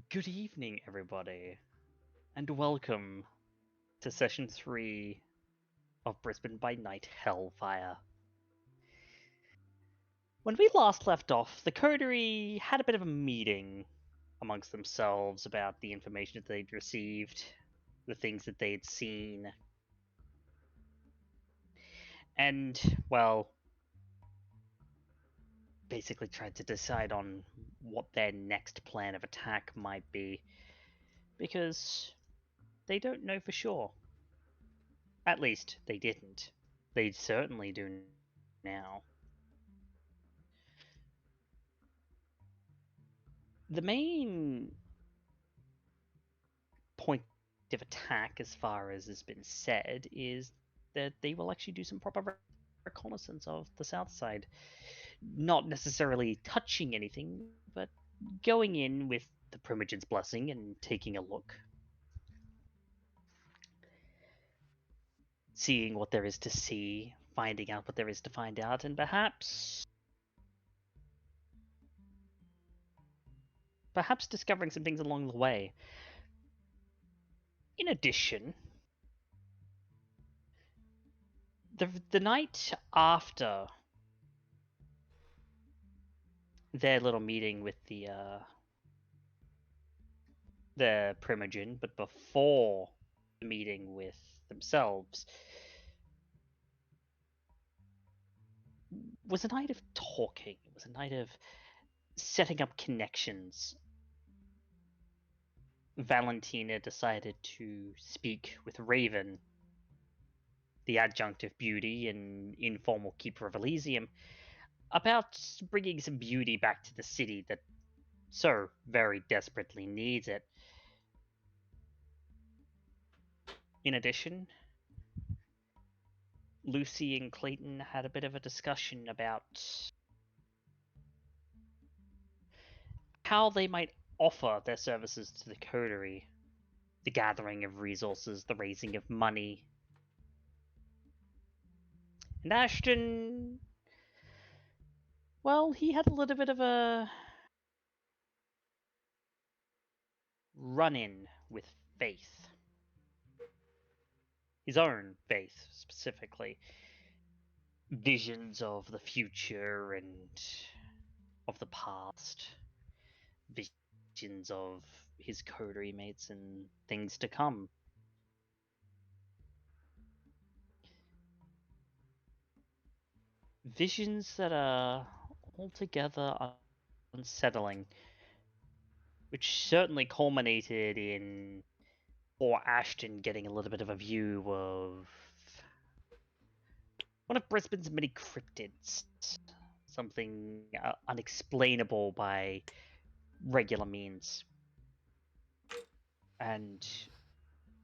Good evening, everybody, and welcome to Session 3 of Brisbane by Night Hellfire. When we last left off, the coterie had a bit of a meeting amongst themselves about the information that they'd received, the things that they'd seen, and, well, basically tried to decide on what their next plan of attack might be, because they don't know for sure. At least, they didn't. They certainly do now. The main point of attack, as far as has been said, is that they will actually do some proper reconnaissance of the south side. Not necessarily touching anything, but going in with the Primogen's blessing and taking a look. Seeing what there is to see, finding out what there is to find out, and perhaps discovering some things along the way. In addition, the night after their little meeting with the Primogen, but before the meeting with themselves, was a night of talking. It was a night of setting up connections. Valentina decided to speak with Raven, the adjunct of beauty and informal keeper of Elysium, about bringing some beauty back to the city that so very desperately needs it. In addition, Lucy and Clayton had a bit of a discussion about how they might offer their services to the coterie. The gathering of resources, the raising of money. And Ashton, well, he had a little bit of a run-in with faith. His own faith, specifically. Visions of the future and of the past. Visions of his coterie mates and things to come. Visions that are altogether unsettling, which certainly culminated in poor Ashton getting a little bit of a view of one of Brisbane's many cryptids, something unexplainable by regular means. And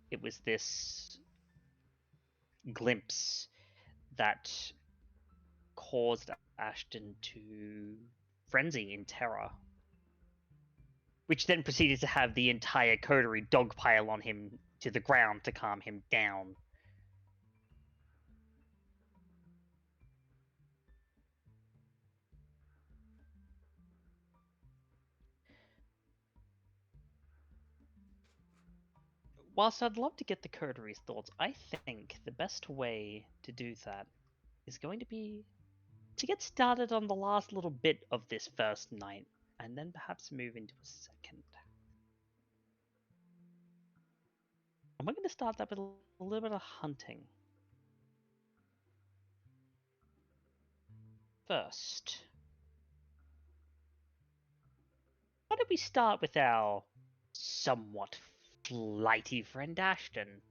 it was this glimpse that caused Ashton to frenzy in terror, which then proceeded to have the entire coterie dogpile on him to the ground to calm him down. Whilst I'd love to get the coterie's thoughts, I think the best way to do that is going to be to get started on the last little bit of this first night, and then perhaps move into a second. And we're going to start that with a little bit of hunting. First, why don't we start with our somewhat flighty friend Ashton?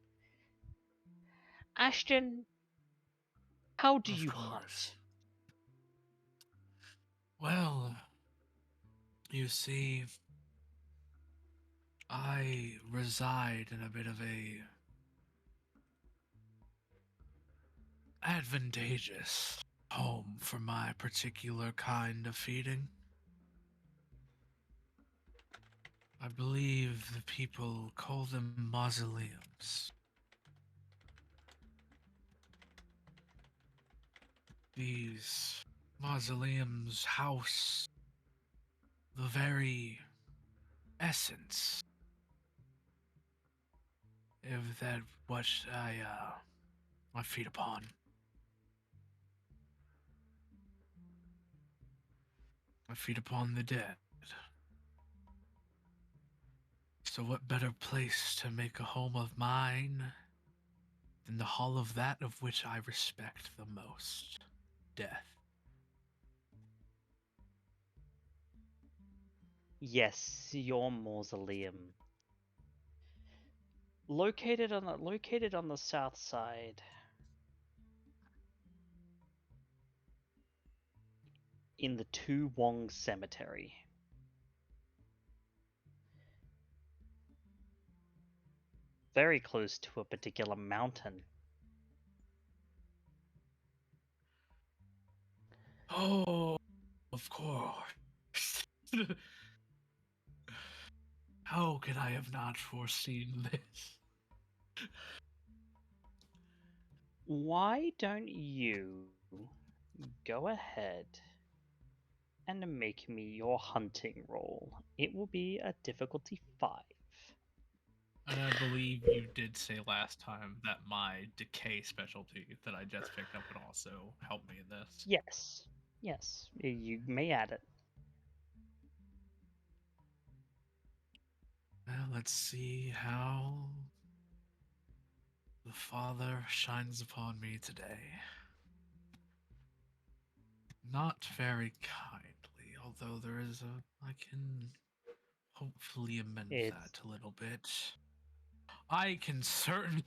Ashton, how do you hunt? Well, you see, I reside in a bit of a advantageous home for my particular kind of feeding. I believe the people call them mausoleums. These mausoleums house the very essence. If that what I feed upon. I feed upon the dead. So what better place to make a home of mine than the hall of that of which I respect the most, death. Yes, your mausoleum. Located on the south side. In the Tu Wong Cemetery. Very close to a particular mountain. Oh, of course. How could I have not foreseen this? Why don't you go ahead and make me your hunting roll? It will be a difficulty 5. And I believe you did say last time that my decay specialty that I just picked up would also help me in this. Yes. Yes, you may add it. Well, let's see how the Father shines upon me today. Not very kindly, although there is I can hopefully amend that a little bit. I can certainly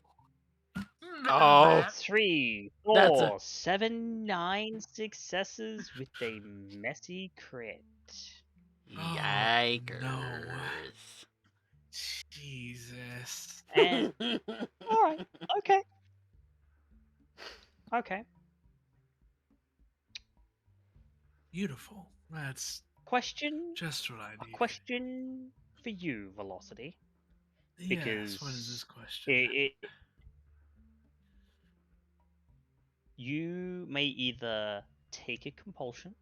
amend Oh. that. 3, That's 4, 7, 9 successes with a messy crit. Yikers. No. Jesus. And alright, okay. Okay. Beautiful. That's Question just what I a needed. question for you, Velocity. Yes, what is this Because question? you may either take a compulsion,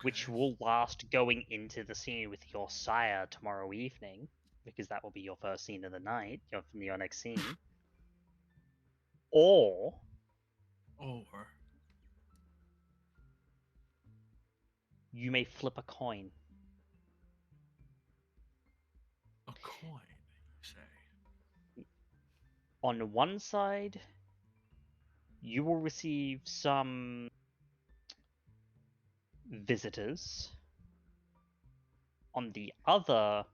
which Okay. will last going into the scene with your sire tomorrow evening, because that will be your first scene of the night, from your next scene. Or you may flip a coin. A coin, you say? On one side, you will receive some visitors. On the other,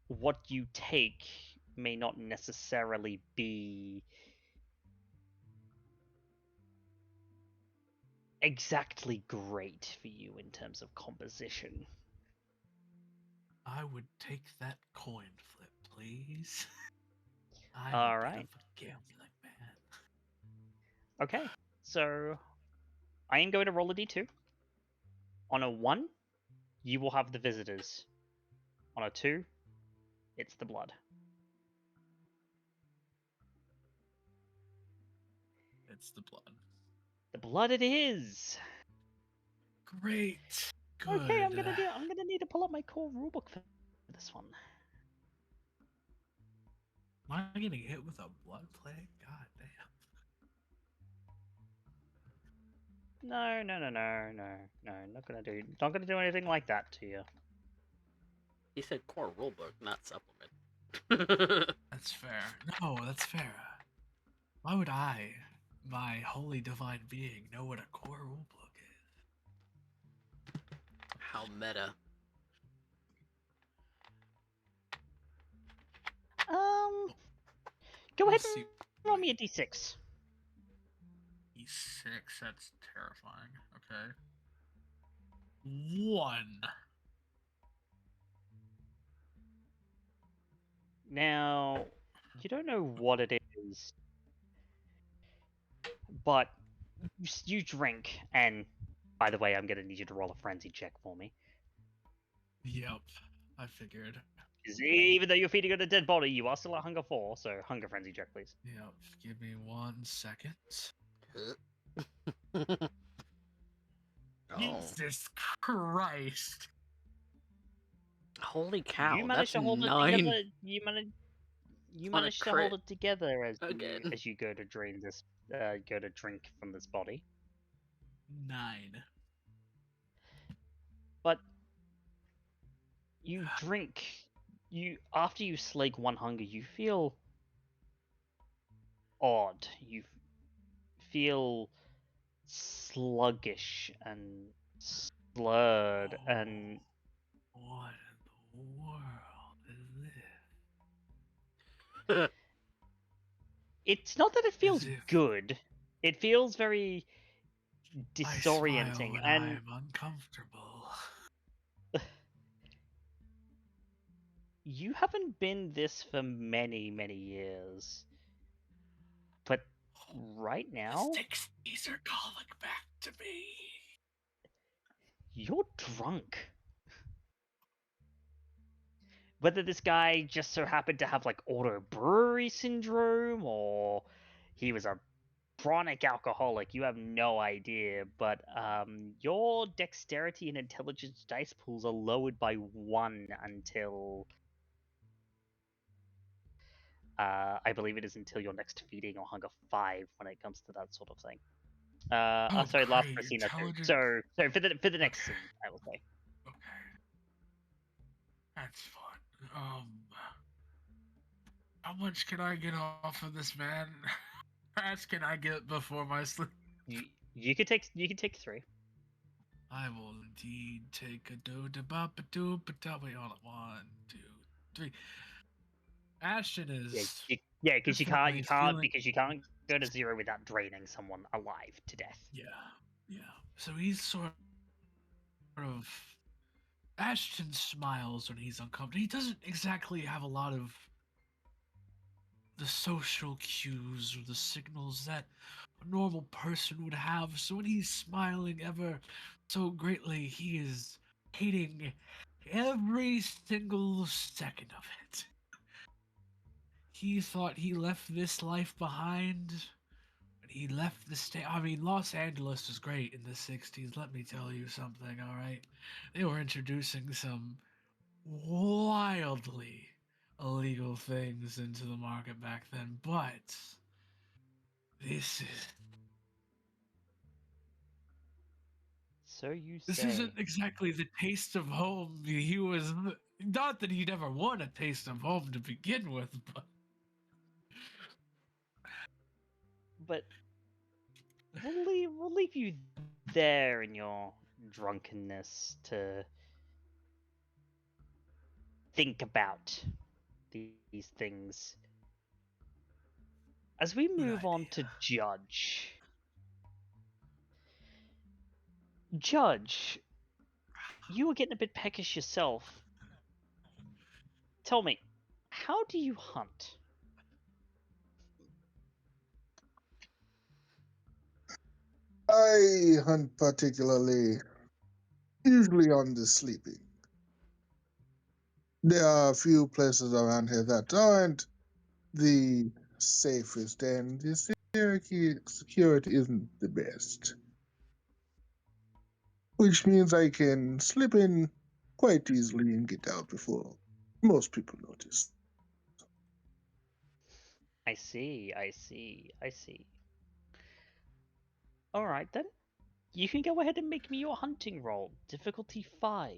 what you take may not necessarily be exactly great for you in terms of composition. I would take that coin flip, please. I'm All a bit right. of a gambling man. Okay, so I am going to roll a d2. On a 1, you will have the visitors. On a 2, it's the blood. It's the blood. The blood it is. Great. Good. Okay, I'm gonna need to pull up my core rulebook for this one. Am I getting hit with a blood plague? God damn. No. Not gonna do anything like that to you. He said core rulebook, not supplement. That's fair. No, that's fair. Why would I, my holy divine being, know what a core rulebook is? How meta. Go ahead and roll me a d6. D6, that's terrifying. Okay. 1. Now, you don't know what it is, but you drink, and by the way, I'm gonna need you to roll a frenzy check for me. Yep, I figured. Because even though you're feeding on a dead body, you are still at hunger 4, so hunger frenzy check, please. Yep, give me 1 second. Oh, Jesus Christ! holy cow! You managed That's to hold it 9 together. You on a managed to hold crit it together again. as you go to drain this, go to drink from this body. 9. But you drink. After you slake one hunger, you feel odd. You feel sluggish and slurred, and What in the world is this? it's not that it feels As if good. It feels very I smile disorienting, when and I'm uncomfortable. you haven't been this for many, many years. But right now, The 60s are calling back to me. you're drunk. Whether this guy just so happened to have like auto brewery syndrome or he was a chronic alcoholic, you have no idea. But your dexterity and intelligence dice pools are lowered by 1 until I believe it is until your next feeding or hunger 5 when it comes to that sort of thing. Oh, Sorry, last great. Christina. Intelligent. So for the next Okay. scene, I will say. Okay. That's fun. How much can I get off of this man? How much can I get before my sleep? You could take 3. I will indeed take a do-da-ba-ba-do. Wait, hold on. 1, 2, 3. Ashton is Because you definitely feeling. you can't go to 0 without draining someone alive to death. Yeah. So he's sort of. Ashton smiles when he's uncomfortable. He doesn't exactly have a lot of the social cues or the signals that a normal person would have. So when he's smiling ever so greatly, he is hating every single second of it. He thought he left this life behind when he left the state. I mean, Los Angeles was great in the 60s. Let me tell you something, all right? They were introducing some wildly illegal things into the market back then, but this is So you this say. isn't exactly the taste of home he was. Not that he never won a taste of home to begin with, but But we'll leave you there in your drunkenness to think about these things. As we good move on idea. to Judge, you were getting a bit peckish yourself. Tell me, how do you hunt? I hunt particularly, usually on the sleeping. There are a few places around here that aren't the safest, and the security isn't the best. Which means I can slip in quite easily and get out before most people notice. I see. Alright then. You can go ahead and make me your hunting roll. Difficulty 5.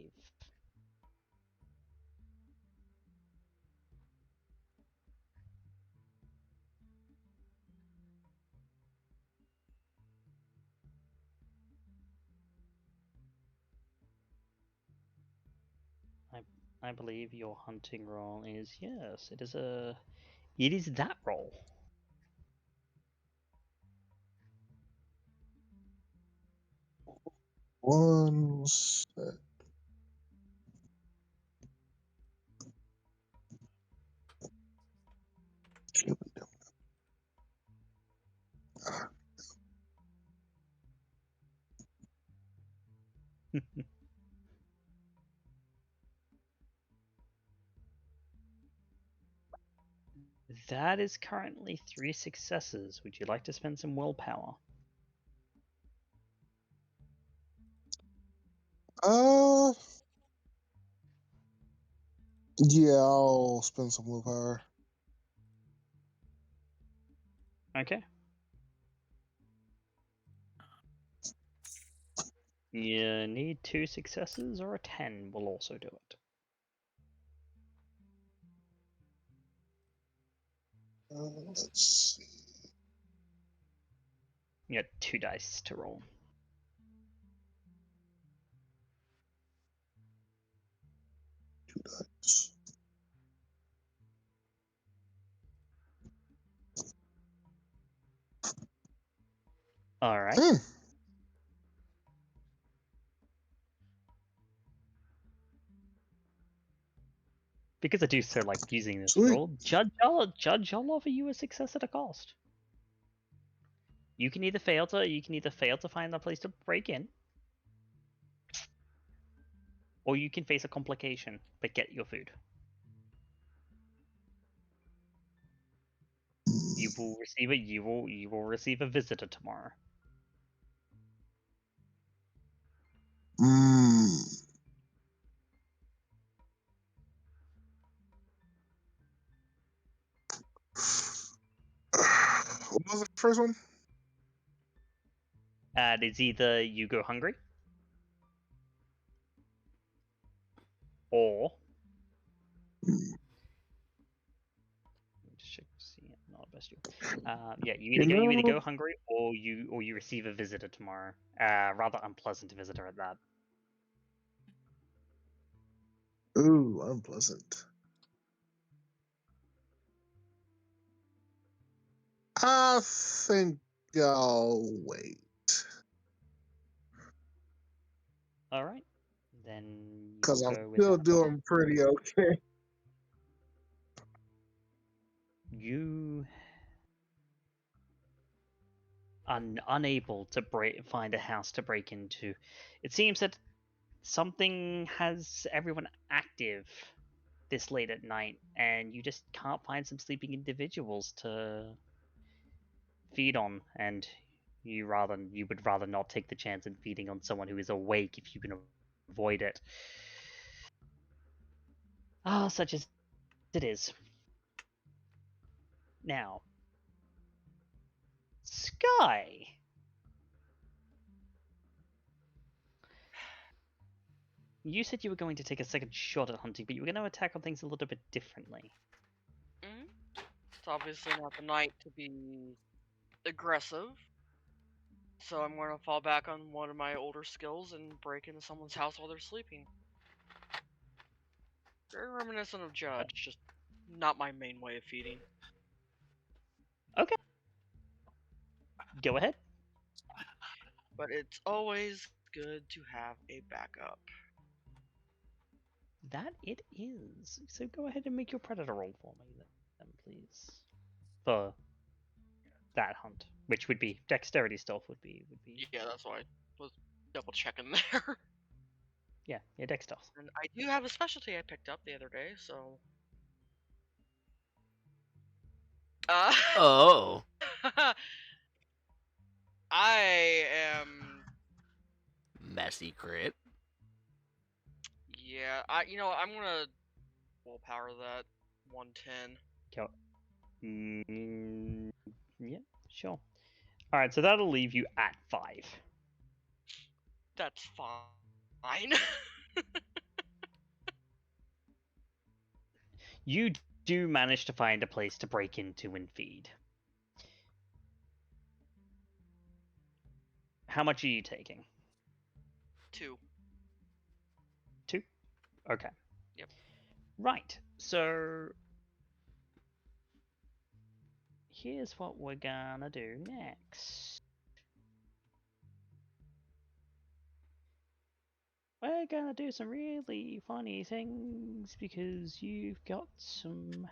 I believe your hunting roll is, yes, it is that roll. One sec. Here we go. Ah, That is currently 3 successes. Would you like to spend some willpower? Yeah, I'll spend some willpower. Okay. You need 2 successes, or a 10 will also do it. Let's see. You got 2 dice to roll. Two dice. All right. Because I do so like using this Sweet. rule, Judge, I'll offer you a success at a cost. You can either fail to find a place to break in, or you can face a complication but get your food. You will receive a visitor tomorrow. What was the first one? And it's either you go hungry, or not best you. Yeah, you either go hungry or you receive a visitor tomorrow. Rather unpleasant visitor at that. Ooh, unpleasant. I think I'll wait. All right, then. Because I'm still doing pretty okay. You are unable to find a house to break into. It seems that something has everyone active this late at night, and you just can't find some sleeping individuals to feed on, and you would rather not take the chance of feeding on someone who is awake if you can avoid it. Such as it is. Now, Skye. You said you were going to take a second shot at hunting, but you were going to attack on things a little bit differently. It's obviously not the night to be aggressive, so I'm going to fall back on one of my older skills and break into someone's house while they're sleeping. Very reminiscent of Judge, just not my main way of feeding. Okay. Go ahead. But it's always good to have a backup. That it is. So go ahead and make your predator roll for me then, please. For that hunt, which would be dexterity stealth would be. Yeah, that's why I was double checking there. Yeah, dex stealth. And I do have a specialty I picked up the other day, so. Oh. I am Messy crit. Yeah, I'm gonna willpower that 110. Yeah, sure. All right, so that'll leave you at 5. That's fine. You do manage to find a place to break into and feed. How much are you taking? 2. 2? Okay. Yep. Right, so here's what we're gonna do next. We're gonna do some really funny things because you've got some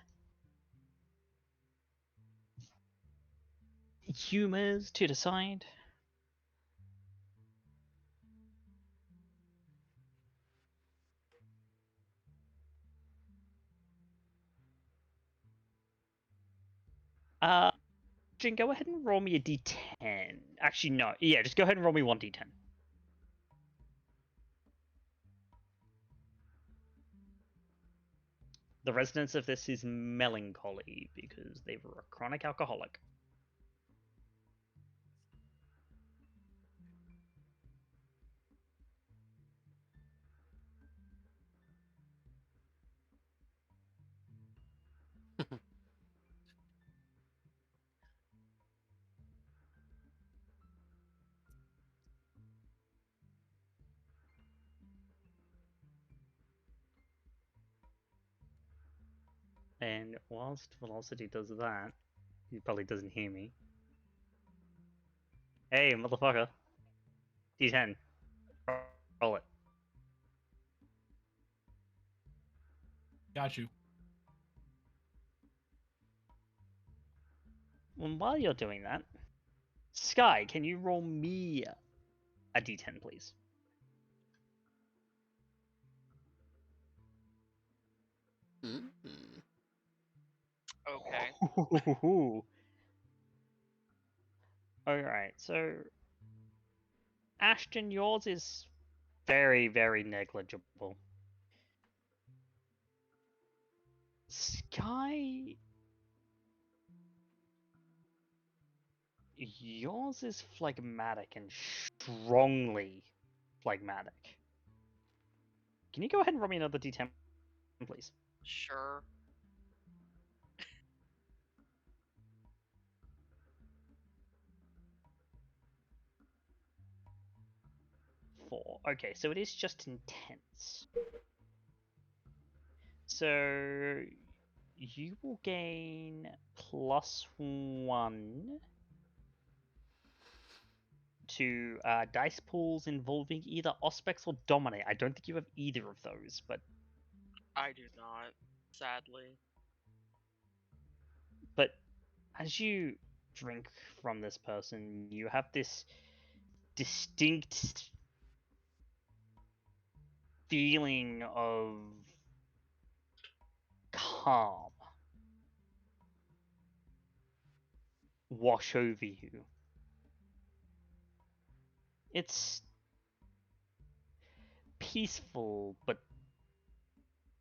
humors to decide. Jin, go ahead and roll me a d10. Actually, no. Yeah, just go ahead and roll me 1d10. The resonance of this is melancholy because they were a chronic alcoholic. And whilst Velocity does that, he probably doesn't hear me. Hey, motherfucker. D10. Roll it. Got you. Well, while you're doing that, Skye, can you roll me a D10, please? Mm-hmm. Okay. Alright, so Ashton, yours is very, very negligible. Skye, yours is phlegmatic and strongly phlegmatic. Can you go ahead and roll me another D10, please? Sure. Four. Okay, so it is just intense. So you will gain +1 to dice pools involving either Auspex or Dominate. I don't think you have either of those, but I do not, sadly. as you drink from this person, you have this distinct feeling of calm wash over you. It's peaceful, but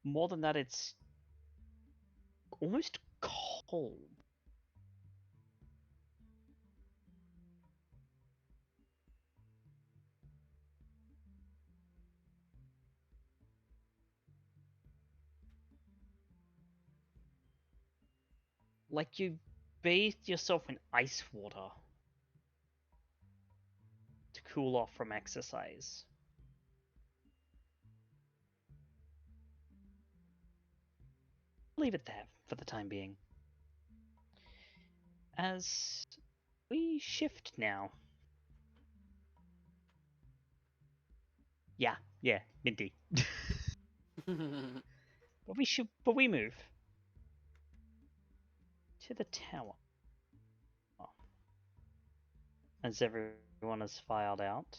more than that, it's almost cold. Like you bathed yourself in ice water to cool off from exercise. Leave it there for the time being. As we shift now. Yeah, Minty. But we move to the tower. As everyone has filed out.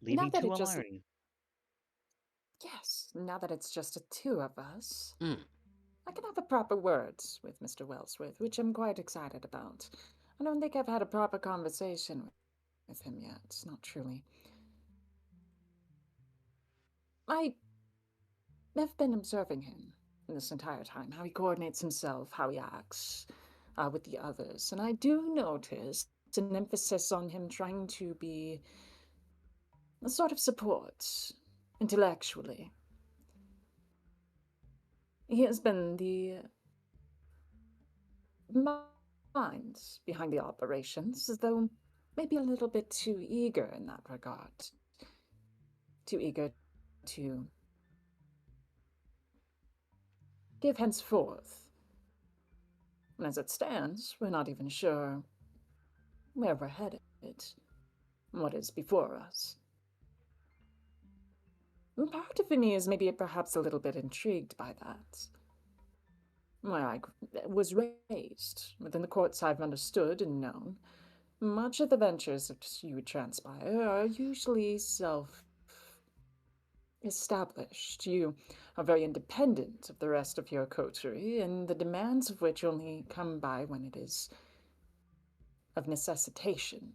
Leaving two alone. Yes, now that it's just the two of us, Mm. I can have a proper words with Mr. Wellsworth, which I'm quite excited about. I don't think I've had a proper conversation with him yet, not truly. I have been observing him this entire time, how he coordinates himself, how he acts with the others, and I do notice an emphasis on him trying to be a sort of support, intellectually. He has been the mind behind the operations, though maybe a little bit too eager in that regard. Too eager to give henceforth. And as it stands, we're not even sure where we're headed, what is before us. And part of me is maybe perhaps a little bit intrigued by that. Where I was raised, within the courts I've understood and known, much of the ventures that you would transpire are usually established. You are very independent of the rest of your coterie, and the demands of which only come by when it is of necessitation.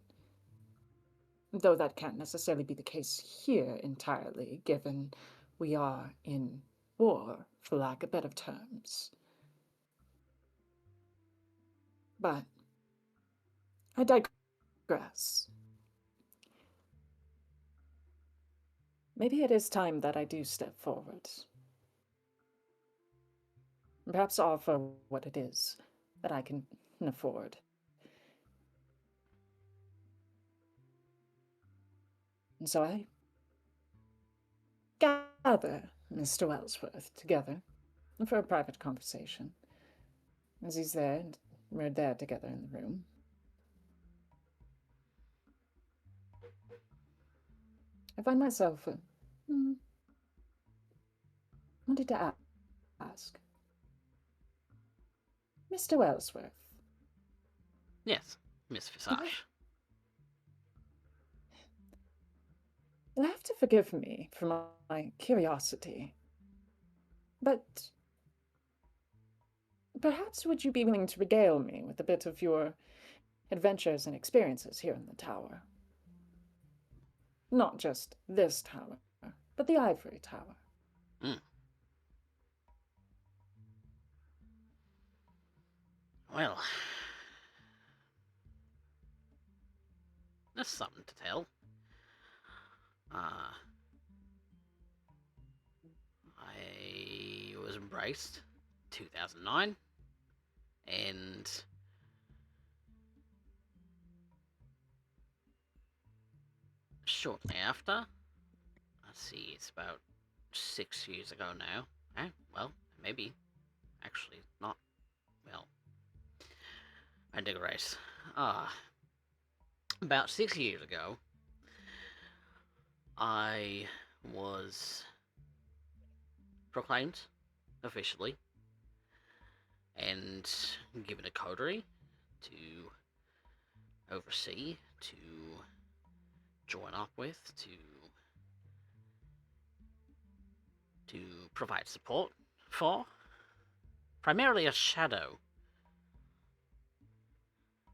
Though that can't necessarily be the case here entirely, given we are in war, for lack of better terms. But I digress. Maybe it is time that I do step forward. Perhaps offer what it is that I can afford. And so I gather Mr. Wellsworth together for a private conversation. As he's there, and we're there together in the room. I find myself wanted to ask. Mr. Wellsworth. Yes, Miss Visage. You'll have to forgive me for my curiosity, but perhaps would you be willing to regale me with a bit of your adventures and experiences here in the tower? Not just this tower, but the Ivory Tower. Well, there's something to tell. I was embraced 2009, and shortly after, it's about 6 years ago now. Well, maybe. Actually, not. Well, I digress. About 6 years ago, I was proclaimed officially and given a coterie to oversee, to join up with, to provide support for. Primarily a shadow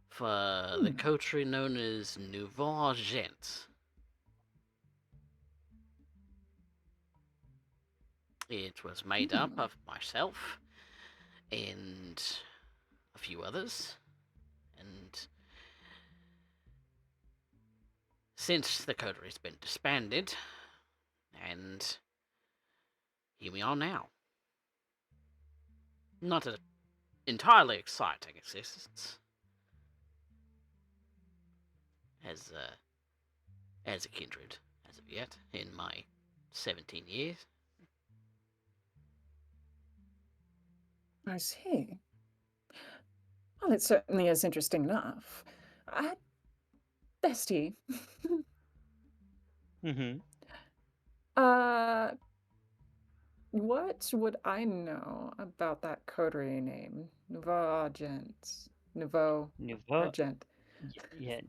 for the coterie known as Nouveau Argent. It was made up of myself and a few others, and since the coterie has been disbanded, and here we are now. Not an entirely exciting existence as a kindred as of yet in my 17 years. I see. Well, it certainly is interesting enough. Bestie. What would I know about that coterie name? Nouveau Argent. Nouveau Argent. Yeah.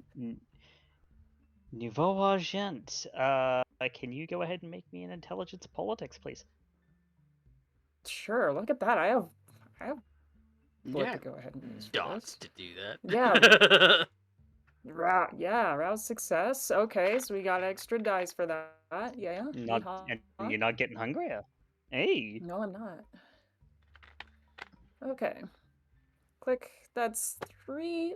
Nouveau Argent. Can you go ahead and make me an intelligence politics, please? Sure, look at that. I have what Yeah, to go ahead and use for dots this. to do that. Yeah. Rouse success. Okay, so we got extra dice for that. Yeah. And you're not getting hungrier. Hey. No, I'm not. Okay. Click. That's 3.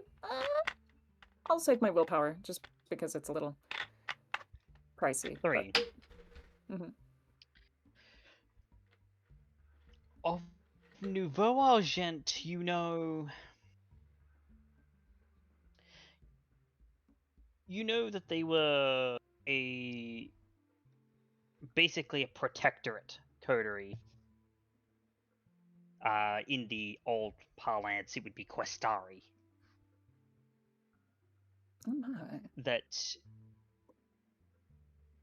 I'll save my willpower just because it's a little pricey. 3. But... Of Nouveau Argent, you know that they were basically a protectorate coterie. In the old parlance, it would be Questari. Oh my. That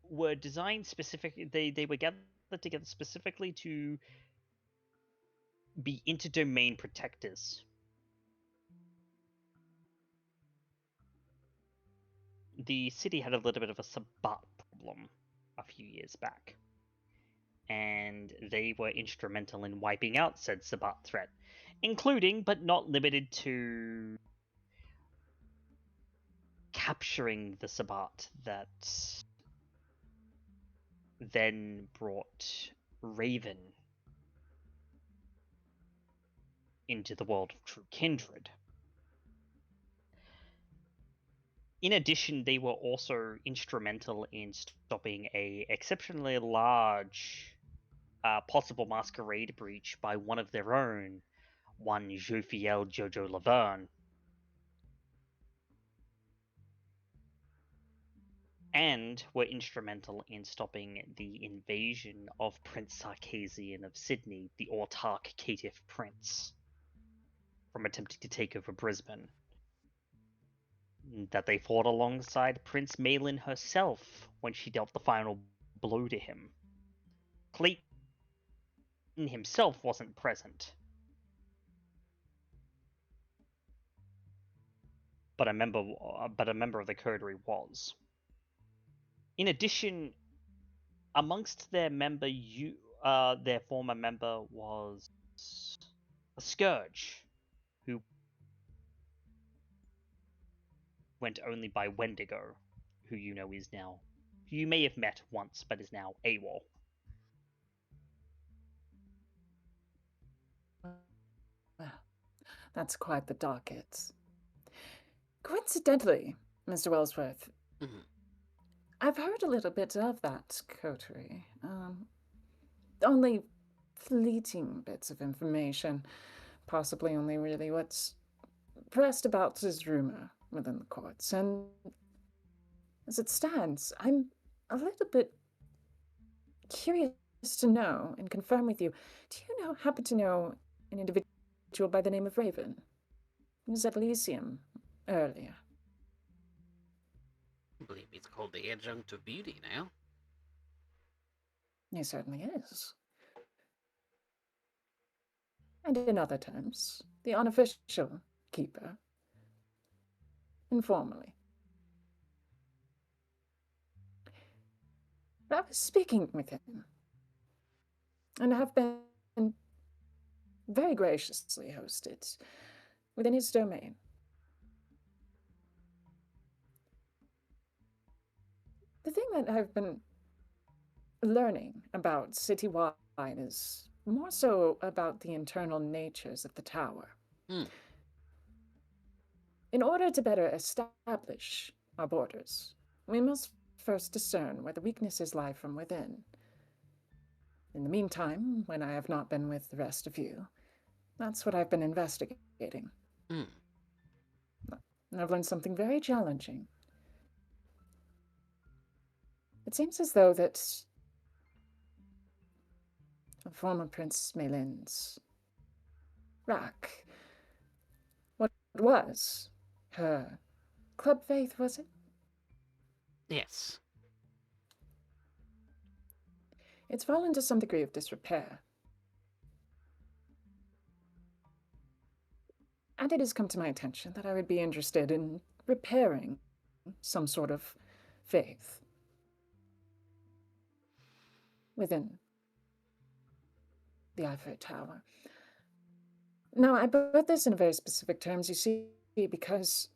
were designed specifically. They were gathered together specifically to be inter-domain protectors. The city had a little bit of a sabbat problem a few years back. and they were instrumental in wiping out said Sabbat threat, including but not limited to capturing the Sabbat that then brought Raven into the world of true kindred. In addition, they were also instrumental in stopping a exceptionally large possible masquerade breach by one of their own, one Jophiel Jojo Laverne. And were instrumental in stopping the invasion of Prince Sarkasian of Sydney, the autarch caitiff prince, from attempting to take over Brisbane. That they fought alongside Prince Malin herself when she dealt the final blow to him. Clayton himself wasn't present, but a member of the coterie was. In addition, amongst their their former member was a Scourge, who went only by Wendigo, who you may have met once, but is now AWOL. Well, that's quite the docket. Coincidentally, Mr. Wellsworth, I've heard a little bit of that coterie. Only fleeting bits of information, possibly only really what's pressed about as rumor within the courts. And as it stands, I'm a little bit curious to know and confirm with you. Do you happen to know an individual by the name of Raven? He was at Elysium earlier. I believe he's called the Adjunct of Beauty now. He certainly is. And in other terms, the unofficial keeper. Informally. I was speaking with him, and have been very graciously hosted within his domain. The thing that I've been learning about citywide is more so about the internal natures of the tower. In order to better establish our borders, we must first discern where the weaknesses lie from within. In the meantime, when I have not been with the rest of you, that's what I've been investigating. And I've learned something very challenging. It seems as though that former Prince Malin's rack, what was her club faith, was it? Yes. It's fallen to some degree of disrepair. And it has come to my attention that I would be interested in repairing some sort of faith within the Ivory Tower. Now, I put this in very specific terms, you see, because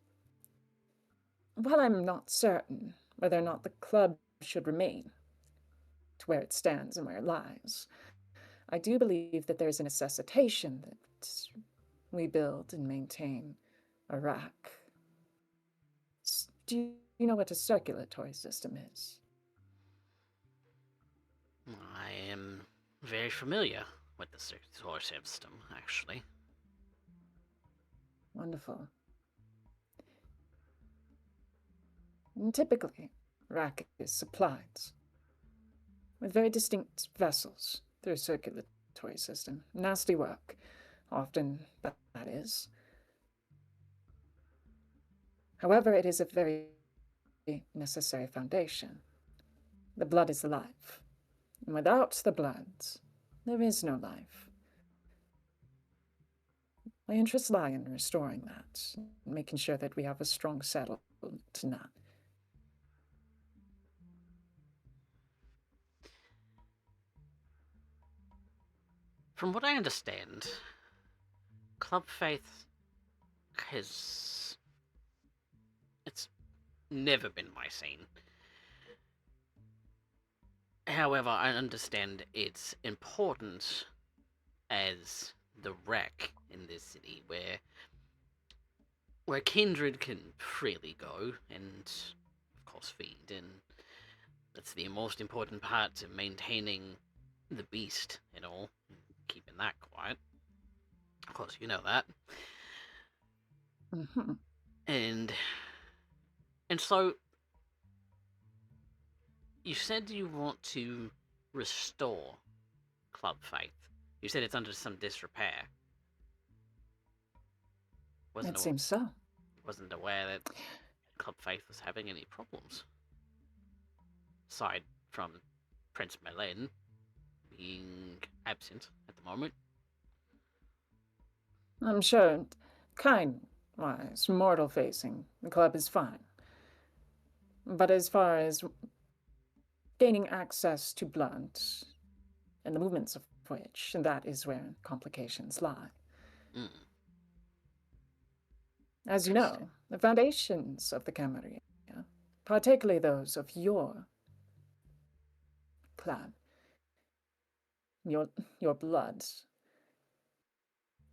while I'm not certain whether or not the club should remain to where it stands and where it lies, I do believe that there's a necessitation that we build and maintain a rack. Do you know what a circulatory system is? I am very familiar with the circulatory system, actually. Wonderful. And typically, rack is supplied with very distinct vessels through a circulatory system. Nasty work, often that is. However, it is a very necessary foundation. The blood is the life, and without the blood, there is no life. My interests lie in restoring that, and making sure that we have a strong settlement in that. From what I understand, Club Faith has... It's never been my scene. However, I understand its importance as the wreck in this city, where kindred can freely go and, of course, feed, and that's the most important part to maintaining the beast and all, keeping that quiet. Of course, you know that. Mm-hmm. And so, you said you want to restore Club Faith. You said it's under some disrepair. It seems so. Wasn't aware that Club Faith was having any problems. Aside from Prince Melen being absent at the moment. I'm sure, kind-wise, mortal-facing, the club is fine. But as far as gaining access to blood, and the movements of which, that is where complications lie. Mm. As you know, the foundations of the Camarilla, particularly those of your clan, your blood,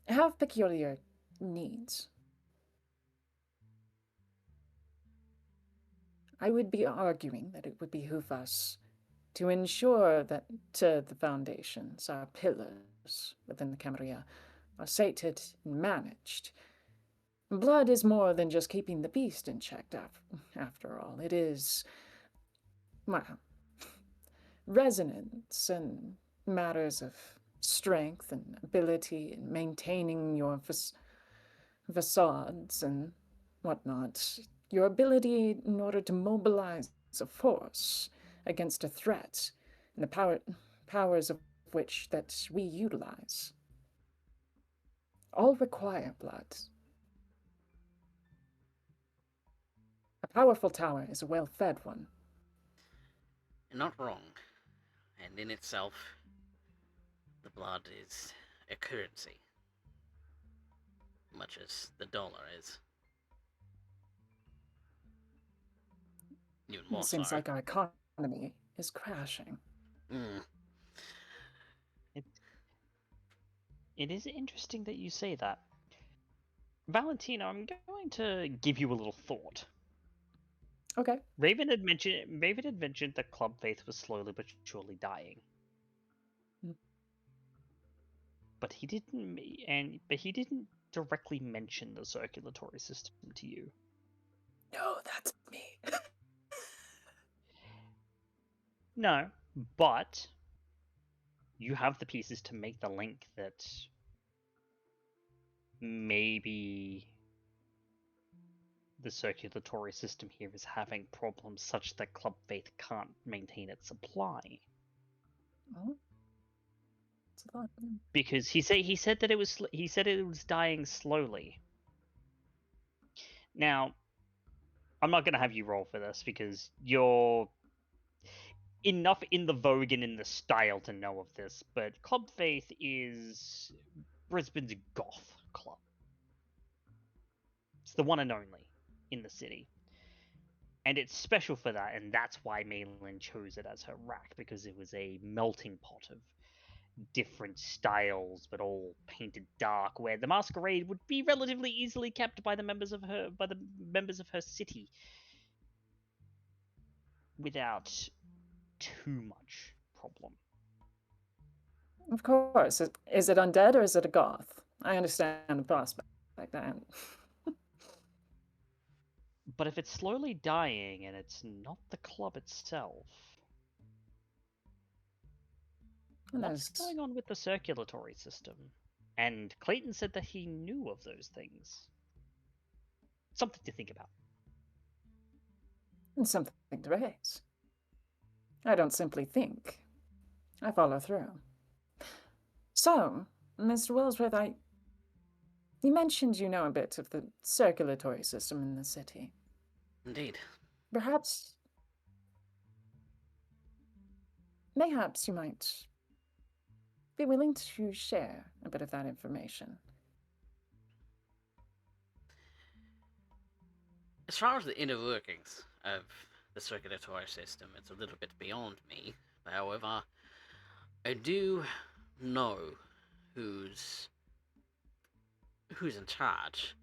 have peculiar needs. I would be arguing that it would behoove us to ensure that the foundations, our pillars within the Camarilla, are sated and managed. Blood is more than just keeping the beast in check, after all. It is, well, resonance and matters of strength and ability in maintaining your facades and whatnot. Your ability in order to mobilize a force against a threat, and the powers of which that we utilize, all require blood. A powerful tower is a well-fed one. Not wrong. And in itself, the blood is a currency. Much as the dollar is. Even more It seems so. like our economy is crashing. Mm. It is interesting that you say that. Valentina, I'm going to give you a little thought. Okay. Raven had mentioned that Club Faith was slowly but surely dying. But he didn't directly mention the circulatory system to you. No, that's me. No, but you have the pieces to make the link that maybe the circulatory system here is having problems such that Club Faith can't maintain its supply. Oh. It's a lot. Because he said that it was dying slowly. Now, I'm not gonna have you roll for this because you're enough in the vogue and in the style to know of this, but Club Faith is Brisbane's goth club. It's the one and only in the city. And it's special for that, and that's why Maylin chose it as her rack, because it was a melting pot of different styles, but all painted dark, where the masquerade would be relatively easily kept by the members of her city without too much problem. Of course. Is it undead or is it a goth? I understand the prospect like that. But if it's slowly dying and it's not the club itself, what's going on with the circulatory system? And Clayton said that he knew of those things. Something to think about. And something to raise. I don't simply think. I follow through. So, Mr. Wellsworth, you mentioned you know a bit of the circulatory system in the city. Indeed. Mayhaps you might be willing to share a bit of that information. As far as the inner workings of the circulatory system, it's a little bit beyond me. However, I do know who's in charge,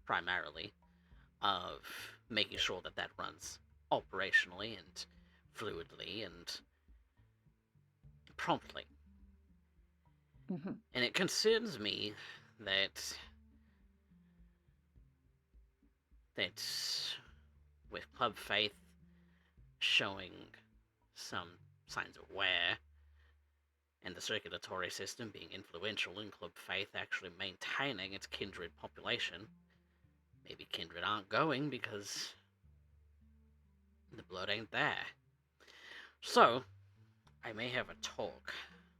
primarily, of making sure that that runs operationally and fluidly and promptly. Mm-hmm. And it concerns me that with Club Faith showing some signs of wear, and the circulatory system being influential in Club Faith actually maintaining its kindred population, maybe kindred aren't going because the blood ain't there. So, I may have a talk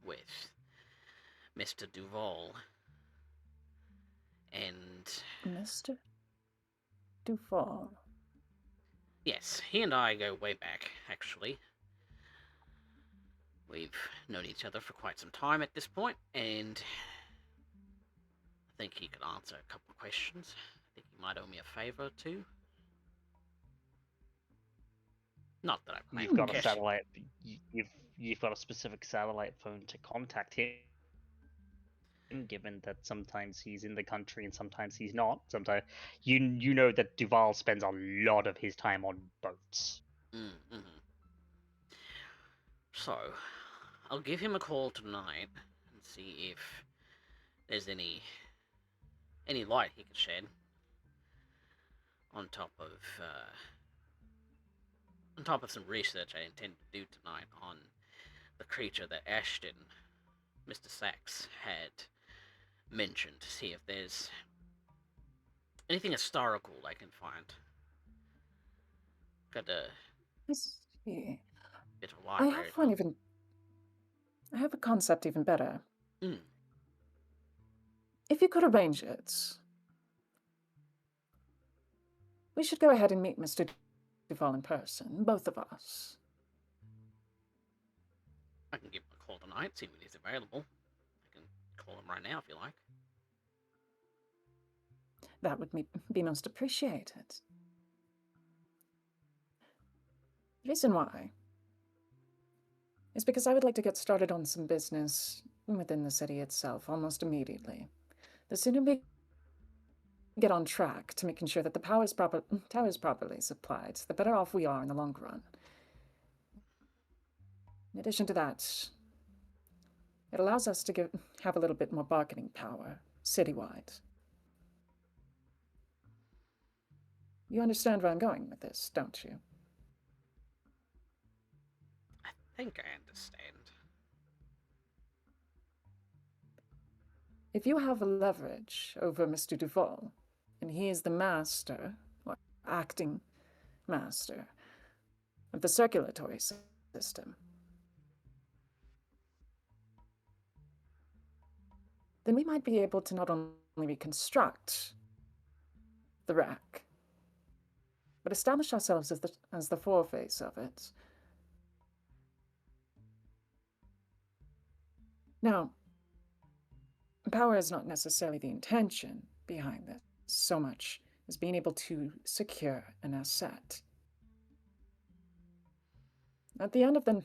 with Mr. Duval and... Mr. Duval? Yes, he and I go way back, actually. We've known each other for quite some time at this point, and I think he could answer a couple of questions. I think he might owe me a favour too. Not that I You've got a satellite. You've got a specific satellite phone to contact him. Given that sometimes he's in the country and sometimes he's not. Sometimes you know that Duval spends a lot of his time on boats. Mm-hmm. So, I'll give him a call tonight and see if there's any light he can shed on top of some research I intend to do tonight on the creature that Ashton, Mr. Sacks, had mentioned, to see if there's anything historical I can find. Got a see. bit of library. I have a concept even better. Mm. If you could arrange it, we should go ahead and meet Mr. Duval in person, both of us. I can give him a call tonight, see when he's available. I can call him right now if you like. That would be most appreciated. The reason why is because I would like to get started on some business within the city itself almost immediately. The sooner we get on track to making sure that the power is properly supplied, the better off we are in the long run. In addition to that, it allows us to have a little bit more bargaining power citywide. You understand where I'm going with this, don't you? I think I understand. If you have a leverage over Mr. Duval, and he is the master, or acting master, of the circulatory system, then we might be able to not only reconstruct the rack, but establish ourselves as the foreface of it. Now, power is not necessarily the intention behind this so much as being able to secure an asset. At the end of the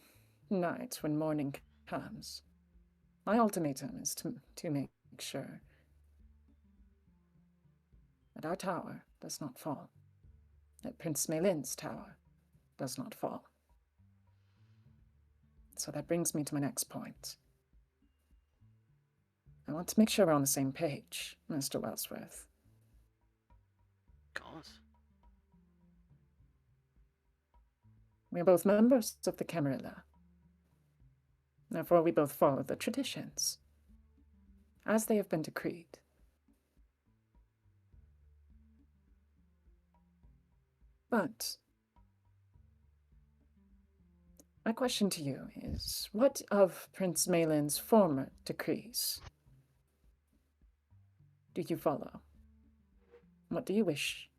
night, when morning comes, my ultimatum is to make sure that our tower does not fall, that Prince Malin's tower does not fall. So that brings me to my next point. I want to make sure we're on the same page, Mr. Wellsworth. Of course. We're both members of the Camarilla. Therefore, we both follow the traditions, as they have been decreed. But my question to you is, what of Prince Malin's former decrees do you follow? What do you wish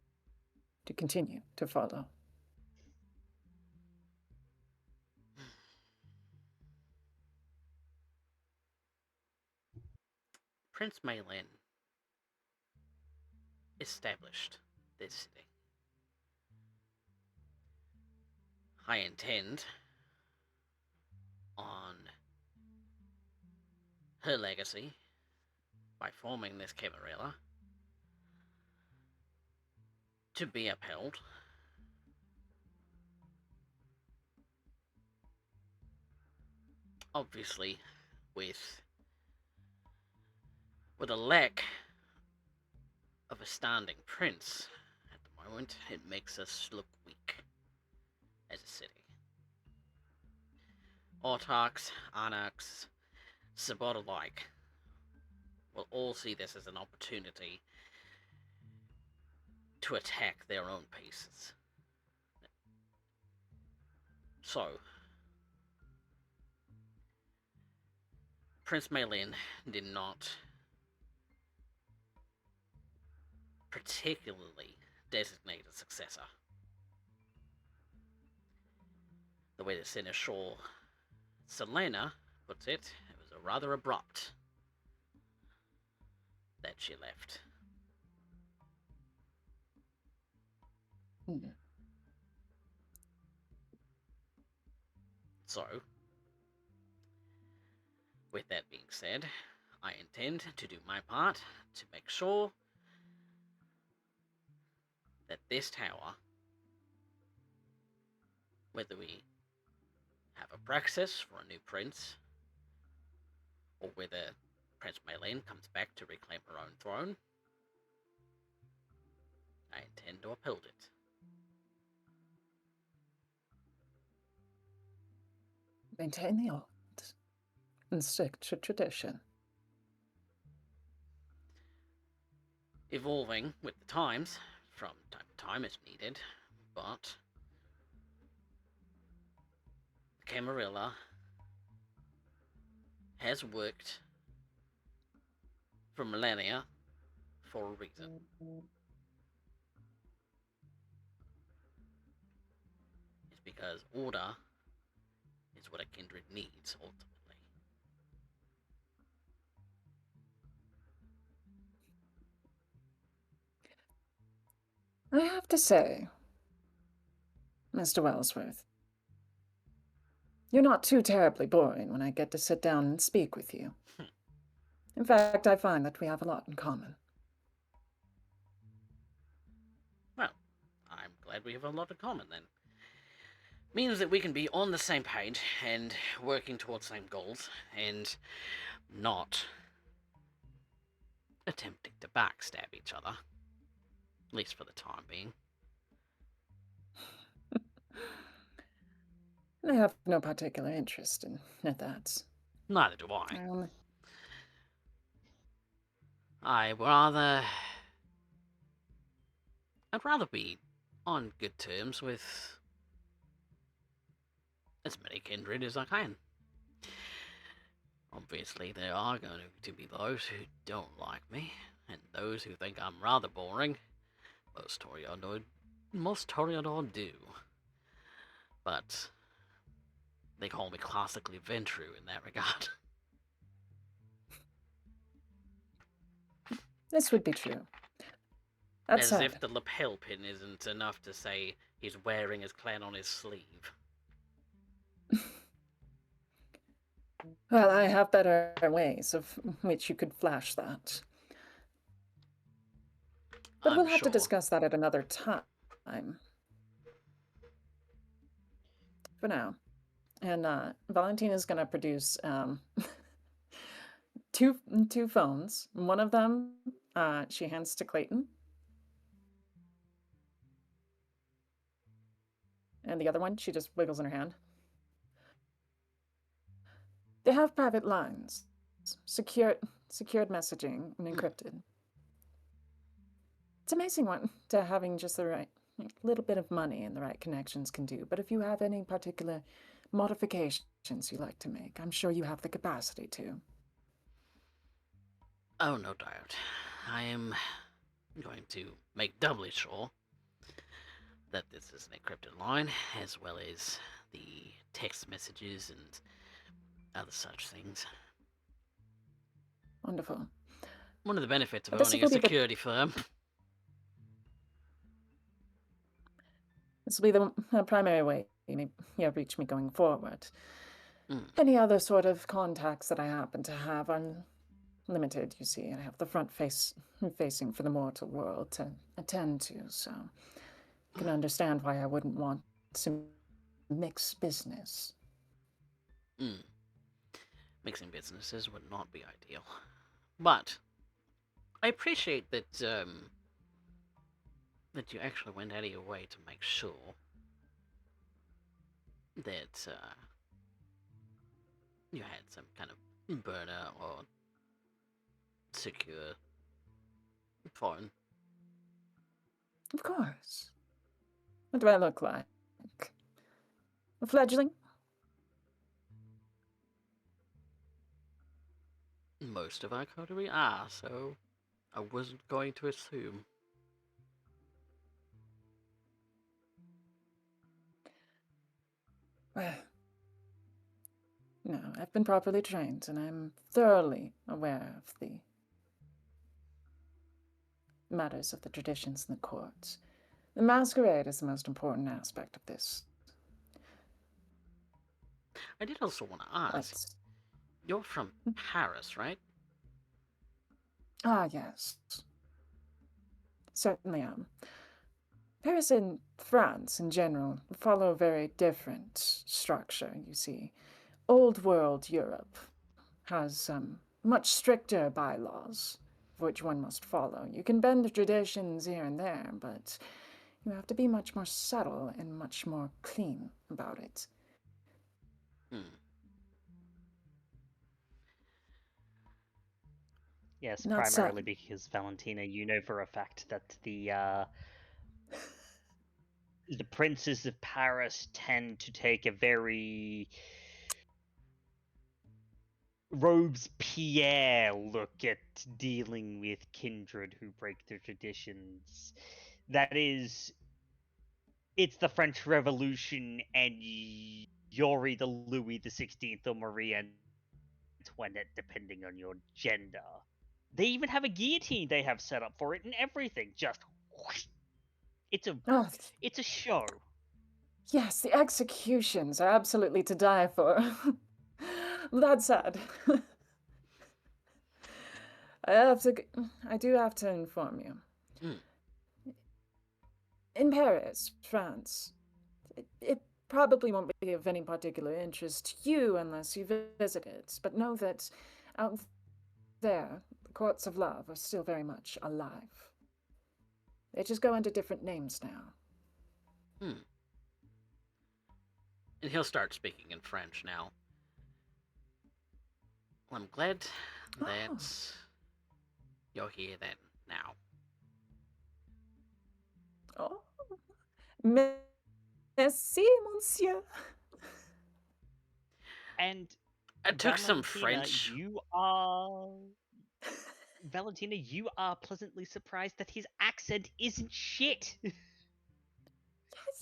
to continue to follow? Prince Maylin established this city, I intend on her legacy by forming this Camarilla to be upheld. Obviously, with a lack of a standing prince at the moment, it makes us look weak as a city. Autarchs, Anarchs, Sabot alike will all see this as an opportunity to attack their own pieces. So, Prince Maylin did not particularly designate a successor. The way that Seneschal Selena puts it, it was a rather abrupt that she left. So, with that being said, I intend to do my part to make sure that this tower, whether we have a praxis for a new prince, or whether Prince Maylin comes back to reclaim her own throne, I intend to uphold it. Maintain the art and stick to tradition. Evolving with the times from time to time as needed, but the Camarilla has worked for millennia for a reason. It's because order is what a kindred needs ultimately. I have to say, Mr. Wellsworth, you're not too terribly boring when I get to sit down and speak with you. In fact, I find that we have a lot in common. Well, I'm glad we have a lot in common then. Means that we can be on the same page and working towards the same goals and not attempting to backstab each other. At least for the time being. I have no particular interest in that. Neither do I. I'd rather be on good terms with as many kindred as I can. Obviously, there are going to be those who don't like me, and those who think I'm rather boring. Most Toreador do. But they call me classically Ventru in that regard. This would be true. As if the lapel pin isn't enough to say he's wearing his clan on his sleeve. Well, I have better ways of which you could flash that. But we'll have to discuss that at another time. For now. And Valentina's going to produce two phones. One of them she hands to Clayton. And the other one she just wiggles in her hand. They have private lines, secured messaging, and encrypted. It's amazing what having just the right little bit of money and the right connections can do. But if you have any particular modifications you like to make, I'm sure you have the capacity to. Oh, no doubt. I am going to make doubly sure that this is an encrypted line, as well as the text messages and other such things. Wonderful. One of the benefits of But this owning a will be the- security firm. This will be the primary way you reach me going forward. Mm. Any other sort of contacts that I happen to have are limited, you see. I have the front facing for the mortal world to attend to, so you can understand why I wouldn't want to mix business. Mm. Mixing businesses would not be ideal. But I appreciate that that you actually went out of your way to make sure that you had some kind of burner or secure phone. Of course. What do I look like? A fledgling? Most of our coterie are, so I wasn't going to assume. Well, no, I've been properly trained, and I'm thoroughly aware of the matters of the traditions in the courts. The masquerade is the most important aspect of this. I did also want to ask, you're from Paris, right? Ah, yes. Certainly am. Paris and France, in general, follow a very different structure, you see. Old world Europe has much stricter bylaws, which one must follow. You can bend the traditions here and there, but you have to be much more subtle and much more clean about it. Yes, Not primarily so. because Valentina, you know for a fact that the princes of Paris tend to take a very Robespierre look at dealing with kindred who break their traditions. That is, it's the French Revolution, and you're either Louis XVI or Marie Antoinette, depending on your gender. They even have a guillotine they have set up for it and everything. Just whoosh. It's a show. Yes, the executions are absolutely to die for. That said, I do have to inform you. In Paris, France, it probably won't be of any particular interest to you unless you visit it, but know that out there, the courts of love are still very much alive. They just go under different names now. And he'll start speaking in French now. Well, I'm glad that you're here then, now. Oh, merci, monsieur. And I took Valentina, some French. Valentina, you are pleasantly surprised that his accent isn't shit. Yes.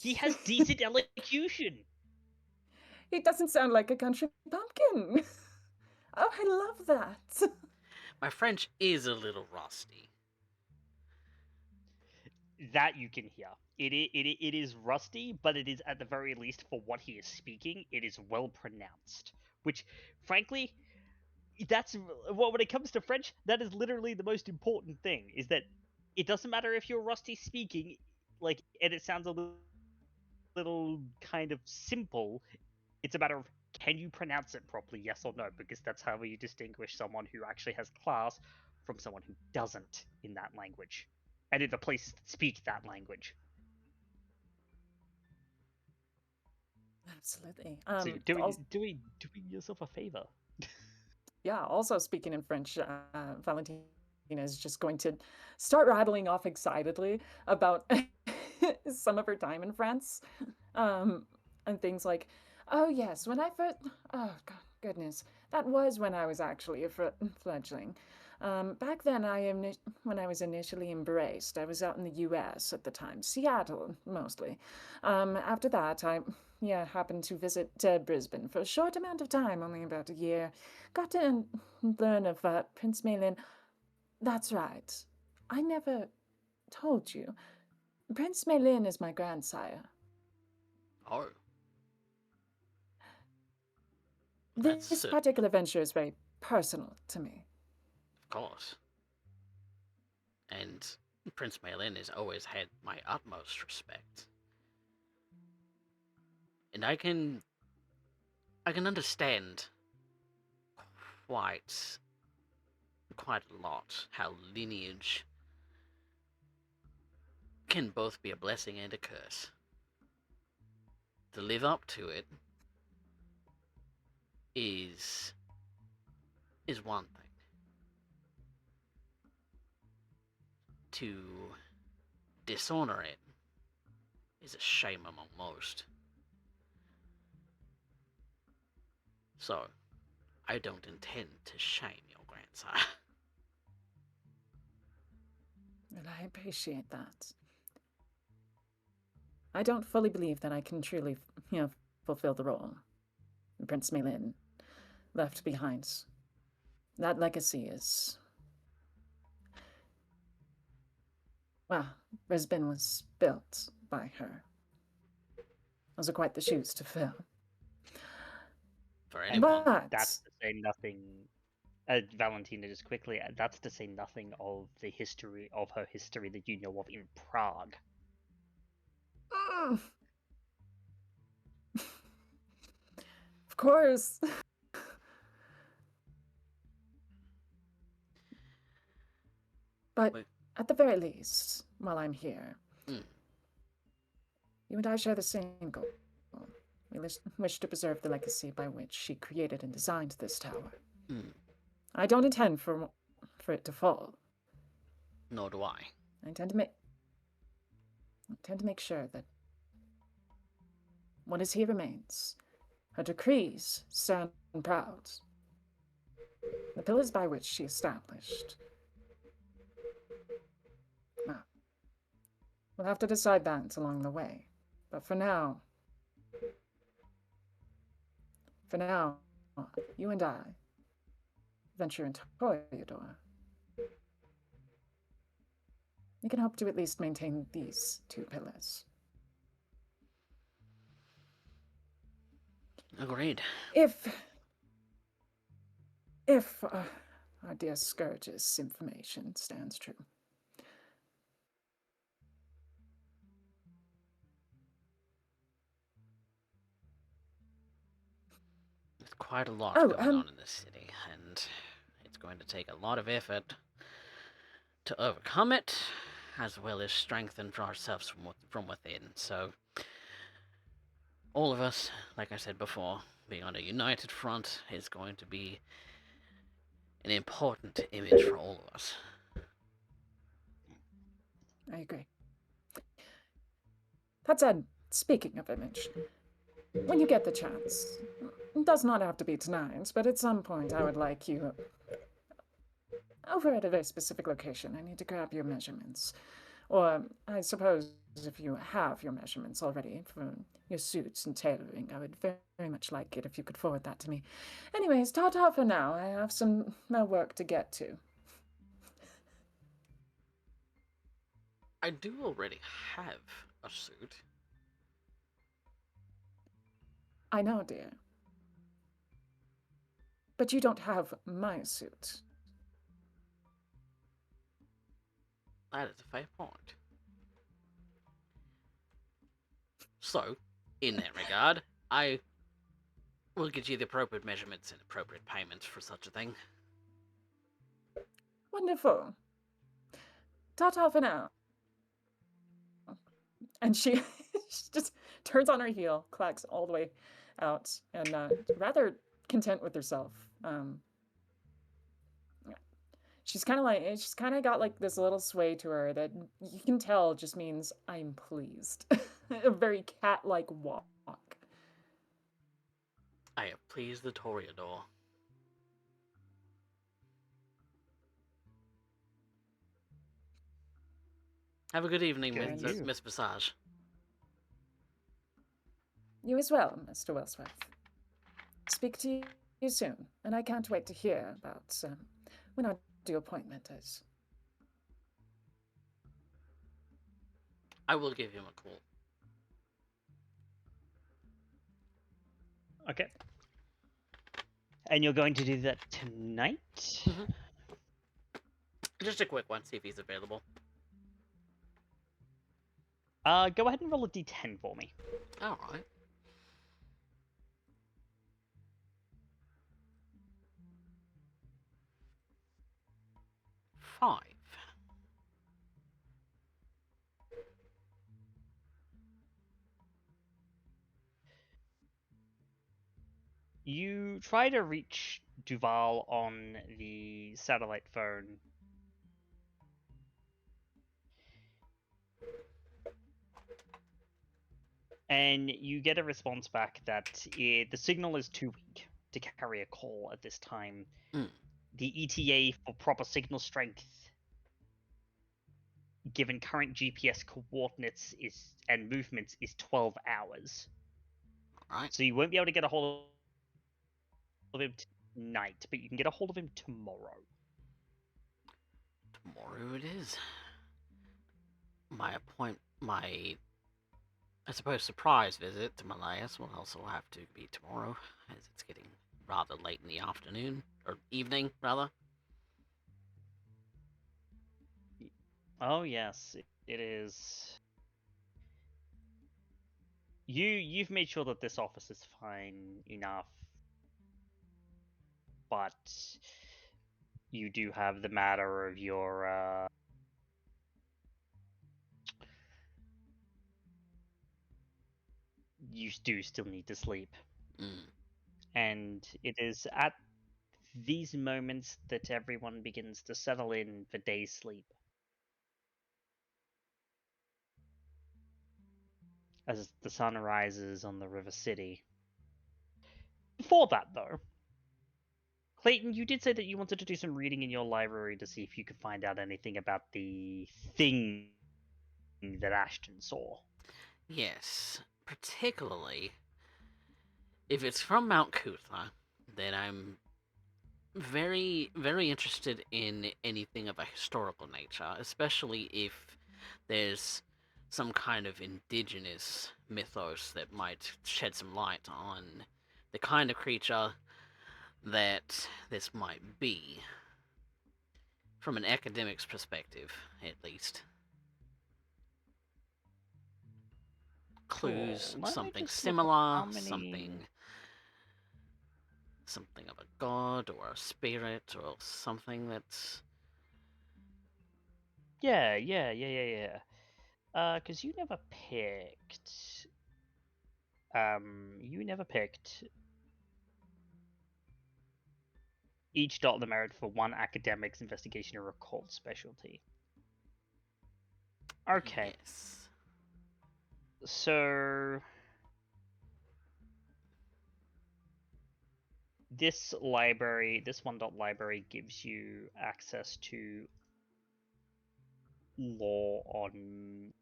He has decent elocution. He doesn't sound like a country bumpkin. Oh, I love that. My French is a little rusty. That you can hear. It is rusty, but it is, at the very least, for what he is speaking, it is well pronounced. Which, frankly, that's when it comes to French, that is literally the most important thing. Is that it doesn't matter if you're rusty speaking, like, and it sounds a little kind of simple. It's a matter of, can you pronounce it properly, yes or no? Because that's how you distinguish someone who actually has class from someone who doesn't in that language, and in the places that speak that language. Absolutely. So doing yourself a favor. Yeah, also speaking in French, Valentina is just going to start rattling off excitedly about some of her time in France. And things like, oh yes, when I first, oh God, goodness, that was when I was actually a fledgling. Back then, when I was initially embraced, I was out in the U.S. at the time, Seattle mostly. After that, I happened to visit Brisbane for a short amount of time, only about a year. Got to learn of Prince Malin. That's right. I never told you. Prince Maylin is my grandsire. Oh, This particular venture is very personal to me. of course. And Prince Maylin has always had my utmost respect. And I can understand quite a lot how lineage can both be a blessing and a curse. To live up to it is one thing. To dishonor it is a shame among most. So, I don't intend to shame your grandsire. And I appreciate that. I don't fully believe that I can truly, fulfill the role Prince Maylin left behind. That legacy is... Well, Brisbane was built by her. Those are quite the shoes to fill. For anyone. But That's to say nothing. Valentina, just quickly, that's to say nothing of the history of her history that you know of in Prague. Of course. But at the very least, while I'm here, you and I share the same goal. We wish to preserve the legacy by which she created and designed this tower. I don't intend for it to fall. Nor do I. I intend to make sure that what is here remains. Her decrees stand proud. The pillars by which she established. Now, we'll have to decide that along the way. But for now, you and I venture into Toreador. We can hope to at least maintain these two pillars. Agreed. If our dear Scourge's information stands true. There's quite a lot going on in this city, and it's going to take a lot of effort to overcome it, as well as strengthen ourselves from within. So, all of us, like I said before, being on a united front is going to be an important image for all of us. I agree. That said, speaking of image, when you get the chance, it does not have to be tonight, but at some point I would like you over at a very specific location. I need to grab your measurements. Or I suppose if you have your measurements already for your suits and tailoring, I would very much like it if you could forward that to me. Anyways, ta-ta for now. I have some more work to get to. I do already have a suit. I know, dear. But you don't have my suit. That is a fair point. So, in that regard, I will get you the appropriate measurements and appropriate payments for such a thing. Wonderful. Ta-ta for now. And she just turns on her heel, clacks all the way out, and rather content with herself. She's kind of got like this little sway to her that you can tell just means I'm pleased. A very cat-like walk. I have pleased the Toreador. Have a good evening, Miss Visage. You as well, Mr. Wellsworth. Speak to you soon, and I can't wait to hear about when our due appointment is. I will give him a call. Okay. And you're going to do that tonight? Mhm. Just a quick one, see if he's available. Go ahead and roll a d10 for me. Alright. 5. You try to reach Duval on the satellite phone. And you get a response back that the signal is too weak to carry a call at this time. Mm. The ETA for proper signal strength, given current GPS coordinates and movements, is 12 hours. Alright. So you won't be able to get a hold of him tonight, but you can get a hold of him tomorrow. Tomorrow it is. My I suppose surprise visit to Malayas will also have to be tomorrow, as it's getting rather late in the afternoon, or evening, rather. Oh yes, it is. You've made sure that this office is fine enough, but you do have the matter of your you do still need to sleep. Mm. And it is at these moments that everyone begins to settle in for day sleep. As the sun rises on the River City. Before that, though, Clayton, you did say that you wanted to do some reading in your library to see if you could find out anything about the thing that Ashton saw. Yes, particularly if it's from Mount Kutha, then I'm very, very interested in anything of a historical nature, especially if there's some kind of indigenous mythos that might shed some light on the kind of creature that this might be. From an academic's perspective, at least. Clues, Cool. Let me something just look at similar, how many... something of a god or a spirit or something that's... Yeah. Because you never picked... You never picked each dot of the merit for one academics, investigation, or occult specialty. Okay. Yes. So... This library, this one dot library gives you access to law on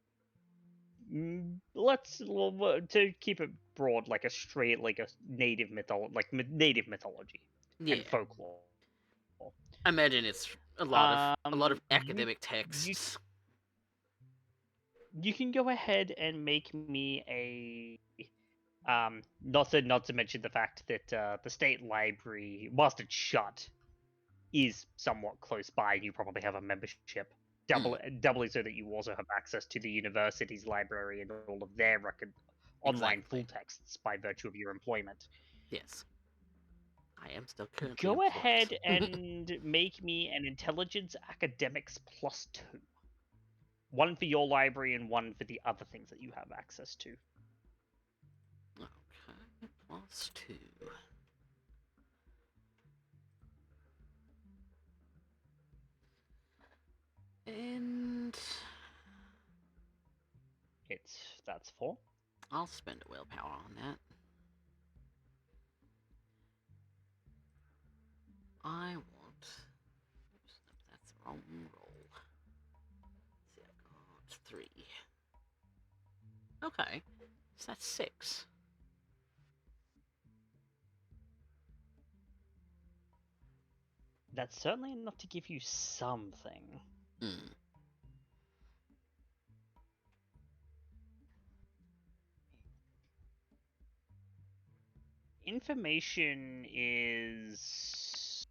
to keep it broad, like a straight, like a native native mythology Yeah. and folklore. I imagine it's a lot of You academic texts. you can go ahead and make me a not to mention the fact that the state library, whilst it's shut, is somewhat close by, and you probably have a membership. Doubly so that you also have access to the university's library and all of their online full texts by virtue of your employment. Yes. I am still currently Go employed. ahead and make me an intelligence academics +2. One for your library and one for the other things that you have access to. Okay, +2. And That's 4. I'll spend a willpower on that. I want... Oops, that's the wrong roll. See, I got 3. Okay, so that's 6. That's certainly enough to give you something. Hmm. information is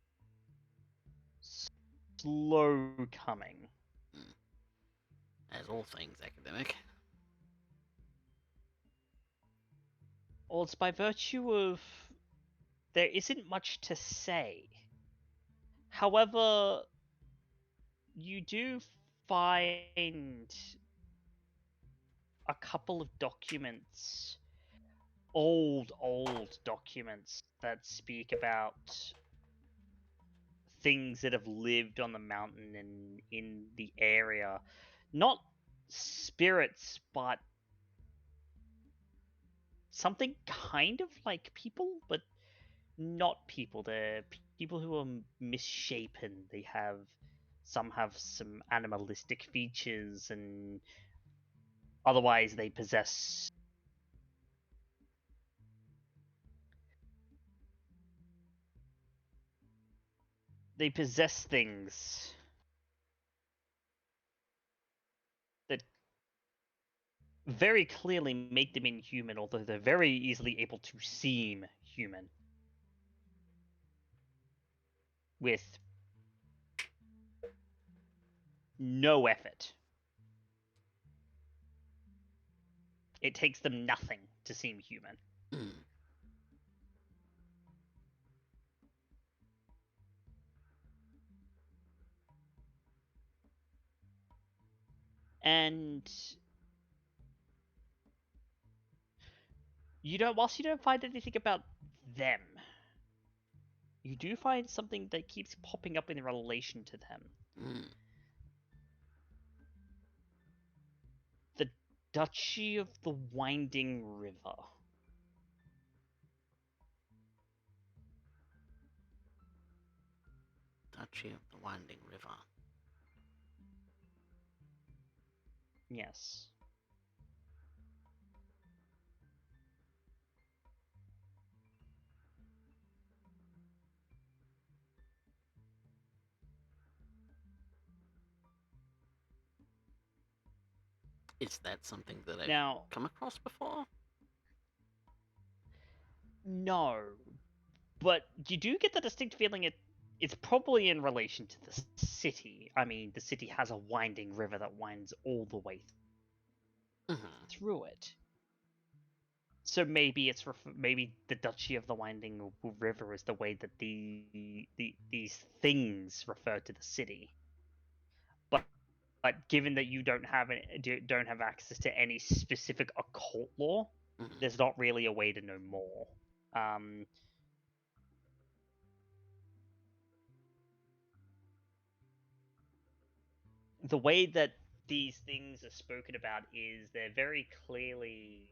slow coming. As all things academic. Well, it's by virtue of there isn't much to say. However, you do find a couple of documents, old documents that speak about things that have lived on the mountain and in the area. Not spirits, but something kind of like people, but not people. They're people who are misshapen. Some have some animalistic features, and otherwise they possess things that very clearly make them inhuman, although they're very easily able to seem human with no effort. It takes them nothing to seem human. And whilst you don't find anything about them, you do find something that keeps popping up in relation to them. The Duchy of the Winding River. Duchy of the Winding River. Yes. Is that something that I've Now, come across before? no. But you do get the distinct feeling it's probably in relation to the city. I mean, the city has a winding river that winds all the way through it. So maybe maybe the Duchy of the Winding River is the way that these things refer to the city. But given that you don't have access to any specific occult law, there's not really a way to know more. The way that these things are spoken about is they're very clearly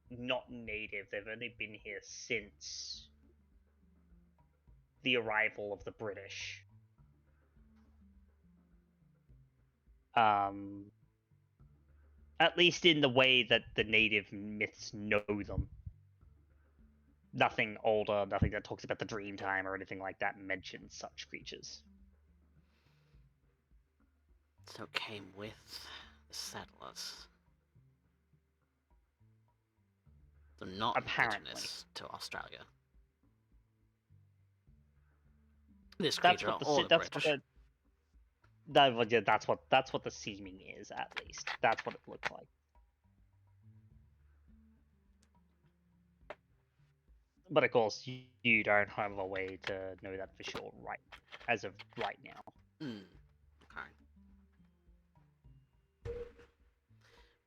not native. They've only been here since the arrival of the British. At least in the way that the native myths know them. Nothing older, nothing that talks about the dream time or anything like that mentions such creatures. So came with the settlers. So not indigenous to Australia. This creature or the British. That's what the seeming is, at least. That's what it looks like. But of course, you don't have a way to know that for sure as of right now. Okay.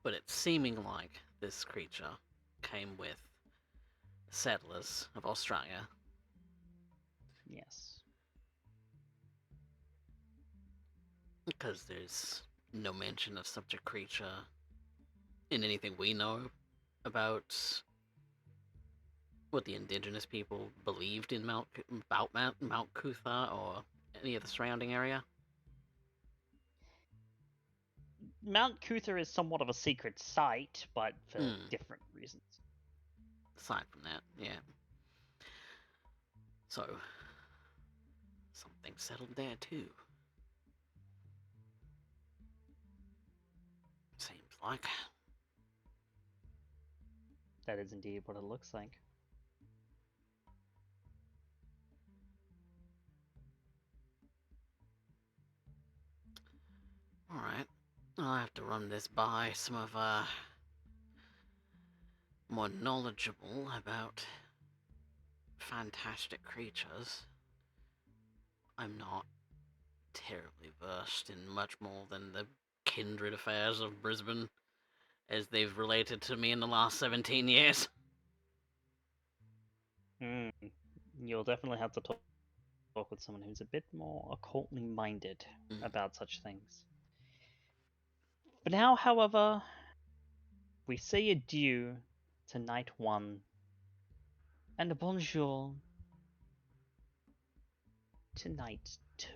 But it's seeming like this creature came with settlers of Australia. Yes. Because there's no mention of such a creature in anything we know about what the indigenous people believed in Mount Cootha or any of the surrounding area. Mount Cootha is somewhat of a secret site, but for different reasons. Aside from that, yeah. So, something settled there too. Seems like. That is indeed what it looks like. Alright. I'll have to run this by some of more knowledgeable about fantastic creatures. I'm not terribly versed in much more than the kindred affairs of Brisbane as they've related to me in the last 17 years. You'll definitely have to talk with someone who's a bit more occultly minded about such things. For now, however, we say adieu to night 1 and a bonjour to night 2.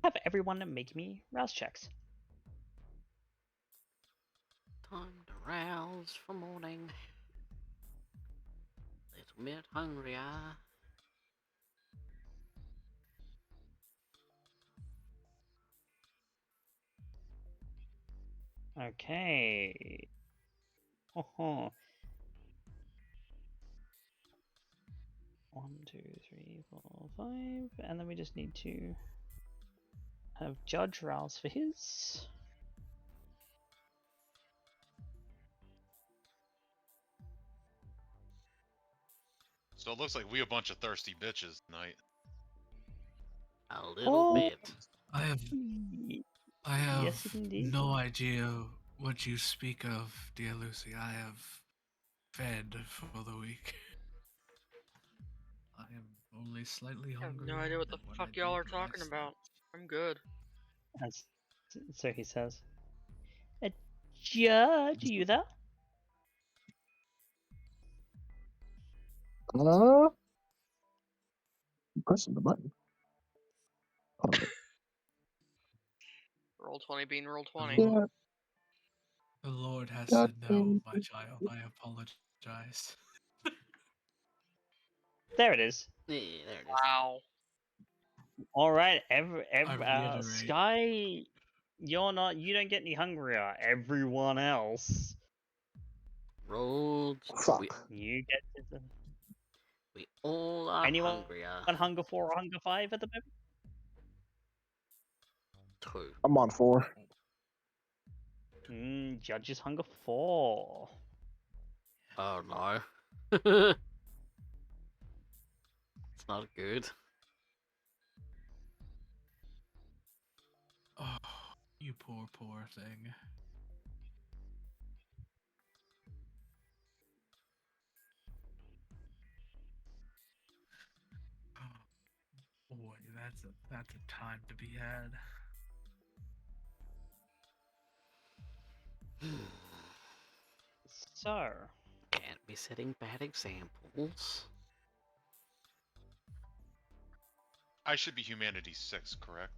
Have everyone make me rouse checks. Time to rouse for morning. Little bit hungrier. Okay. Oh. 1, 2, 3, 4, 5, and then we just need to have Judge rouse for his. So it looks like we a bunch of thirsty bitches tonight. A little bit. I have Yes, indeed. no idea what you speak of, dear Lucy. I have fed for the week. I am only slightly I have hungry. no idea what the fuck y'all are talking about. I'm good. So he says. Judge, are you there? Pressing the button. Roll 20 being roll 20. Yeah. The Lord has Yeah. said no, my child. I apologize. There it is. Yeah, there it is. Wow. All right, I reiterate. Skye, you don't get any hungrier. Everyone else, Rolled. Fuck. you get to. We all are Anyone hungrier. on hunger 4 or hunger 5 at the moment? 2. I'm on 4. Judge's hunger 4. Oh no. It's not good. Oh, you poor thing. Boy, that's a time to be had. So, Can't be setting bad examples. I should be Humanity 6, correct?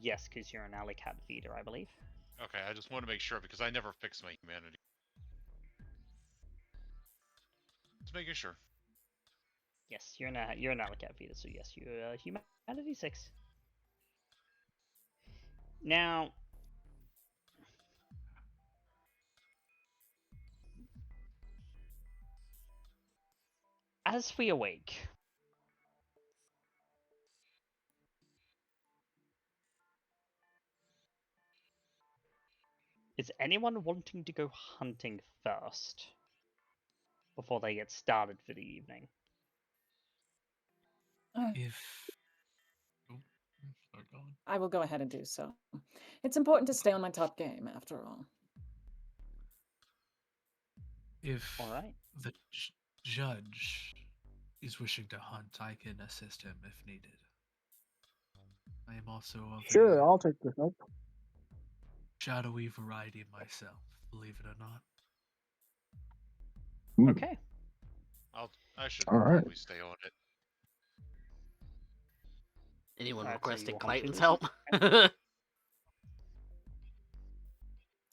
yes, because you're an alley cat feeder, I believe. Okay, I just want to make sure because I never fixed my humanity. Just making sure. Yes, you're an alley cat feeder, so yes, you're humanity 6. Now, as we awake, is anyone wanting to go hunting first before they get started for the evening? If start going. I will go ahead and do so. It's important to stay on my top game, after all. If All right. the judge is wishing to hunt, I can assist him if needed. I am also of Sure, a I'll take this up. shadowy variety myself, believe it or not. Okay. I should All right. probably stay on it. Anyone Alright, so you requesting will hunt Clayton's through help?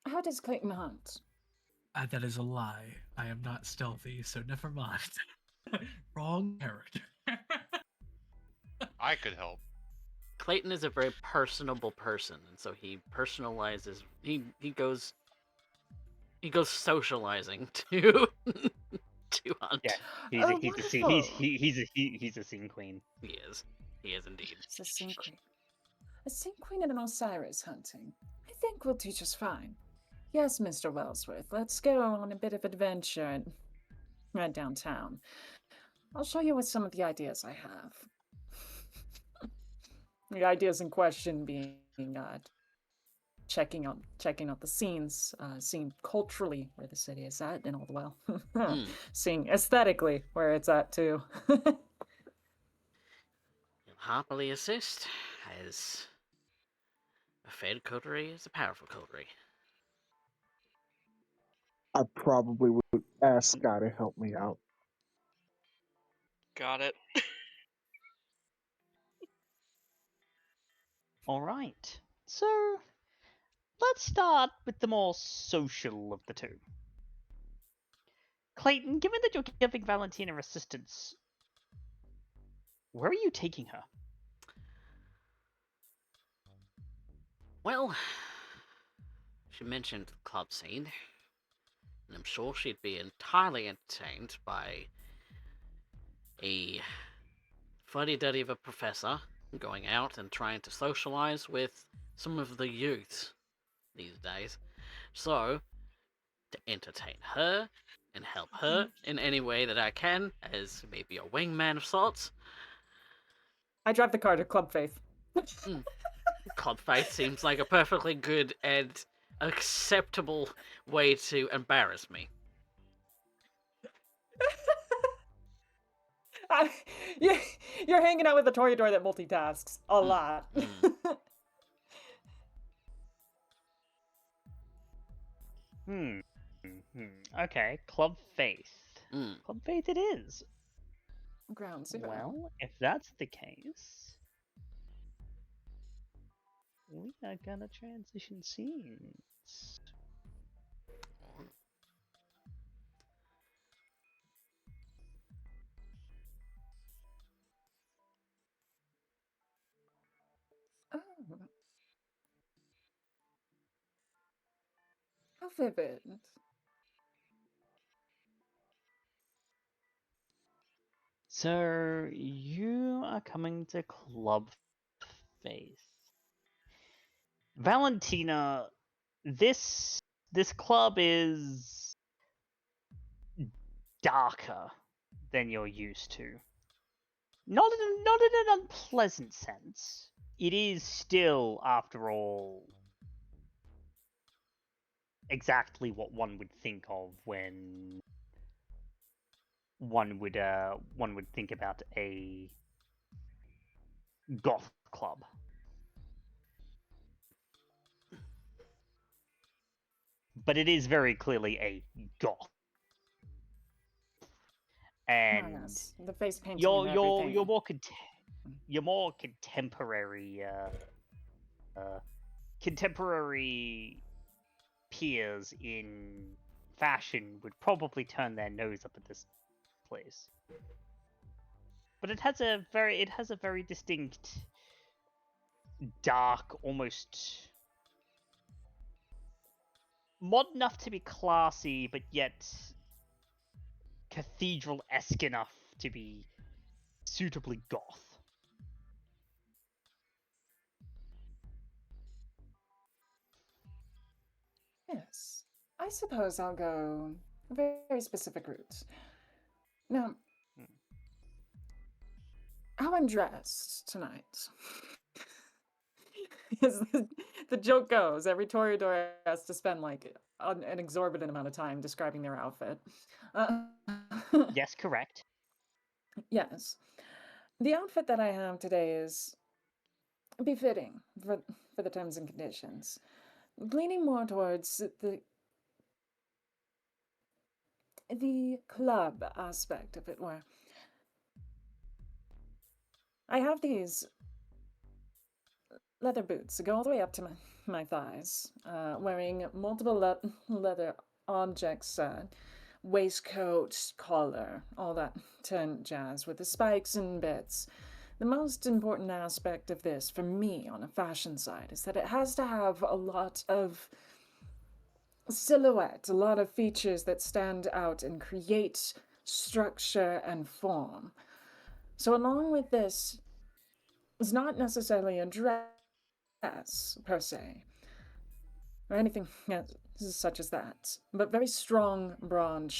How does Clayton hunt? That is a lie. I am not stealthy, so never mind. Wrong character. I could help. Clayton is a very personable person, and so he personalizes. He goes socializing to to hunt. Yeah, Oh, he's a scene queen. He is indeed. It's a Sin Queen. A Sin Queen and an Osiris hunting. I think we'll do just fine. Yes, Mr. Wellsworth, let's go on a bit of adventure right downtown. I'll show you what some of the ideas I have. The ideas in question being checking out the scenes, seeing culturally where the city is at, and all the while seeing aesthetically where it's at too. He'll happily assist, as a fed coterie is a powerful coterie. I probably would ask Skye to help me out. Got it. All right. So let's start with the more social of the two. Clayton, given that you're giving Valentina assistance, where are you taking her? Well, she mentioned the club scene, and I'm sure she'd be entirely entertained by a fuddy-duddy of a professor going out and trying to socialize with some of the youths these days. So, to entertain her and help her in any way that I can, as maybe a wingman of sorts. I drive the car to Club Faith. Club Faith seems like a perfectly good and acceptable way to embarrass me. You're hanging out with a toreador that multitasks a lot. Okay, Club Faith. Club Faith it is. Ground zero. Well, if that's the case, we are gonna transition scenes. Oh. How vivid. So you are coming to Club Faith. Valentina, this club is darker than you're used to. Not in an unpleasant sense. It is still, after all, exactly what one would think of when one would think about a goth club. But it is very clearly a goth. And yes. The face painting. you're more contemporary contemporary peers in fashion would probably turn their nose up at this place. But it has a very distinct dark, almost modern enough to be classy, but yet cathedral-esque enough to be suitably goth. Yes. I suppose I'll go a very specific route. Now, how I'm dressed tonight. As the joke goes, every toreador has to spend like an exorbitant amount of time describing their outfit. Yes, correct. Yes. The outfit that I have today is befitting for the terms and conditions. Leaning more towards the club aspect of it, where I have these leather boots that go all the way up to my thighs, wearing multiple leather objects, waistcoat, collar, all that jazz with the spikes and bits. The most important aspect of this, for me, on a fashion side, is that it has to have a lot of silhouette, a lot of features that stand out and create structure and form. So along with this, it's not necessarily a dress, per se, or anything such as that, but very strong, broad,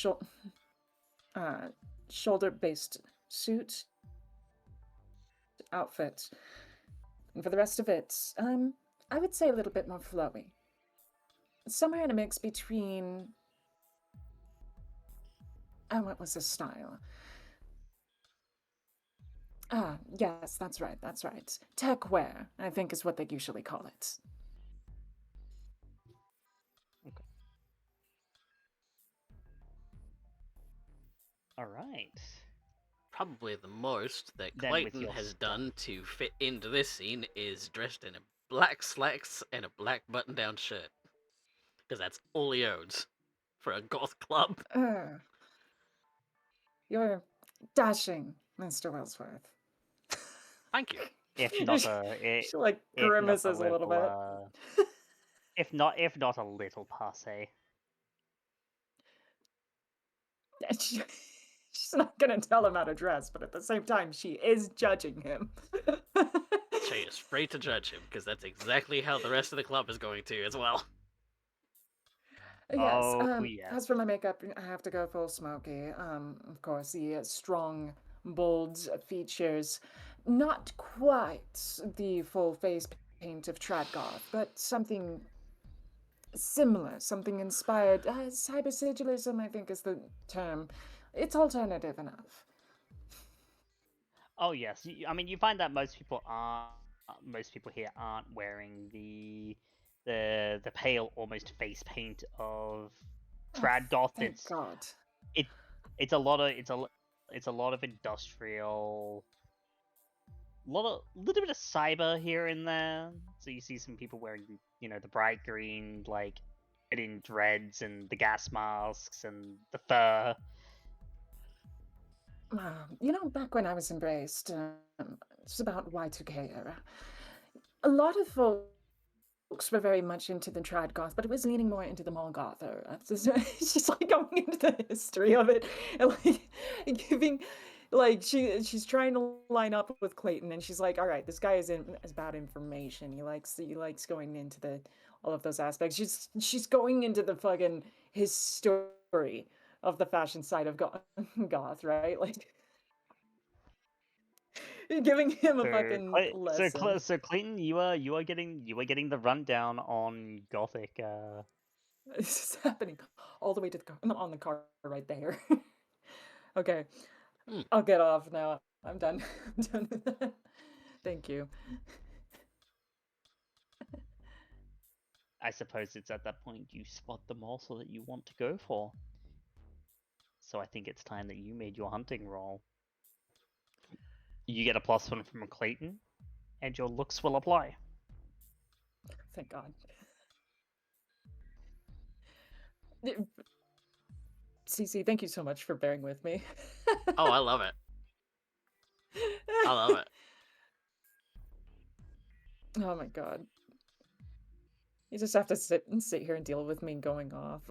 shoulder-based suit, outfit. And for the rest of it, I would say a little bit more flowy. Somewhere in a mix between... what was the style? Yes, that's right. Tech wear, I think is what they usually call it. Okay. All right. Probably the most that Then with Clayton your has stuff. done to fit into this scene is dressed in a black slacks and a black button-down shirt. Because that's all he owns for a goth club. You're dashing, Mr. Wellsworth. Thank you. If not she like grimaces a little bit. If not a little passe. She's not gonna tell him how to dress, but at the same time, she is judging him. She is free to judge him, because that's exactly how the rest of the club is going to as well. Yes, yes. As for my makeup, I have to go full smoky. Of course, the strong, bold features. Not quite the full face paint of trad goth, but something similar, something inspired. Cyber sigilism, I think, is the term. It's alternative enough. Oh yes, I mean you find that most people here aren't wearing the pale almost face paint of trad goth. Thank God. It's a lot of industrial, little bit of cyber here and there. So you see some people wearing, the bright green, like, in dreads and the gas masks and the fur. Back when I was embraced, it's about Y2K era. A lot of folks were very much into the trad goth, but it was leaning more into the mall goth era. It's just like going into the history of it and like giving, like she's trying to line up with Clayton, and she's like, all right, this guy is about information. He likes going into all of those aspects. She's going into the fucking his story of the fashion side of goth, right? Like giving him a fucking lesson. So Clayton, you are getting the rundown on gothic. This is happening all the way to the car. I'm on the car right there. Okay, I'll get off now. I'm done. I'm done with that. Thank you. I suppose it's at that point you spot the morsel that you want to go for. So I think it's time that you made your hunting roll. You get a +1 from Clayton, and your looks will apply. Thank God. CC, thank you so much for bearing with me. Oh, I love it. I love it. Oh my God. You just have to sit here and deal with me going off.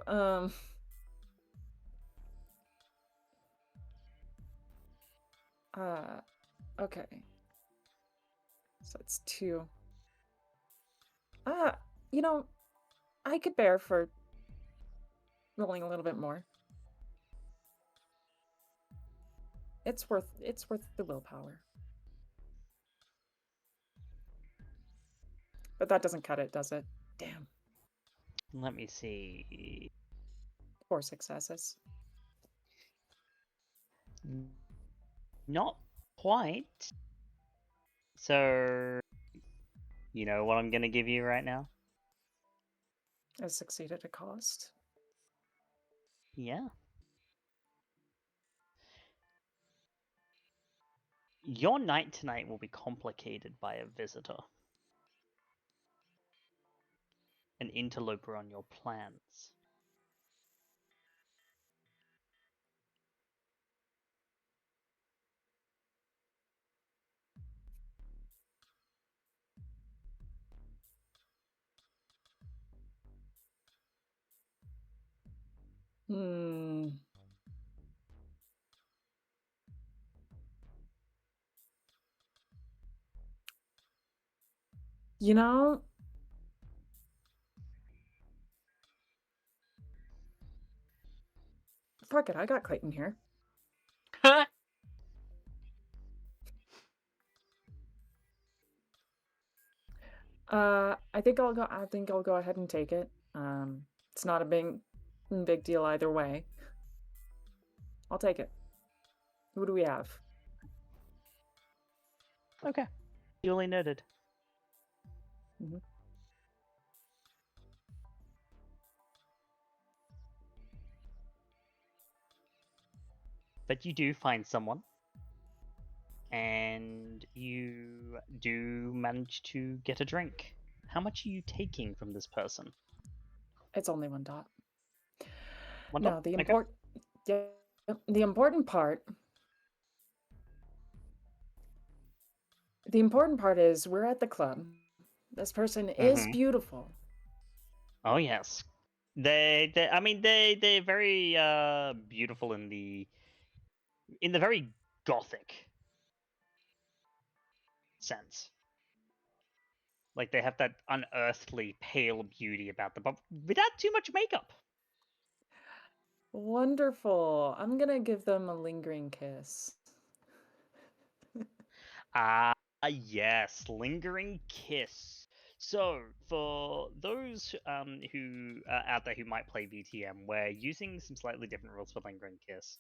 Okay. So it's 2. I could bear for rolling a little bit more. It's worth the willpower. But that doesn't cut it, does it? Damn. Let me see. 4 successes. Not quite. So, you know what I'm gonna give you right now? I succeed at a cost. Yeah. Your night tonight will be complicated by a visitor. An interloper on your plans. Hmm. You know, fuck it, I got Clayton here. I think I'll go ahead and take it. It's not a big deal either way. I'll take it. Who do we have? Okay. Duly noted. Mhm. But you do find someone, and you do manage to get a drink. How much are you taking from this person? It's only one dot. One No, dot? the Okay. the important part. The important part is we're at the club. This person is beautiful. Oh yes, I mean, they're very beautiful in the very gothic sense. Like they have that unearthly pale beauty about them, but without too much makeup. Wonderful. I'm gonna give them a lingering kiss. Yes, lingering kiss. So, for those who out there who might play VtM, we're using some slightly different rules for lingering kiss.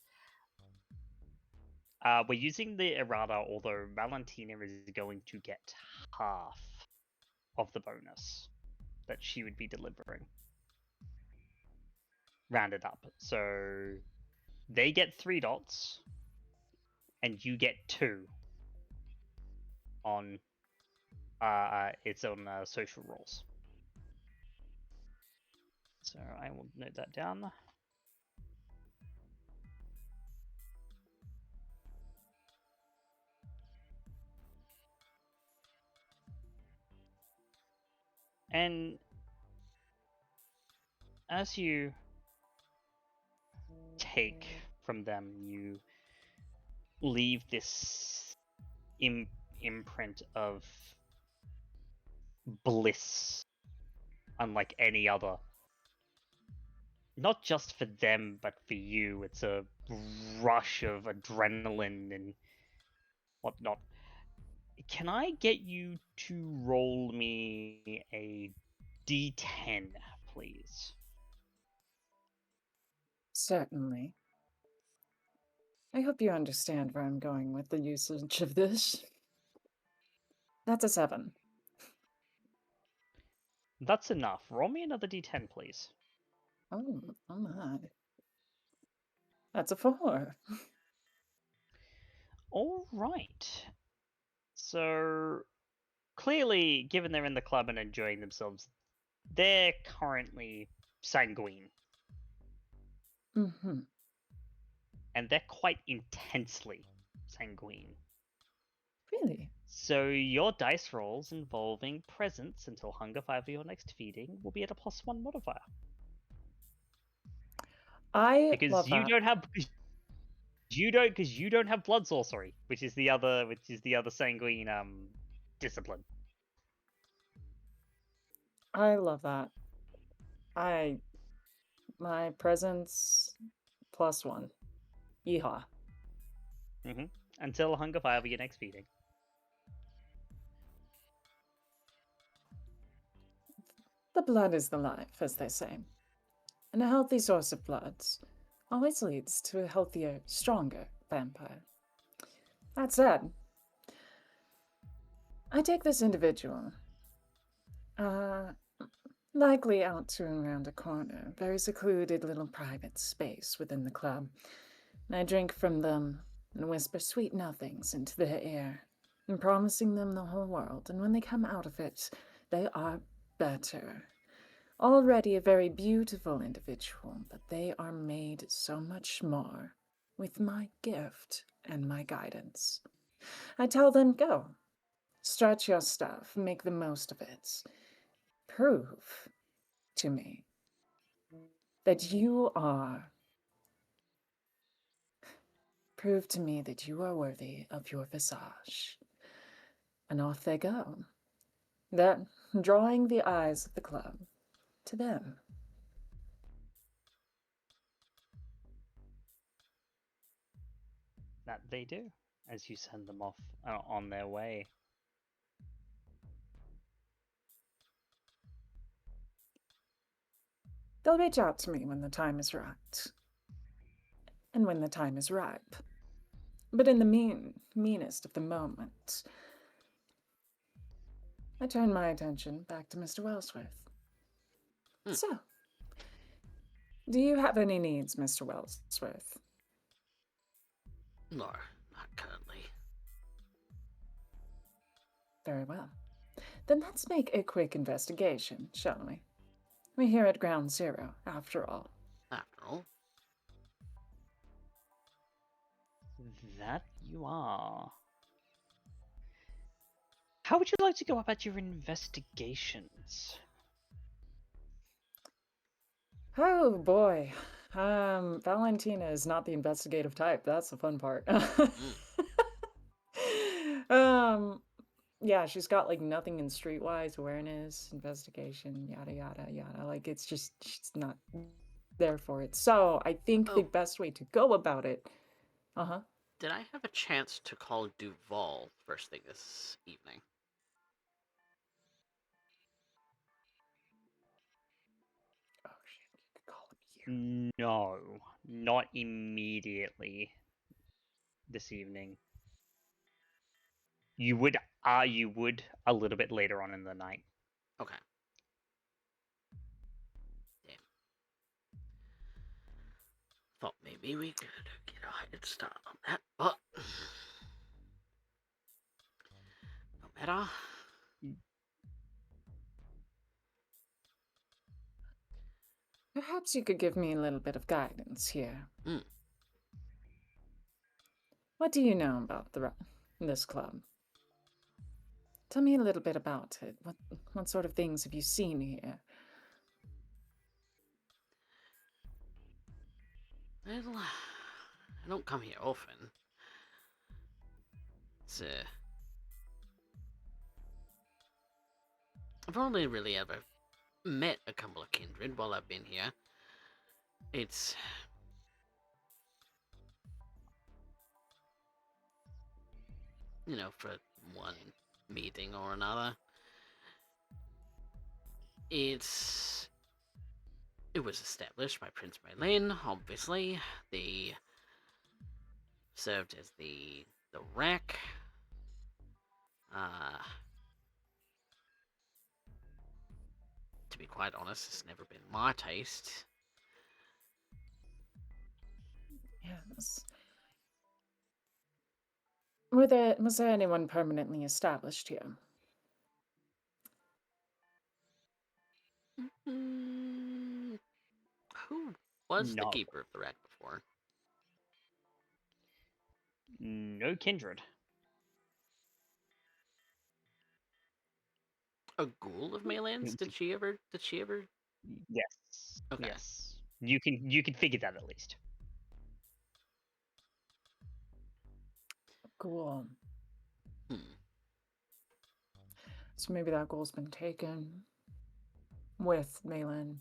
We're using the errata, although Valentina is going to get half of the bonus that she would be delivering. Rounded up. So they get 3 dots, and you get 2 on its own social roles. So I will note that down. And as you take from them, you leave this imprint of bliss unlike any other. Not just for them, but for you. It's a rush of adrenaline and whatnot. Can I get you to roll me a d10, please? Certainly. I hope you understand where I'm going with the usage of this. That's a 7. That's enough. Roll me another d10, please. Oh my. That's a 4. All right. So, clearly, given they're in the club and enjoying themselves, they're currently sanguine. Mm-hmm. And they're quite intensely sanguine. Really? So your dice rolls involving presence until hunger 5 of your next feeding will be at a +1 modifier. Because love you that. don't have blood sorcery, which is the other sanguine discipline. I love that. My presence +1. Yeehaw. Until hunger 5 of your next feeding. The blood is the life, as they say. And a healthy source of blood always leads to a healthier, stronger vampire. That said, I take this individual, likely out to and around a corner, very secluded little private space within the club. And I drink from them and whisper sweet nothings into their ear, and promising them the whole world. And when they come out of it, they are better. Already a very beautiful individual, but they are made so much more with my gift and my guidance. I tell them, go, stretch your stuff, make the most of it. Prove to me that you are Prove to me that you are worthy of your visage. And off they go. That drawing the eyes of the club to them. That they do, as you send them off on their way. They'll reach out to me when the time is right. And when the time is ripe. But in the meanest of the moment, I turn my attention back to Mr. Wellsworth. So, do you have any needs, Mr. Wellsworth? No, not currently. Very well. Then let's make a quick investigation, shall we? We're here at Ground Zero, after all. After all. That you are. How would you like to go about your investigations? Oh boy. Valentina is not the investigative type. That's the fun part. Yeah, she's got like nothing in streetwise awareness, investigation, yada yada yada. Like it's just she's not there for it. So I think the best way to go about it. Did I have a chance to call Duval first thing this evening? Oh shit, you could call him here. No, not immediately this evening. You would a little bit later on in the night. Okay. Damn. Thought maybe we could get a head start on that, but no matter. Perhaps you could give me a little bit of guidance here. What do you know about this club? Tell me a little bit about it. What sort of things have you seen here? Well, I don't come here often. It's, I've only really ever met a couple of kindred while I've been here. It's... you know, for one meeting or another. It was established by Prince Maylin, obviously. They served as the rack. To be quite honest, it's never been my taste. Yes. Was there anyone permanently established here? Who was the No. keeper of the rack before? No kindred. A ghoul of Maylands? Did she ever? Yes. Okay. Yes. You can figure that at least. Cool. So maybe that goal's been taken with Maylin.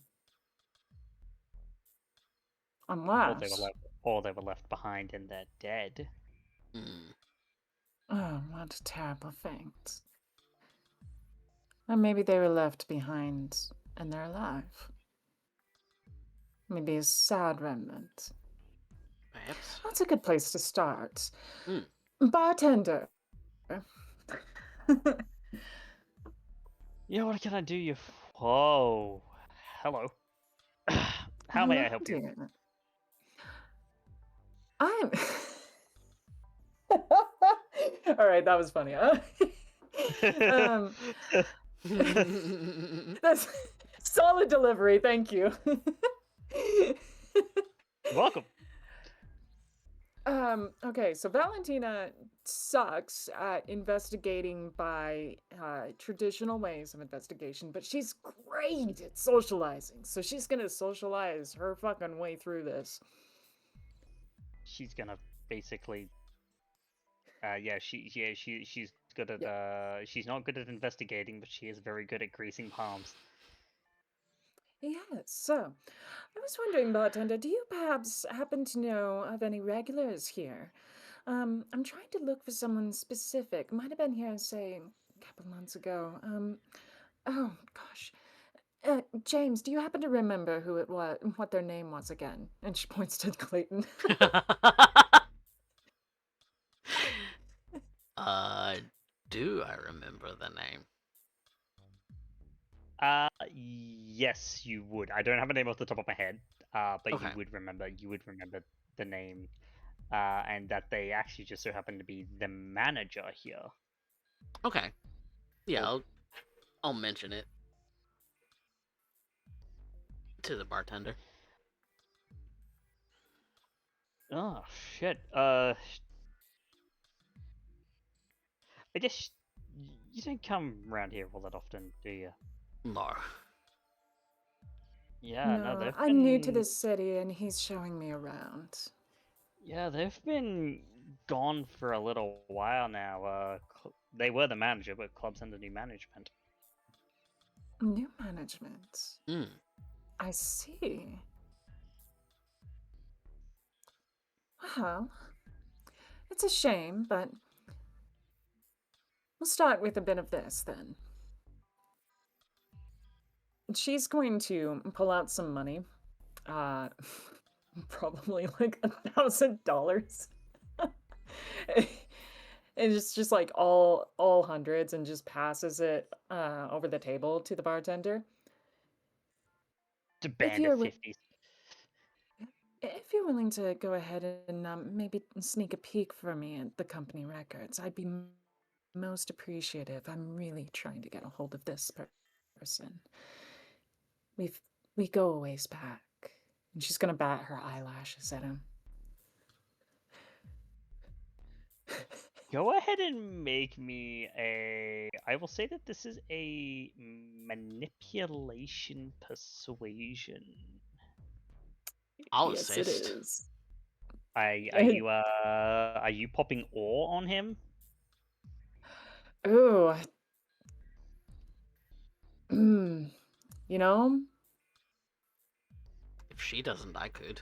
Unless... Or they were left behind and they're dead. Oh, what a terrible fate. Or maybe they were left behind and they're alive. Maybe a sad remnant. Perhaps. That's a good place to start. Bartender. Yeah, what can I do you? Whoa. Hello. How may I help you? I'm... All right, that was funny. That's solid delivery, thank you. Welcome. Okay, so Valentina sucks at investigating by traditional ways of investigation, but she's great at socializing. So she's gonna socialize her fucking way through this. She's gonna basically, she's good at she's not good at investigating, but she is very good at greasing palms. Yes, so I was wondering, bartender, do you perhaps happen to know of any regulars here? I'm trying to look for someone specific. Might have been here, say, a couple months ago. Oh gosh. James, do you happen to remember who it was, what their name was again? And she points to Clayton. Do I remember the name? Yes, you would. I don't have a name off the top of my head, but Okay. you would remember the name, and that they actually just so happen to be the manager here. Okay. Yeah, Oh. I'll mention it to the bartender. Oh shit. I guess you don't come around here all that often, do you? No. Yeah, no, No, they've I'm new to this city and he's showing me around. Yeah, they've been gone for a little while now. They were the manager, but club's under new management. New management? Hmm. I see. Well, it's a shame, but we'll start with a bit of this then. She's going to pull out some money. Probably like $1,000. It's just like all hundreds and just passes it over the table to the bartender. It's a band of 50s. If you're willing to go ahead and maybe sneak a peek for me at the company records, I'd be most appreciative. I'm really trying to get a hold of this person. We go a ways back. And she's gonna bat her eyelashes at him. Go ahead and make me a... I will say that this is a manipulation persuasion. I'll Yes, assist. it is. Are you popping ore on him? Ooh. You know? If she doesn't, I could.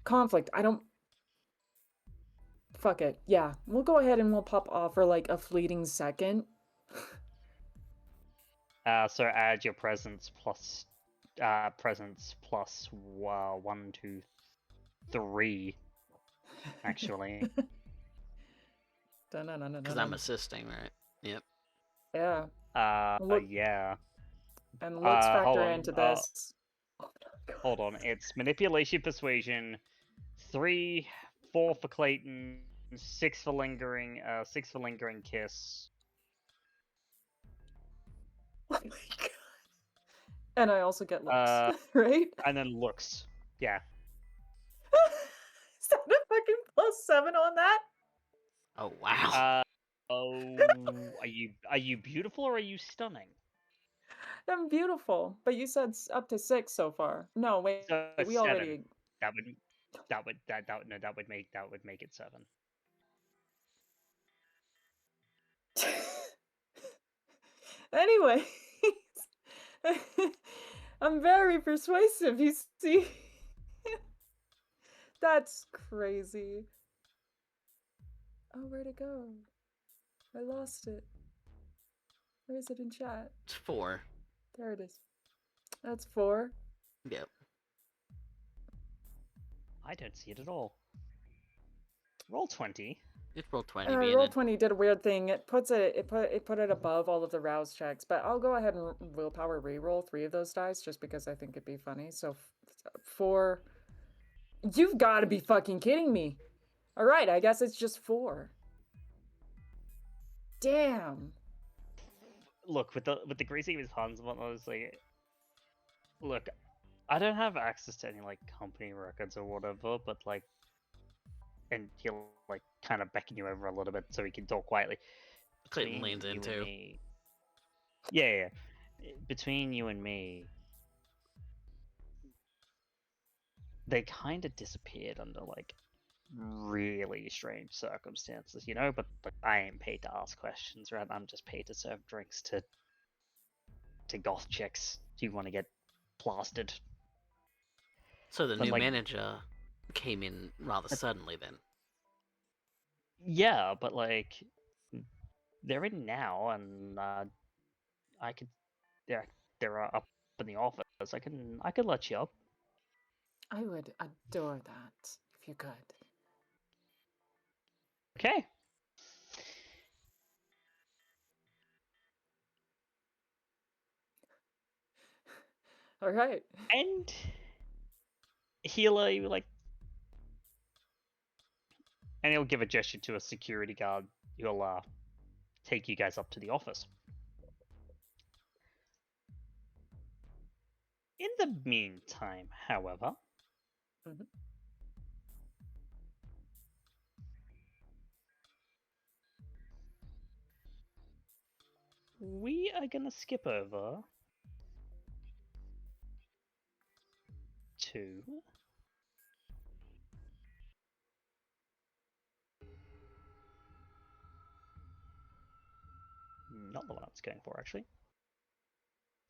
Conflict. I don't... Fuck it. Yeah, we'll go ahead and we'll pop off for like a fleeting second. So add your presence plus 1, 2, 3. Actually. Because I'm assisting, right? Yep. Yeah. Yeah. And let's factor into this. Hold on. It's manipulation, persuasion, 3, 4 for Clayton, 6 for lingering kiss. Oh my god. And I also get looks, right? And then looks. Yeah. Is that a fucking +7 on that? Oh wow. Are you beautiful or are you stunning? I'm beautiful, but you said up to 6 so far. No, wait, So we 7. already. That would make it 7. Anyway, I'm very persuasive, you see. That's crazy. Oh, where'd it go? I lost it. Where is it in chat? It's 4. There it is. That's 4. Yep. I don't see it at all. Roll 20. It's roll 20. Roll 20 did a weird thing. It put it above all of the rouse checks, but I'll go ahead and willpower reroll 3 of those dice just because I think it'd be funny. So 4. You've got to be fucking kidding me. All right, I guess it's just 4. Damn. Look, with the greasing of his hands and whatnot, I was like, look, I don't have access to any like company records or whatever, but like, and he'll like kind of beckon you over a little bit so he can talk quietly. Clayton leans in too. Yeah. Between you and me, they kind of disappeared under like really strange circumstances, you know. But I ain't paid to ask questions, right? I'm just paid to serve drinks to goth chicks. Do you want to get plastered? So the But, new like- manager came in rather suddenly then. Yeah, but like they're in now, and I could they're up in the office. I could let you up. I would adore that if you could. Okay. All right. And he'll like, and he'll give a gesture to a security guard. He'll take you guys up to the office. In the meantime, however, Mhm. we are gonna skip over to not the one I was going for, actually.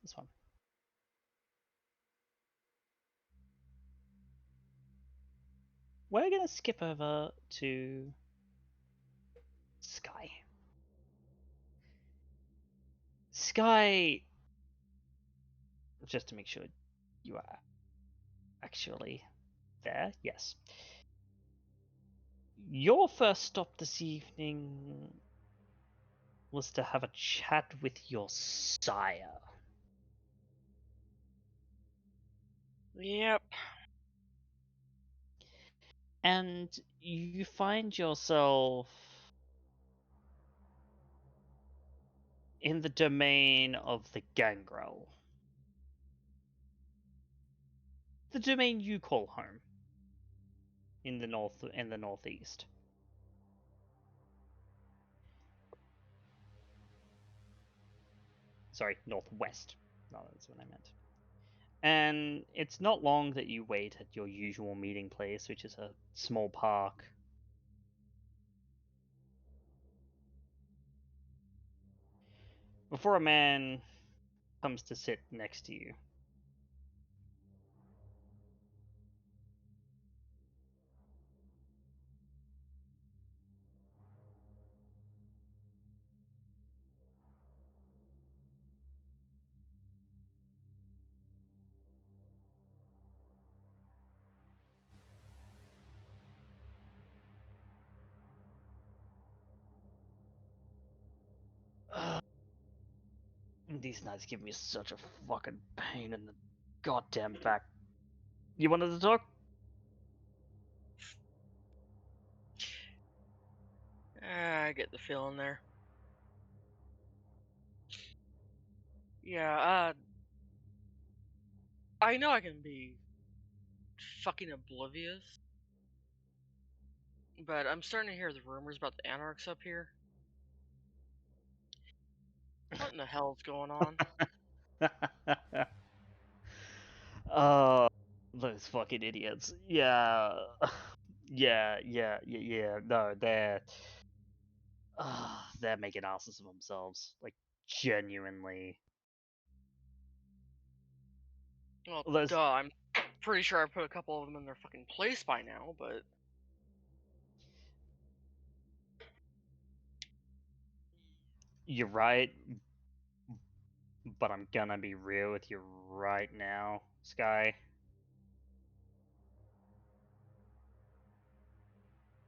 This one. We're gonna skip over to Skye. Skye, just to make sure you are actually there. Yes. Your first stop this evening was to have a chat with your sire. Yep. And you find yourself in the domain of the Gangrel. The domain you call home. In the northeast. Sorry, northwest. No, that's what I meant. And it's not long that you wait at your usual meeting place, which is a small park. Before a man comes to sit next to you. These nights give me such a fucking pain in the goddamn back. You wanted to talk? I get the feeling there. Yeah, I know I can be fucking oblivious, but I'm starting to hear the rumors about the Anarchs up here. What in the hell's going on? Oh, those fucking idiots. Yeah. Yeah. No, they're making asses of themselves. Like, genuinely. Well, Those- duh, I'm pretty sure I put a couple of them in their fucking place by now, but... You're right, but I'm gonna be real with you right now, Skye.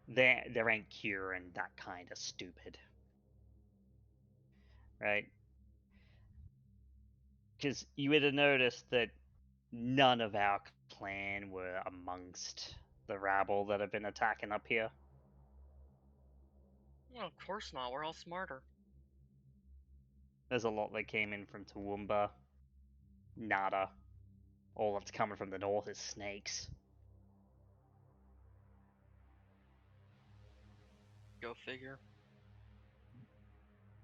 There ain't cure in that kind of stupid. Right? Because you would have noticed that none of our clan were amongst the rabble that have been attacking up here. No, of course not, we're all smarter. There's a lot that came in from Toowoomba. Nada. All that's coming from the north is snakes. Go figure.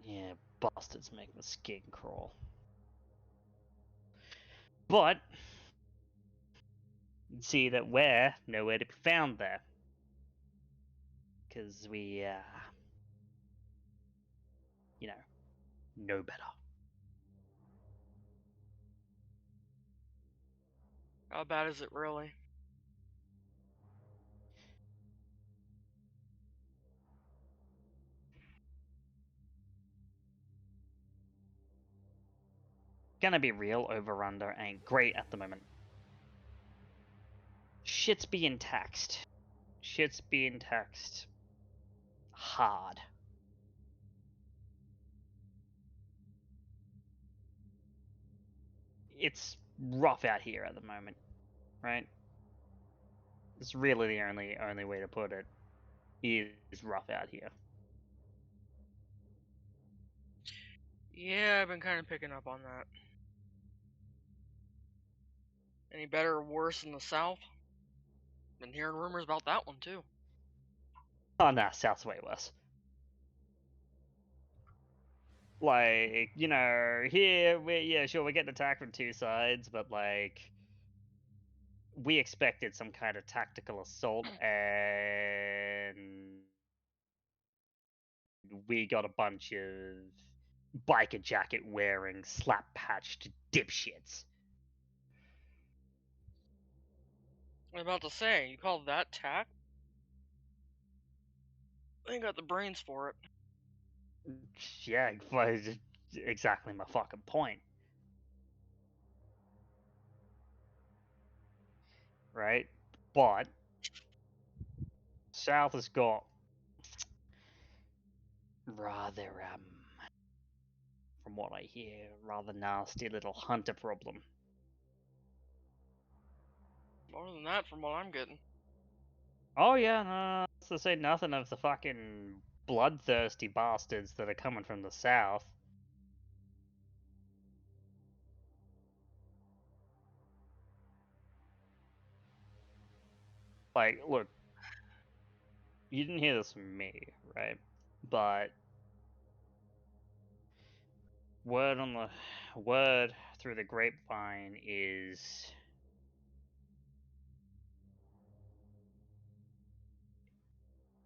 Yeah, bastards make my skin crawl. But see that we're nowhere to be found there. Because we, know better. How bad is it really? Gonna be real, over-under ain't great at the moment. Shit's being taxed. Shit's being taxed hard. It's rough out here at the moment, right? It's really the only way to put it. Is rough out here. Yeah, I've been kind of picking up on that. Any better or worse in the south? Been hearing rumors about that one too. Oh nah, South's way worse. Like, here we're getting attacked from two sides, but like we expected some kind of tactical assault and we got a bunch of biker jacket wearing, slap patched dipshits. I was about to say, you call that tact? They ain't got the brains for it. Yeah, exactly my fucking point. Right? But South has got rather, from what I hear, rather nasty little hunter problem. More than that, from what I'm getting. Oh yeah, no, to say nothing of the fucking bloodthirsty bastards that are coming from the south. Like, look, you didn't hear this from me, right? But word through the grapevine is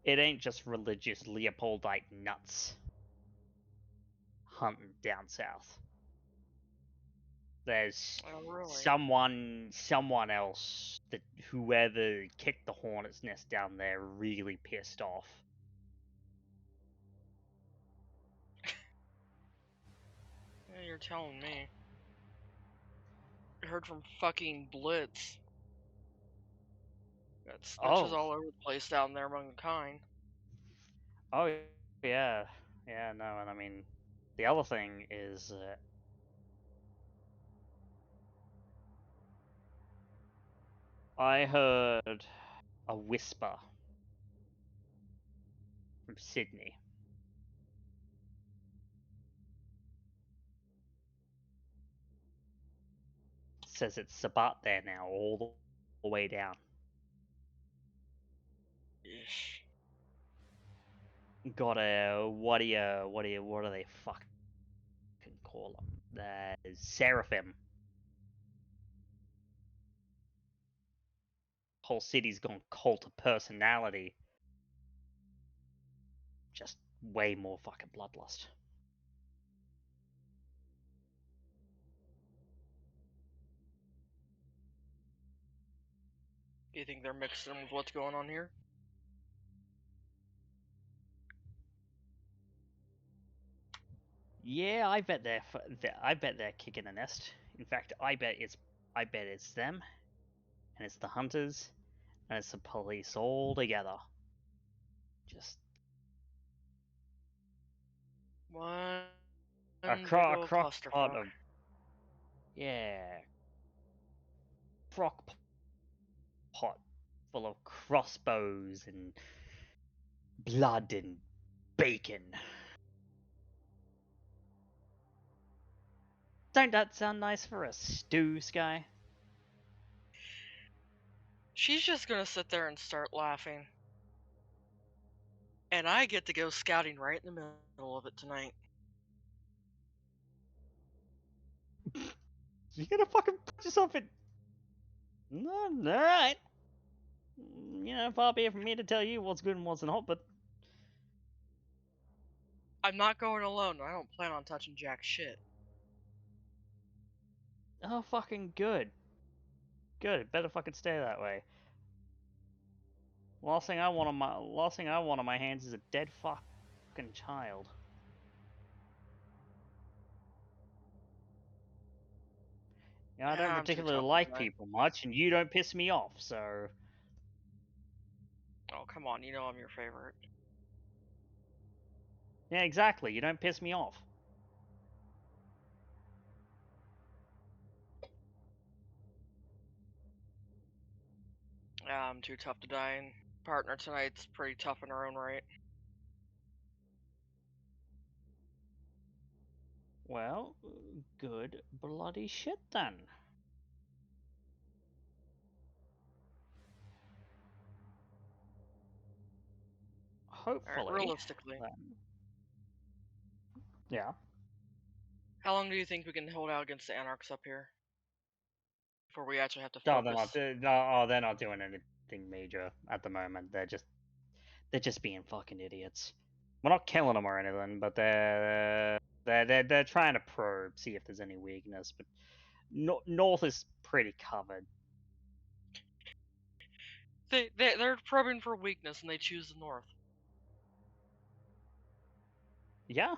it ain't just religious Leopoldite nuts hunting down south. There's really? someone else that whoever kicked the hornet's nest down there really pissed off. Yeah, you're telling me. I heard from fucking Blitz. Got snitches all over the place down there among the kind. Oh yeah, no, and I mean, the other thing is, I heard a whisper from Sydney. Says it's Sabat there now, all the way down. Ish. Got a what do they fucking call them? Seraphim. Whole city's gone cult of personality. Just way more fucking bloodlust. Do you think they're mixed in with what's going on here? Yeah, I bet they're kicking a nest. In fact, I bet it's them, and it's the hunters, and it's the police all together. Just One a big old crock pot clusterfuck. of crock pot full of crossbows and blood and bacon. Don't that sound nice for a stew, Skye? She's just gonna sit there and start laughing. And I get to go scouting right in the middle of it tonight. You're gonna fucking put yourself in. Alright. You know, far be it from me to tell you what's good and what's not, but I'm not going alone. I don't plan on touching jack shit. oh, fucking good. Good. It better fucking stay that way. Last thing I want on my hands is a dead fucking child. You know, I don't I'm too particularly tough to like die. people much, and you don't piss me off, so. Oh, come on. You know I'm your favorite. Yeah, exactly. You don't piss me off. Yeah, I'm too tough to die, and partner tonight's pretty tough in her own right. Well, good bloody shit then. Hopefully. Alright, realistically. Then. Yeah. How long do you think we can hold out against the Anarchs up here? Before we actually have to Oh, focus? they're not doing anything major at the moment. They're just being fucking idiots. We're not killing them or anything, but they're trying to probe, see if there's any weakness. But north is pretty covered. They're probing for weakness, and they choose the north. Yeah.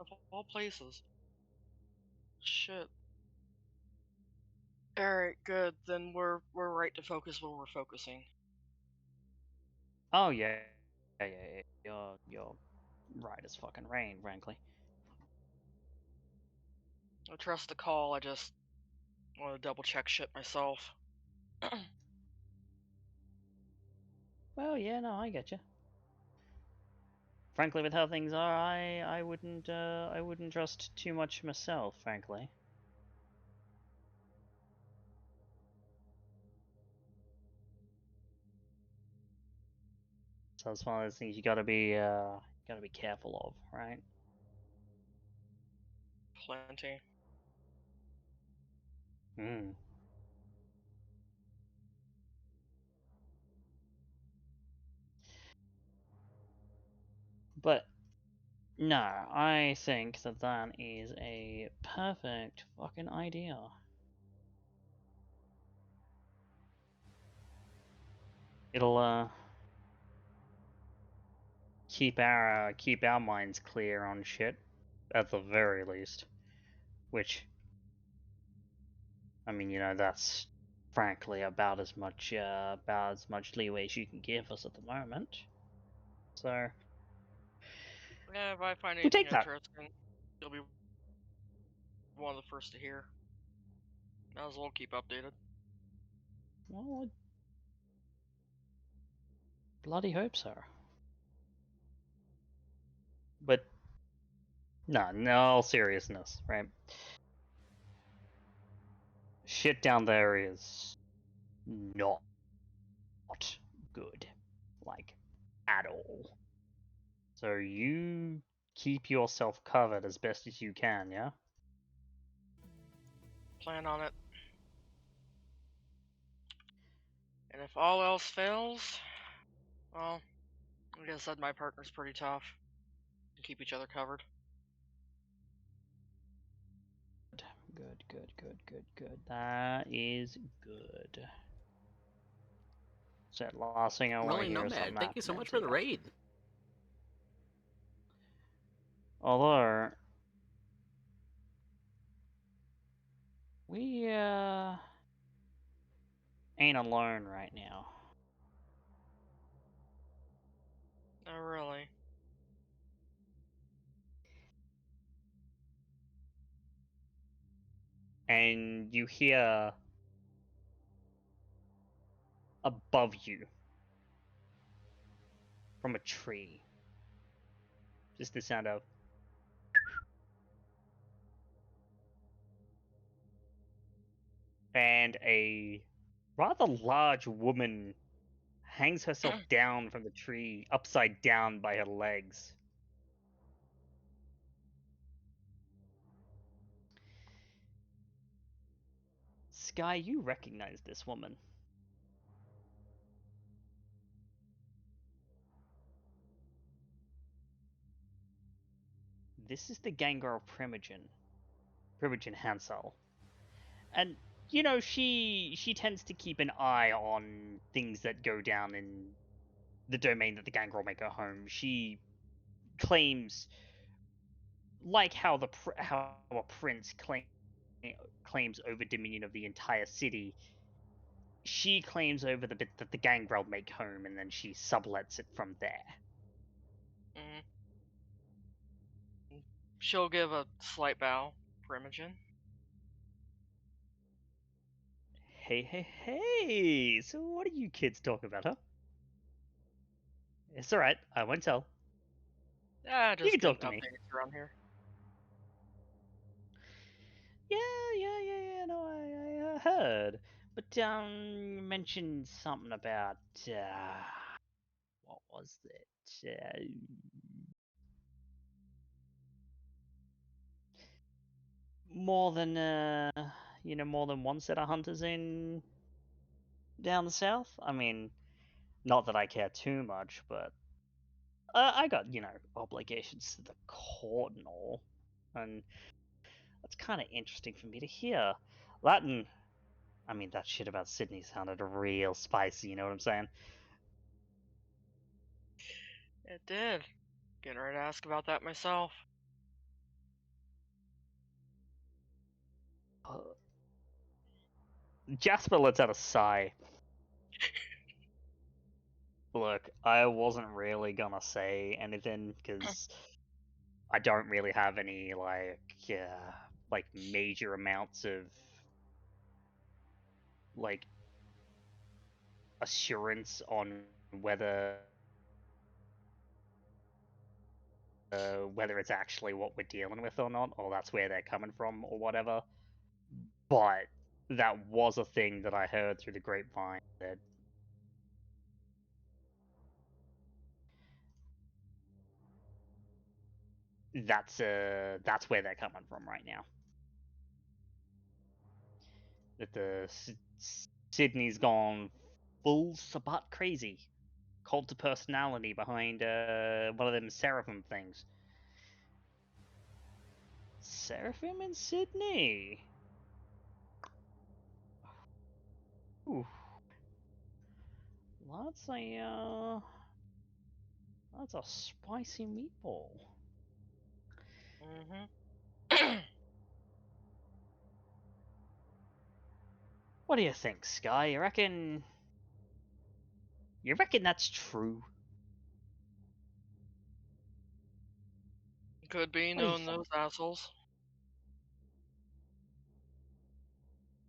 Of all places. Shit. Alright, good. Then we're right to focus where we're focusing. Oh yeah. You're right as fucking rain, frankly. I trust the call, I just want to double check shit myself. Well, yeah, no, I get you. Frankly, with how things are, I wouldn't trust too much myself, frankly. So it's one of those things you gotta be careful of, right? Plenty. Hmm. But no, I think that is a perfect fucking idea. It'll keep our minds clear on shit, at the very least. Which, I mean, you know, that's frankly about as much leeway as you can give us at the moment. So Yeah, if I find we'll anything take that. interesting, you'll be one of the first to hear. Might as well keep updated. Well, I bloody hope so. But no, in all seriousness, right? Shit down there is not good, like, at all. So you keep yourself covered as best as you can, yeah? Plan on it. And if all else fails, well, like I said, my partner's pretty tough. We can keep each other covered. Good. That is good. So that last thing I want to Really, hear is Nomad, something thank you so much for the raid. Although we ain't alone right now. Oh, really? And you hear above you from a tree just the sound of and a rather large woman hangs herself down from the tree upside down by her legs. Skye, you recognize this woman. This is the Gangrel Primogen Hansel. And you know, she tends to keep an eye on things that go down in the domain that the Gangrel make her home. She claims, like how how a prince claims over dominion of the entire city, she claims over the bit that the Gangrel make home, and then she sublets it from there. Mm. She'll give a slight bow for Imogen. Hey! So what are you kids talking about, huh? It's alright, I won't tell. Yeah, You just can talk getting to me. updates around here. Yeah, no, I heard. But, you mentioned something about, what was it? More than, more than one set of hunters in down the south? I mean, not that I care too much, but I got, obligations to the court and all. And that's kind of interesting for me to hear. Latin, I mean, that shit about Sydney sounded real spicy, you know what I'm saying? It did. Getting ready to ask about that myself. Jasper lets out a sigh. Look, I wasn't really gonna say anything because I don't really have any like major amounts of like assurance on whether it's actually what we're dealing with or not, or that's where they're coming from or whatever. But that was a thing that I heard through the grapevine that that's where they're coming from right now. That the Sydney's gone full Sabat crazy, cult of personality behind one of them Seraphim things. Seraphim in Sydney. Ooh. That's a spicy meatball. Mm-hmm. What do you think, Skye? You reckon that's true? Could be What do you knowing think? those assholes.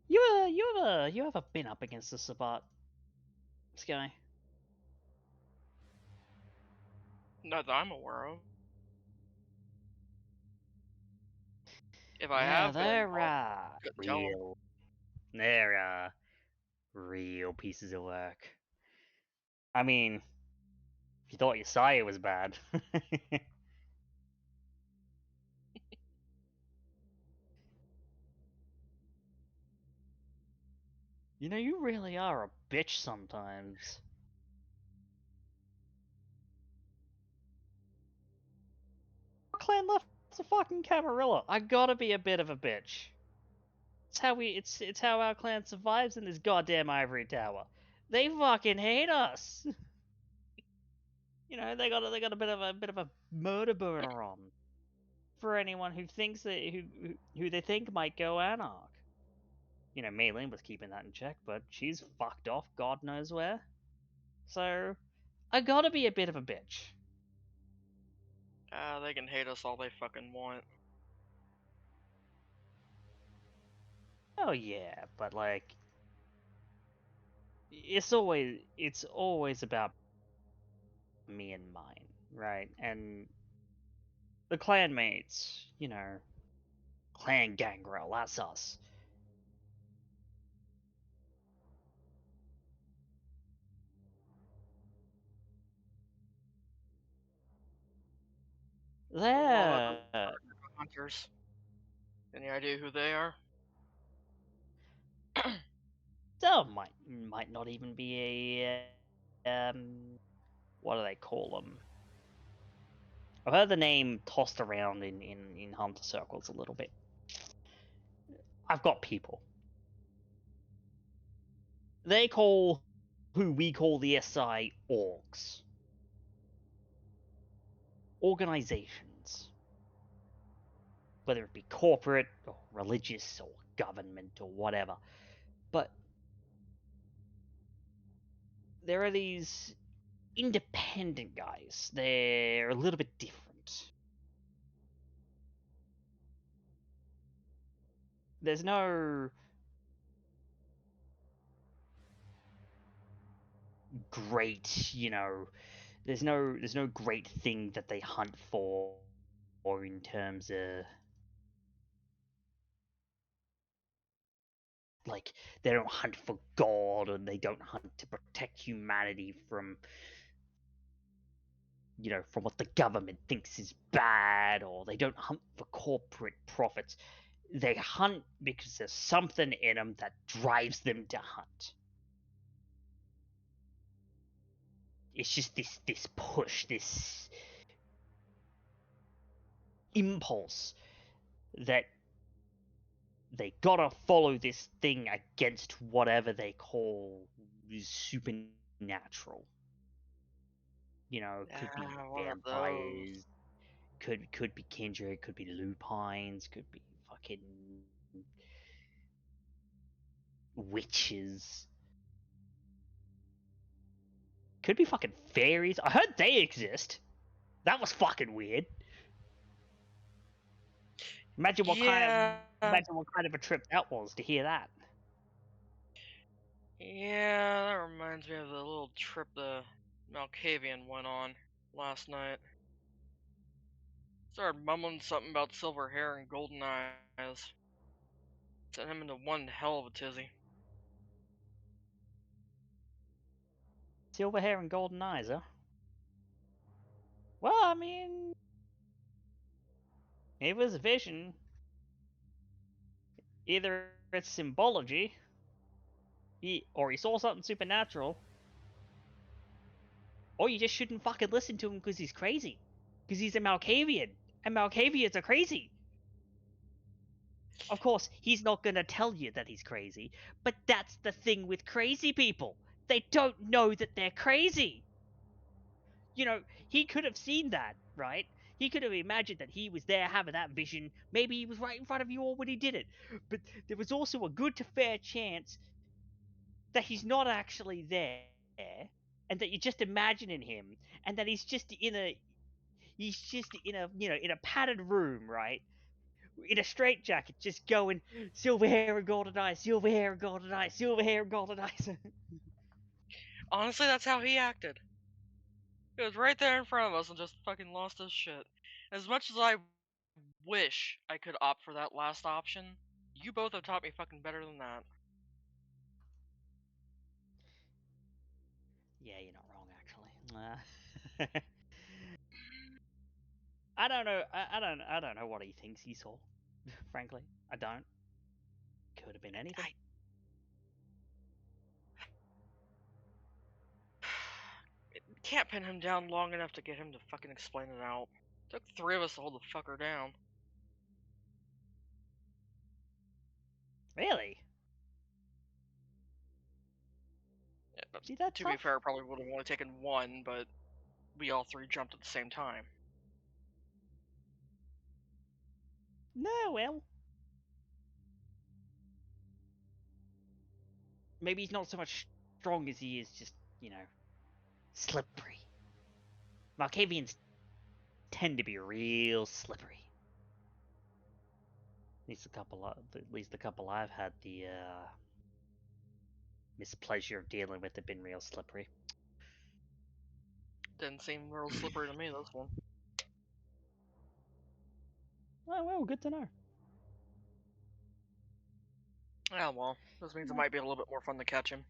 You ever been up against the Sabat, Skye? Not that I'm aware of. If I Yeah, have been, I couldn't tell 'em. they're real pieces of work. I mean, if you thought your sire was bad. You really are a bitch sometimes. Our clan left a fucking Camarilla. I gotta be a bit of a bitch. It's how our clan survives in this goddamn ivory tower. They fucking hate us. They got a bit of a murder burner on for anyone who thinks that who they think might go anarch. Maylin was keeping that in check, but she's fucked off God knows where. So I gotta be a bit of a bitch. They can hate us all they fucking want. Oh yeah, but like it's always about me and mine, right? And the clanmates, clan gangrel, that's us. What other There. hunters? Any idea who they are? So might not even be a what do they call them? I've heard the name tossed around in hunter circles a little bit. I've got people. They call who we call the SI orgs. Organizations. Whether it be corporate or religious or government or whatever. But there are these independent guys. They're a little bit different. There's no great, there's no great thing that they hunt for, or in terms of like they don't hunt for God, or they don't hunt to protect humanity from from what the government thinks is bad, or they don't hunt for corporate profits. They hunt because there's something in them that drives them to hunt. It's just this push, this impulse that they gotta follow this thing against whatever they call supernatural. Could be vampires, could be kindred, could be lupines, could be fucking witches, could be fucking fairies. I heard they exist. That was fucking weird. Imagine what kind of a trip that was to hear that. Yeah, that reminds me of the little trip the Malkavian went on last night. Started mumbling something about silver hair and golden eyes. Sent him into one hell of a tizzy. Silver hair and golden eyes, huh? Well, I mean, it was a vision. Either it's symbology, or he saw something supernatural, or you just shouldn't fucking listen to him because he's crazy. Because he's a Malkavian, and Malkavians are crazy. Of course, he's not gonna tell you that he's crazy, but that's the thing with crazy people. They don't know that they're crazy. He could have seen that, right? He could have imagined that he was there having that vision. Maybe he was right in front of you all when he did it. But there was also a good to fair chance that he's not actually there, and that you're just imagining him, and that he's just in a in a padded room, right? In a straitjacket, just going silver hair and golden eyes, silver hair and golden eyes, silver hair and golden eyes. Honestly, that's how he acted. He was right there in front of us and just fucking lost his shit. As much as I wish I could opt for that last option, you both have taught me fucking better than that. Yeah, you're not wrong, actually. I don't know. I don't know what he thinks he saw. Frankly, I don't. Could have been anything. Can't pin him down long enough to get him to fucking explain it out. Took 3 of us to hold the fucker down. Really? Yeah, but See, that's to be fair, it probably would have only taken 1, but we all 3 jumped at the same time. No, well. Maybe he's not so much strong as he is just, slippery. Malkavians tend to be real slippery. At least the couple I've had the mispleasure of dealing with have been real slippery. Didn't seem real slippery to me, this one. Oh, well, good to know. Yeah, well, this means it might be a little bit more fun to catch him.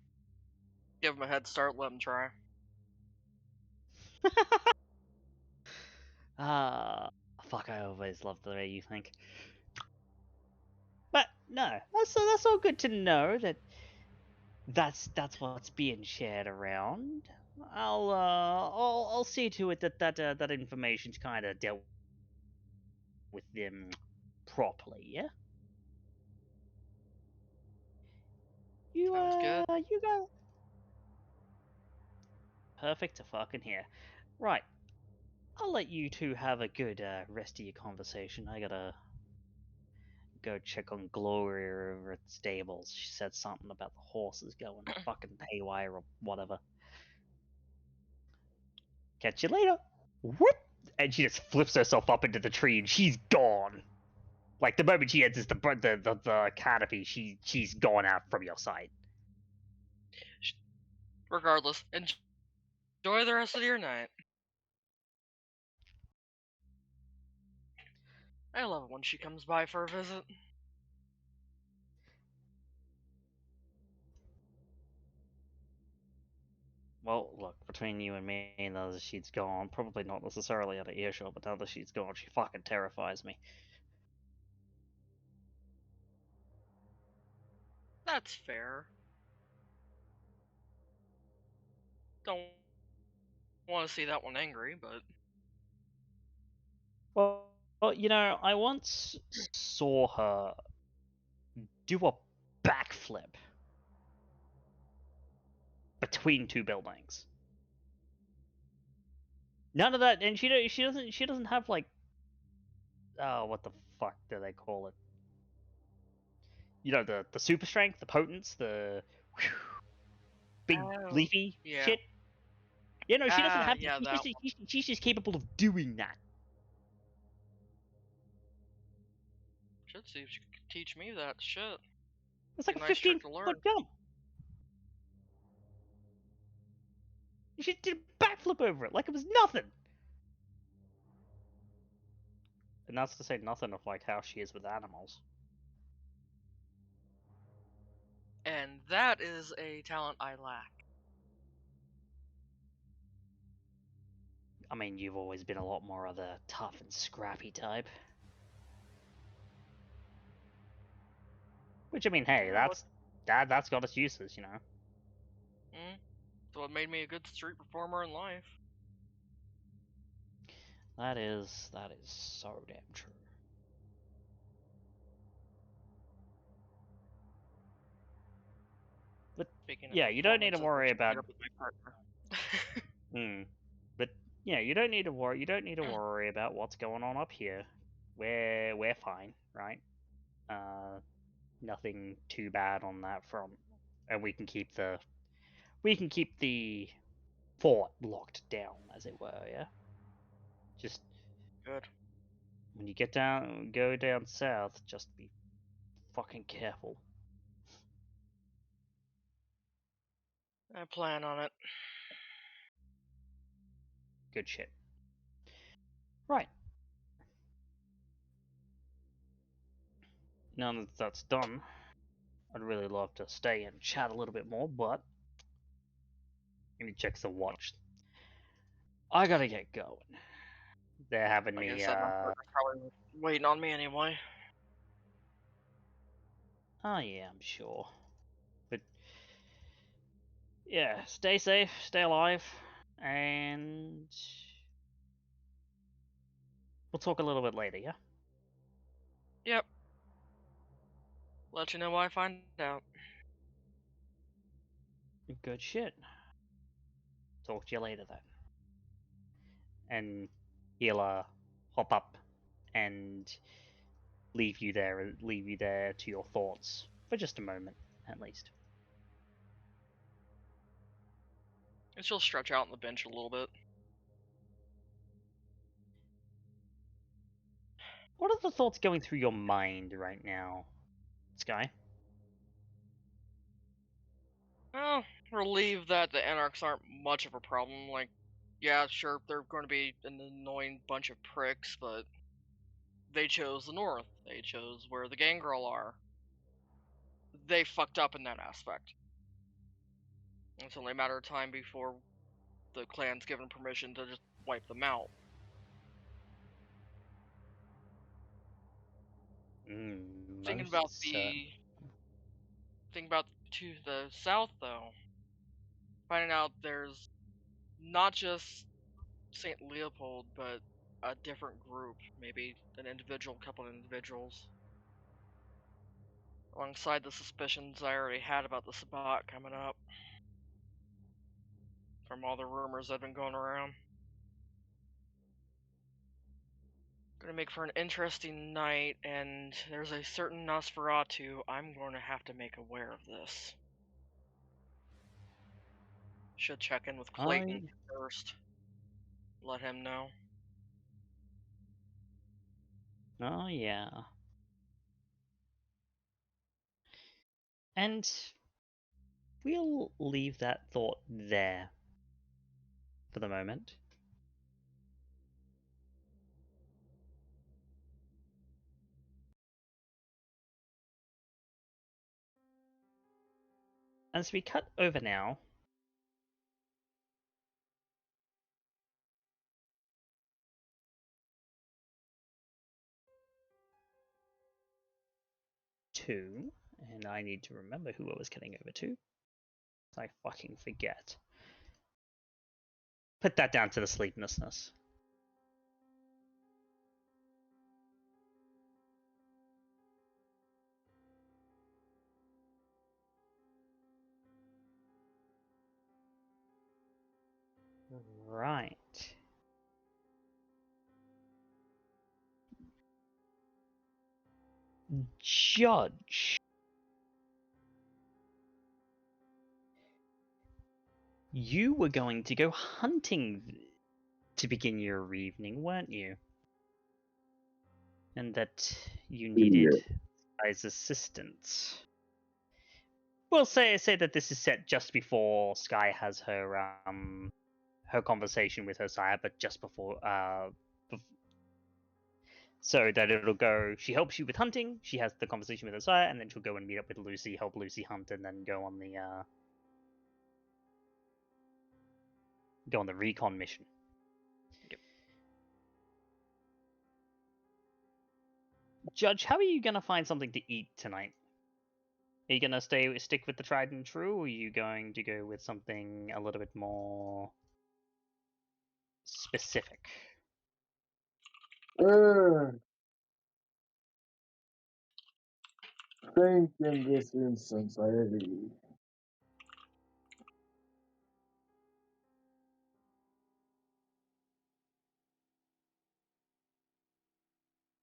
Give him a head start, let him try. Fuck, I always love the way you think. But no, that's all good to know that that's what's being shared around. I'll see to it that information's kind of dealt with them properly. Yeah. Sounds good. You guys. Perfect to fucking hear. Right. I'll let you two have a good rest of your conversation. I gotta go check on Gloria over at the stables. She said something about the horses going fucking haywire or whatever. Catch you later. Whoop! And she just flips herself up into the tree and she's gone. Like the moment she enters the canopy, she's gone out from your sight. Regardless, enjoy the rest of your night. I love it when she comes by for a visit. Well, look, between you and me, now that she's gone, probably not necessarily out of earshot, but now that she's gone, she fucking terrifies me. That's fair. Don't want to see that one angry, but Well, you know, I once saw her do a backflip between two buildings. None of that, and she doesn't have like, oh, what the fuck do they call it? You know, the super strength, the potence, the big leafy yeah. shit. Yeah, no, she doesn't have. Yeah, She's just capable of doing that. should see if she could teach me that shit. It's like Be a a nice trick to 15-foot learn. jump. She did a backflip over it like it was nothing. And that's to say nothing of like how she is with animals. And that is a talent I lack. I mean, you've always been a lot more of the tough and scrappy type. Which, I mean, hey, that's got its uses, you know. So it made me a good street performer in life. That is so damn true. But Speaking yeah, of you don't need to performance, worry about. up with my partner. But yeah, you don't need to worry. You don't need to worry about what's going on up here. We're fine, right? Nothing too bad on that front, and we can keep the fort locked down, as it were. Yeah. Just Good. when you go down south, just be fucking careful. I plan on it. Good shit. Right. Now that that's done, I'd really love to stay and chat a little bit more, but he checks the watch. I gotta get going. They're having Like me. I said, my partner's probably waiting on me anyway. Oh yeah, I'm sure. But yeah, stay safe, stay alive, and we'll talk a little bit later, yeah? Yep. Let you know what I find out. Good shit. Talk to you later then. And he'll hop up and leave you there to your thoughts for just a moment, at least. And she'll stretch out on the bench a little bit. What are the thoughts going through your mind right now, Skye? Well, relieved that the Anarchs aren't much of a problem. Like, yeah, sure, they're going to be an annoying bunch of pricks, but they chose the North. They chose where the Gangrel are. They fucked up in that aspect. It's only a matter of time before the clan's given permission to just wipe them out. Thinking about to the south, though, finding out there's not just St. Leopold, but a different group, maybe an individual, couple of individuals, alongside the suspicions I already had about the Sabbat coming up from all the rumors that have been going around. Gonna make for an interesting night, and there's a certain Nosferatu I'm going to have to make aware of this. Should check in with Clayton first. Let him know. Oh, yeah. And we'll leave that thought there for the moment. As we cut over now to, and I need to remember who I was cutting over to. I fucking forget. Put that down to the sleeplessness. Right. Judge. You were going to go hunting to begin your evening, weren't you? And that you needed Skye's assistance. We'll say that this is set just before Skye has her her conversation with her sire, but just before so that it'll go. She helps you with hunting. She has the conversation with her sire, and then she'll go and meet up with Lucy, help Lucy hunt, and then go on the recon mission. Yep. Judge, how are you gonna find something to eat tonight? Are you gonna stick with the tried and true, or are you going to go with something a little bit more specific? Think in this instance, I agree.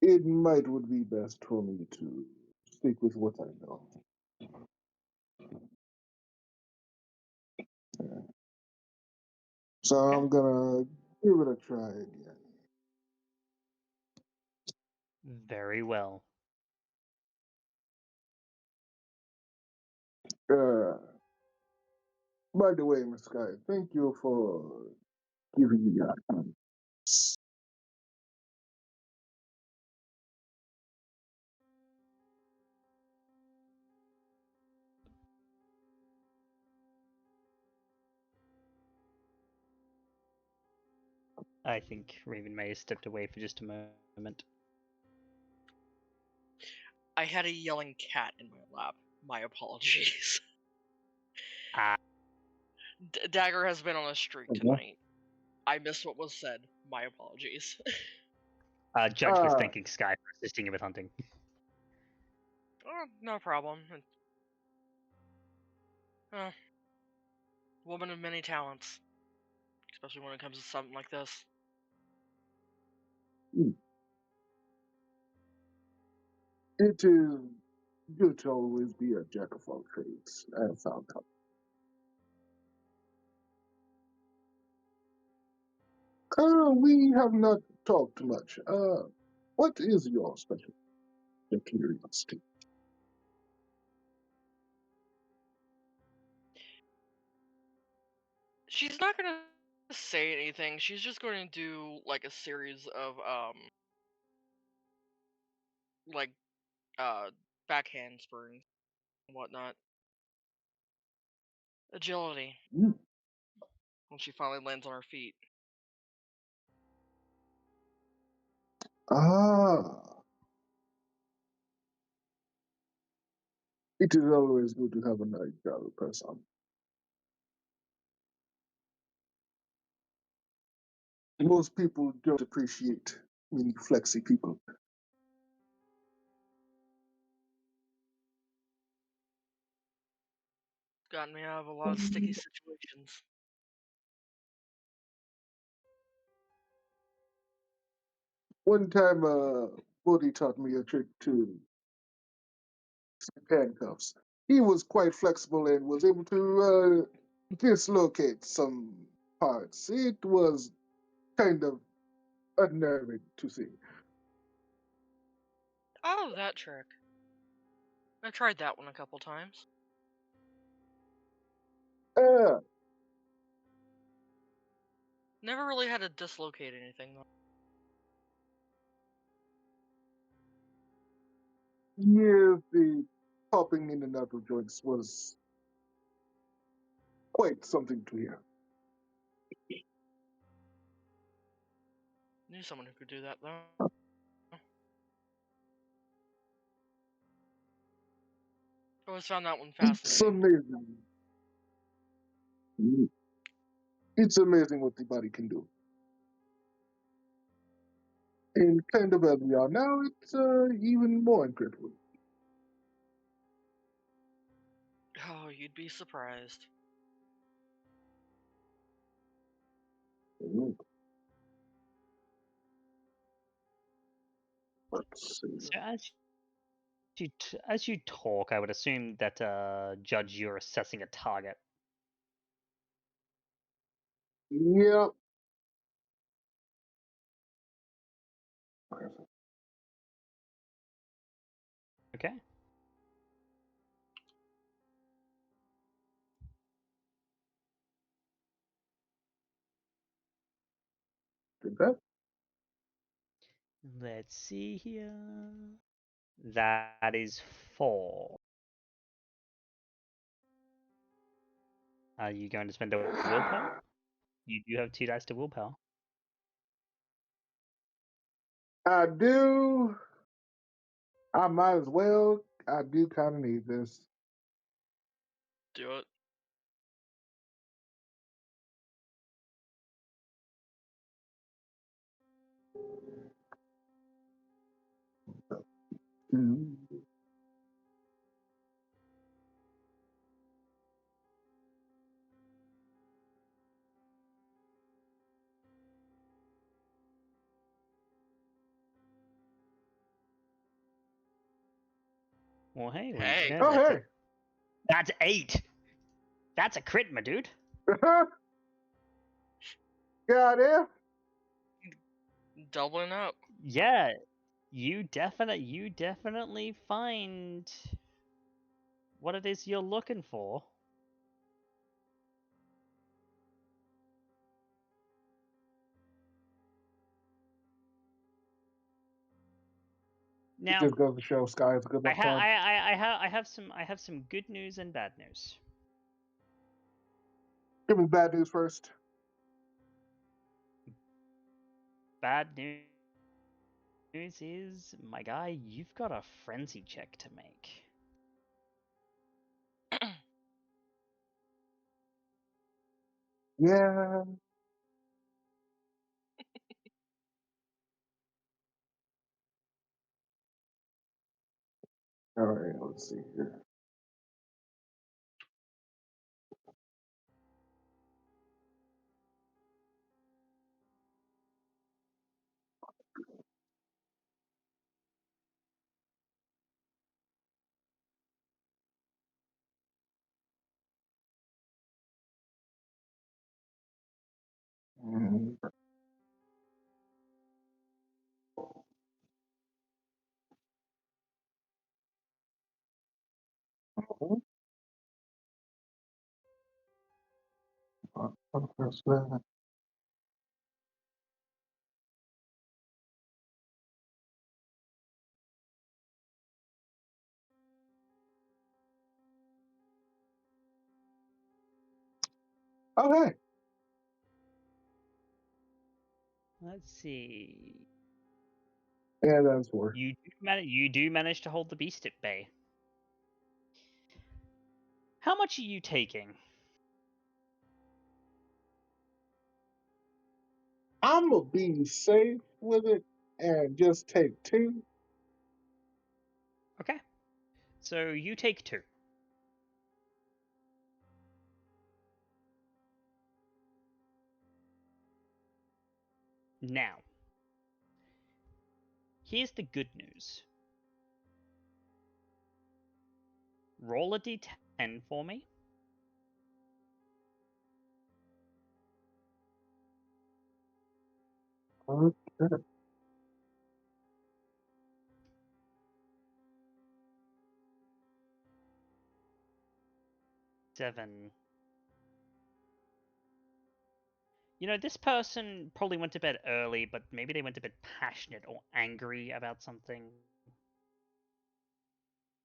It would be best for me to stick with what I know. Yeah. So Okay. I'm gonna give it a try again. Very well. By the way, Miss Skye, thank you for giving me that. I think Raven may have stepped away for just a moment. I had a yelling cat in my lap. My apologies. Dagger has been on a streak tonight. I missed what was said. My apologies. Judge was thanking Skye for assisting him with hunting. Oh, no problem. Woman of many talents. Especially when it comes to something like this. It is good to always be a jack of all trades, I have found out. We have not talked much. What is your special curiosity? She's not gonna say anything. She's just going to do like a series of like backhand springs and whatnot. Agility. When she finally lands on her feet. Ah. It is always good to have a nice jolly person. Most people don't appreciate mini flexy people. Gotten me out of a lot of sticky situations. One time, Bodhi taught me a trick to handcuffs. He was quite flexible and was able to dislocate some parts. It was kind of unnerving to see. Oh, that trick. I tried that one a couple times. Uh, Never really had to dislocate anything though. yeah, the popping in and out of joints was quite something to hear. Knew someone who could do that though. Always found that one It's fascinating. amazing. It's amazing what the body can do. And kind of as we are now, it's even more incredible. Oh, you'd be surprised. Mm. Let's see. So as you talk, I would assume that Judge, you're assessing a target. Yep. Okay. Did that? Let's see here. That is 4. Are you going to spend a willpower? You do have 2 dice to willpower. I do. I might as well. I do kind of need this. Do it. Mm. Well, hey. Hey. Oh, hey. That's 8. That's a crit, my dude. Got it. Doubling up. Yeah, you definitely find what it is you're looking for. Now, Just goes to show Skye is a good luck charm. I have some good news and bad news. Give me bad news first. Bad news is, my guy, you've got a frenzy check to make. Yeah. All right, let's see here. Mm. Okay. Let's see. Yeah, that's worth. You do manage to hold the beast at bay. How much are you taking? I'm gonna be safe with it and just take 2. Okay. So you take 2. Now, here's the good news. Roll a d10 for me. Okay. 7. You know, this person probably went to bed early, but maybe they went to bed passionate or angry about something.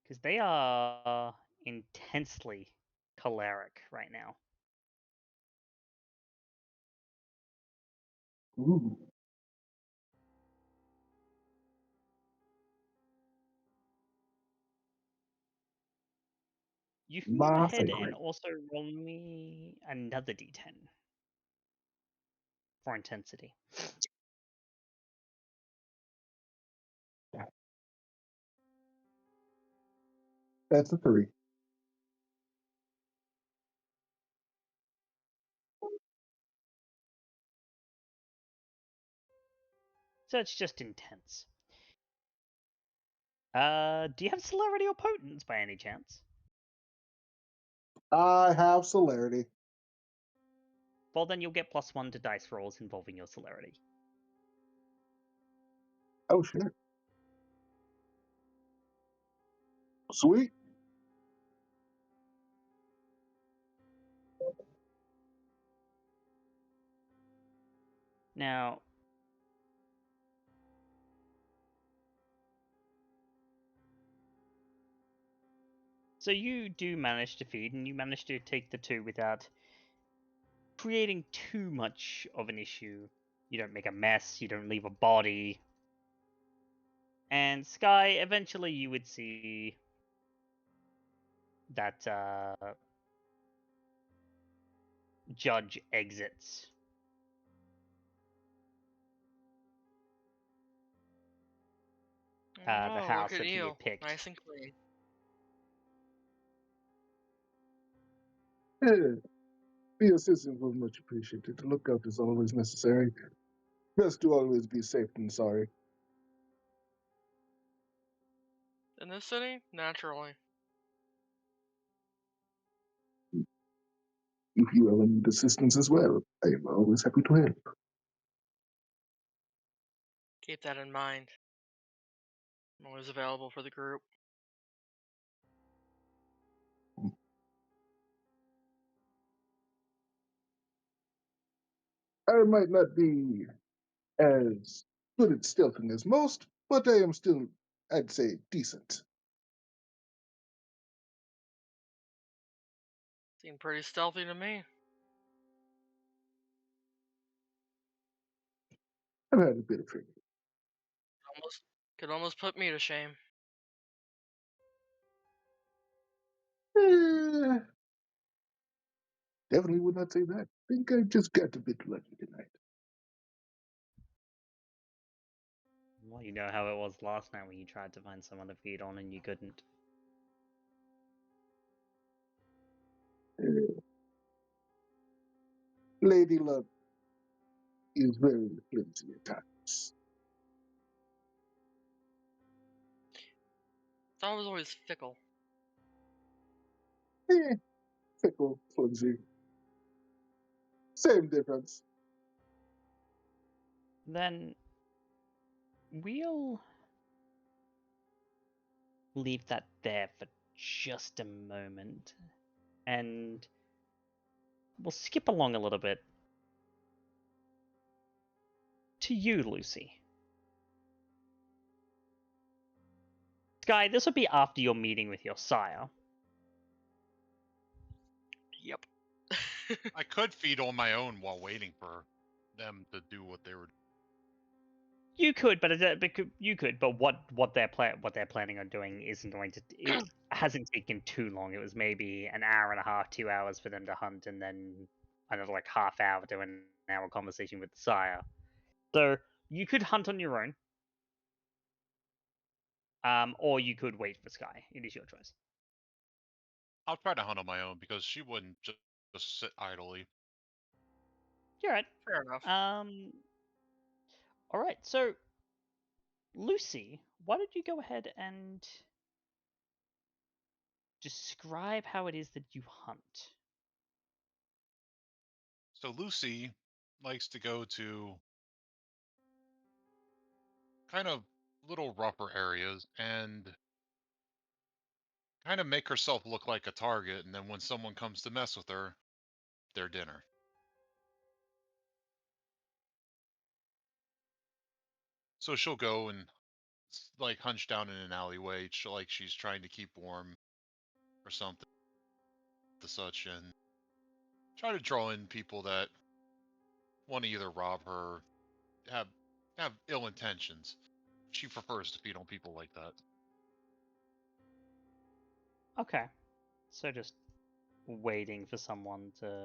Because they are intensely choleric right now. Ooh. You can go My ahead and favorite. also roll me another d10 for intensity. That's a 3. So it's just intense. Do you have celerity or potence by any chance? I have celerity. Well, then you'll get +1 to dice rolls involving your celerity. Oh shit. Sweet. Now, so you do manage to feed, and you manage to take the 2 without creating too much of an issue. You don't make a mess, you don't leave a body. And Skye, eventually you would see that Judge exits. The Oh, house look at that he you. had picked. Nice and clean. Yeah. The assistance was much appreciated. The lookout is always necessary. Best to always be safe than sorry. In this city? Naturally. If you ever need assistance as well, I am always happy to help. Keep that in mind. I'm always available for the group. I might not be as good at stealthing as most, but I am still, I'd say, decent. Seem pretty stealthy to me. I've had a bit of training. Could almost put me to shame. Eh, definitely would not say that. I think I just got a bit lucky tonight. Well, you know how it was last night when you tried to find someone to feed on and you couldn't. Lady Luck is very flimsy at times. Thought it was always fickle. Fickle, flimsy. Same difference. Then we'll leave that there for just a moment, and we'll skip along a little bit to you, Lucy. Skye, this will be after your meeting with your sire. Yep. I could feed on my own while waiting for them to do what they were. You could, but what they're planning on doing isn't going to. hasn't taken too long. It was maybe an hour and a half, 2 hours for them to hunt, and then another like half hour to an hour conversation with the sire. So you could hunt on your own, or you could wait for Skye. It is your choice. I'll try to hunt on my own because she wouldn't just sit idly. You're right. Fair enough. All right. So, Lucy, why don't you go ahead and describe how it is that you hunt? So Lucy likes to go to kind of little rougher areas and kind of make herself look like a target, and then when someone comes to mess with her, their dinner. So she'll go and like hunch down in an alleyway, like she's trying to keep warm or something, the such, and try to draw in people that want to either rob her, have have ill intentions. She prefers to feed on people like that. Okay. So just waiting for someone to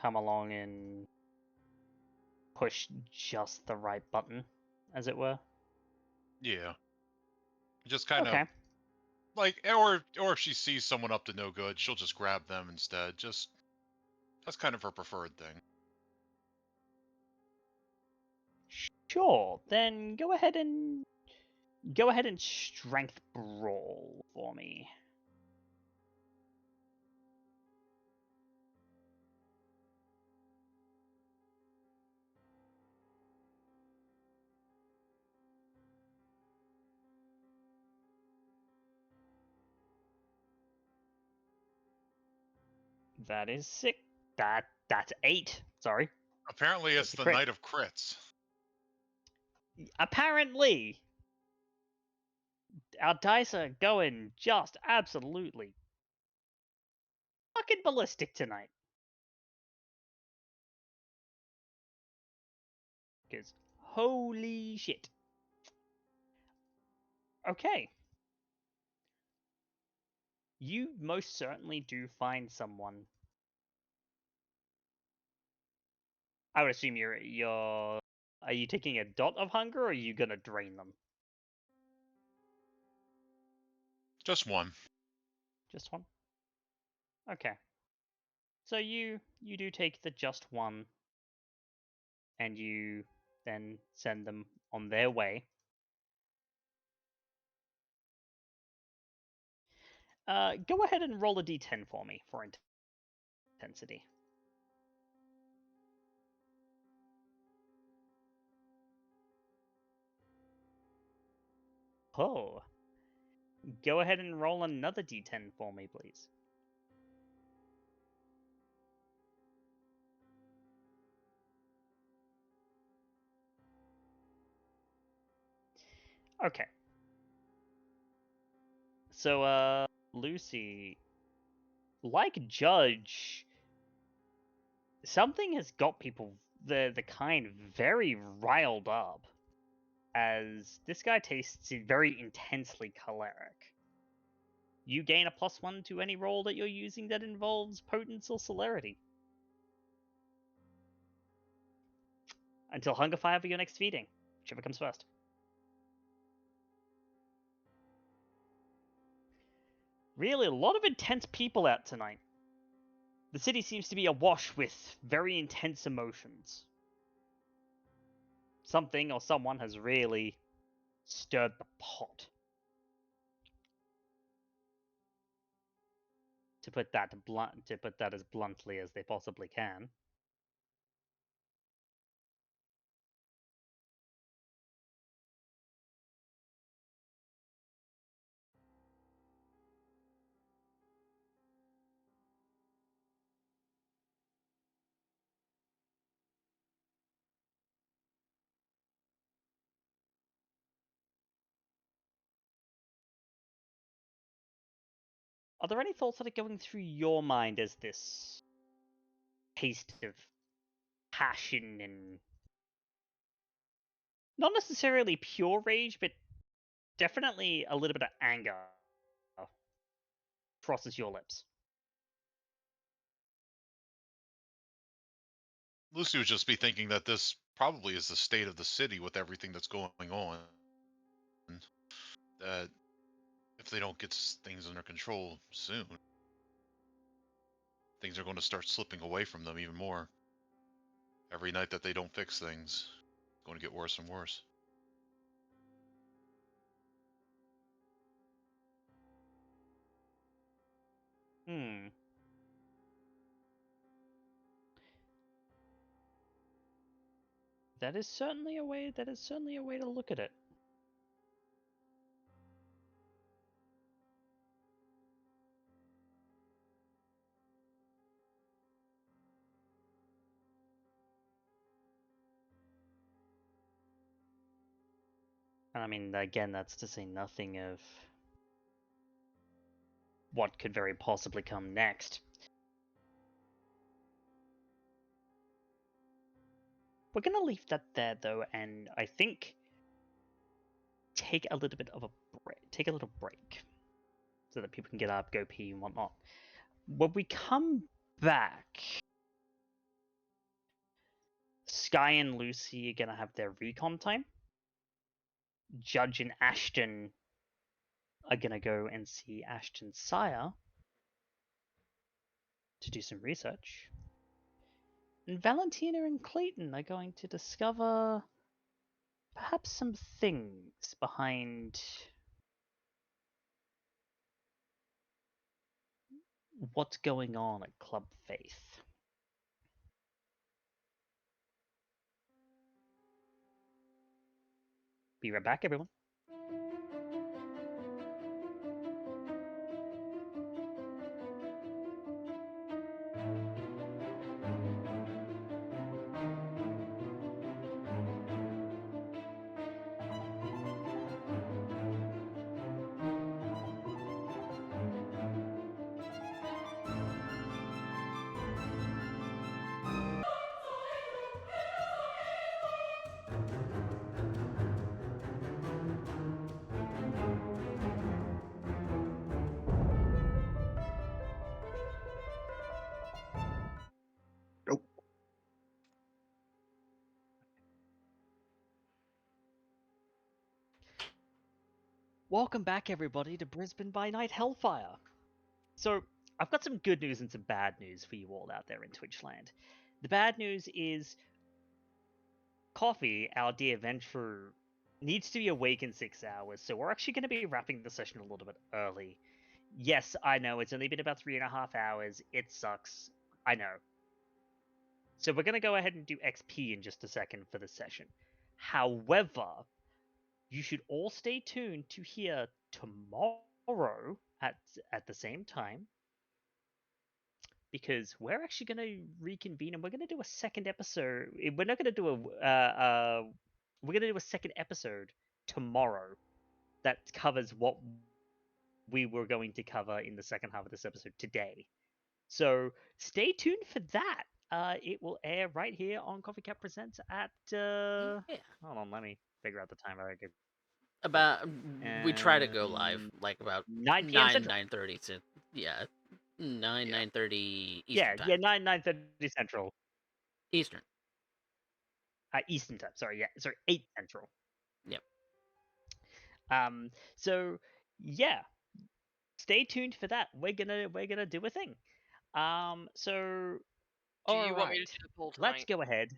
come along and push just the right button, as it were. Yeah, just kind of Okay. like, or if she sees someone up to no good, she'll just grab them instead. Just that's kind of her preferred thing. Sure. Then go ahead and strength brawl for me. That is 6. That's 8. Sorry. Apparently, That's it's a the crit. night of crits. Apparently, our dice are going just absolutely fucking ballistic tonight. Because holy shit. Okay. You most certainly do find someone. I would assume you're. Are you taking a dot of hunger, or are you gonna drain them? Just one. Just one. Okay. So you do take the just one, and you then send them on their way. Go ahead and roll a d10 for me for intensity. Oh. Go ahead and roll another d10 for me, please. Okay. So, Lucy, like Judge, something has got people, the kind, very riled up, as this guy tastes very intensely choleric. You gain a +1 to any roll that you're using that involves potence or celerity. Until hunger fire for your next feeding, whichever comes first. Really, a lot of intense people out tonight. The city seems to be awash with very intense emotions. Something or someone has really stirred the pot. To put that as bluntly as they possibly can. Are there any thoughts that are going through your mind as this taste of passion and not necessarily pure rage, but definitely a little bit of anger crosses your lips. Lucy would just be thinking that this probably is the state of the city with everything that's going on. That if they don't get things under control soon, things are going to start slipping away from them even more. Every night that they don't fix things, it's going to get worse and worse. That is certainly a way. That is certainly a way to look at it. And I mean, again, that's to say nothing of what could very possibly come next. We're going to leave that there, though, and I think take a little bit of a break. Take a little break so that people can get up, go pee, and whatnot. When we come back, Skye and Lucy are going to have their recon time. Judge and Ashton are going to go and see Ashton's sire to do some research. And Valentina and Clayton are going to discover perhaps some things behind what's going on at Club Faith. Be right back, everyone. Nope. Welcome back, everybody, to Brisbane by Night Hellfire. So, I've got some good news and some bad news for you all out there in Twitchland. The bad news is Coffee, our dear venturer, needs to be awake in 6 hours, so we're actually going to be wrapping the session a little bit early. Yes, I know, it's only been about 3.5 hours. It sucks. I know. So we're going to go ahead and do XP in just a second for the session. However, you should all stay tuned to hear tomorrow at the same time, because we're actually going to reconvene and we're going to do a second episode. We're not going to do we're going to do a second episode tomorrow that covers what we were going to cover in the second half of this episode today. So stay tuned for that. It will air right here on CoffeeCatPresents at hold on, let me figure out the time. About we try to go live like about 9 p.m. 9:30 to 9:30 Eastern time. 9:30 Central. Eastern. Eastern time. Sorry, 8 Central. Yep. So yeah, stay tuned for that. We're gonna do a thing. So Do you want me to do the poll tonight? let's go ahead.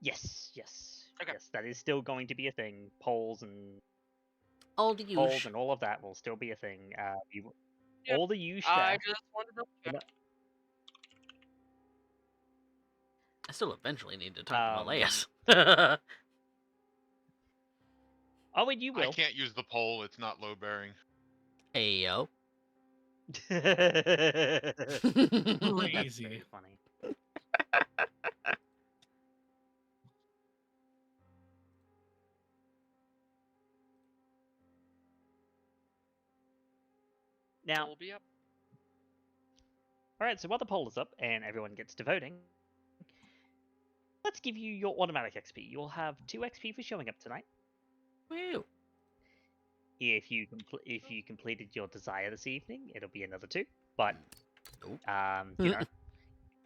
Yes. Okay. Yes, that is still going to be a thing. Polls and all the polls and all of that will still be a thing. Yep. All the use. I just wanted to check. I still eventually need to talk to Malaeus. Oh, and you will. I can't use the pole. It's not load bearing. Hey yo. That's Crazy. very funny. Now, Will be up. Alright, so while the poll is up and everyone gets to voting, let's give you your automatic XP. You'll have 2 XP for showing up tonight, Woo. If you completed your desire this evening, it'll be another 2. But Nope. you know,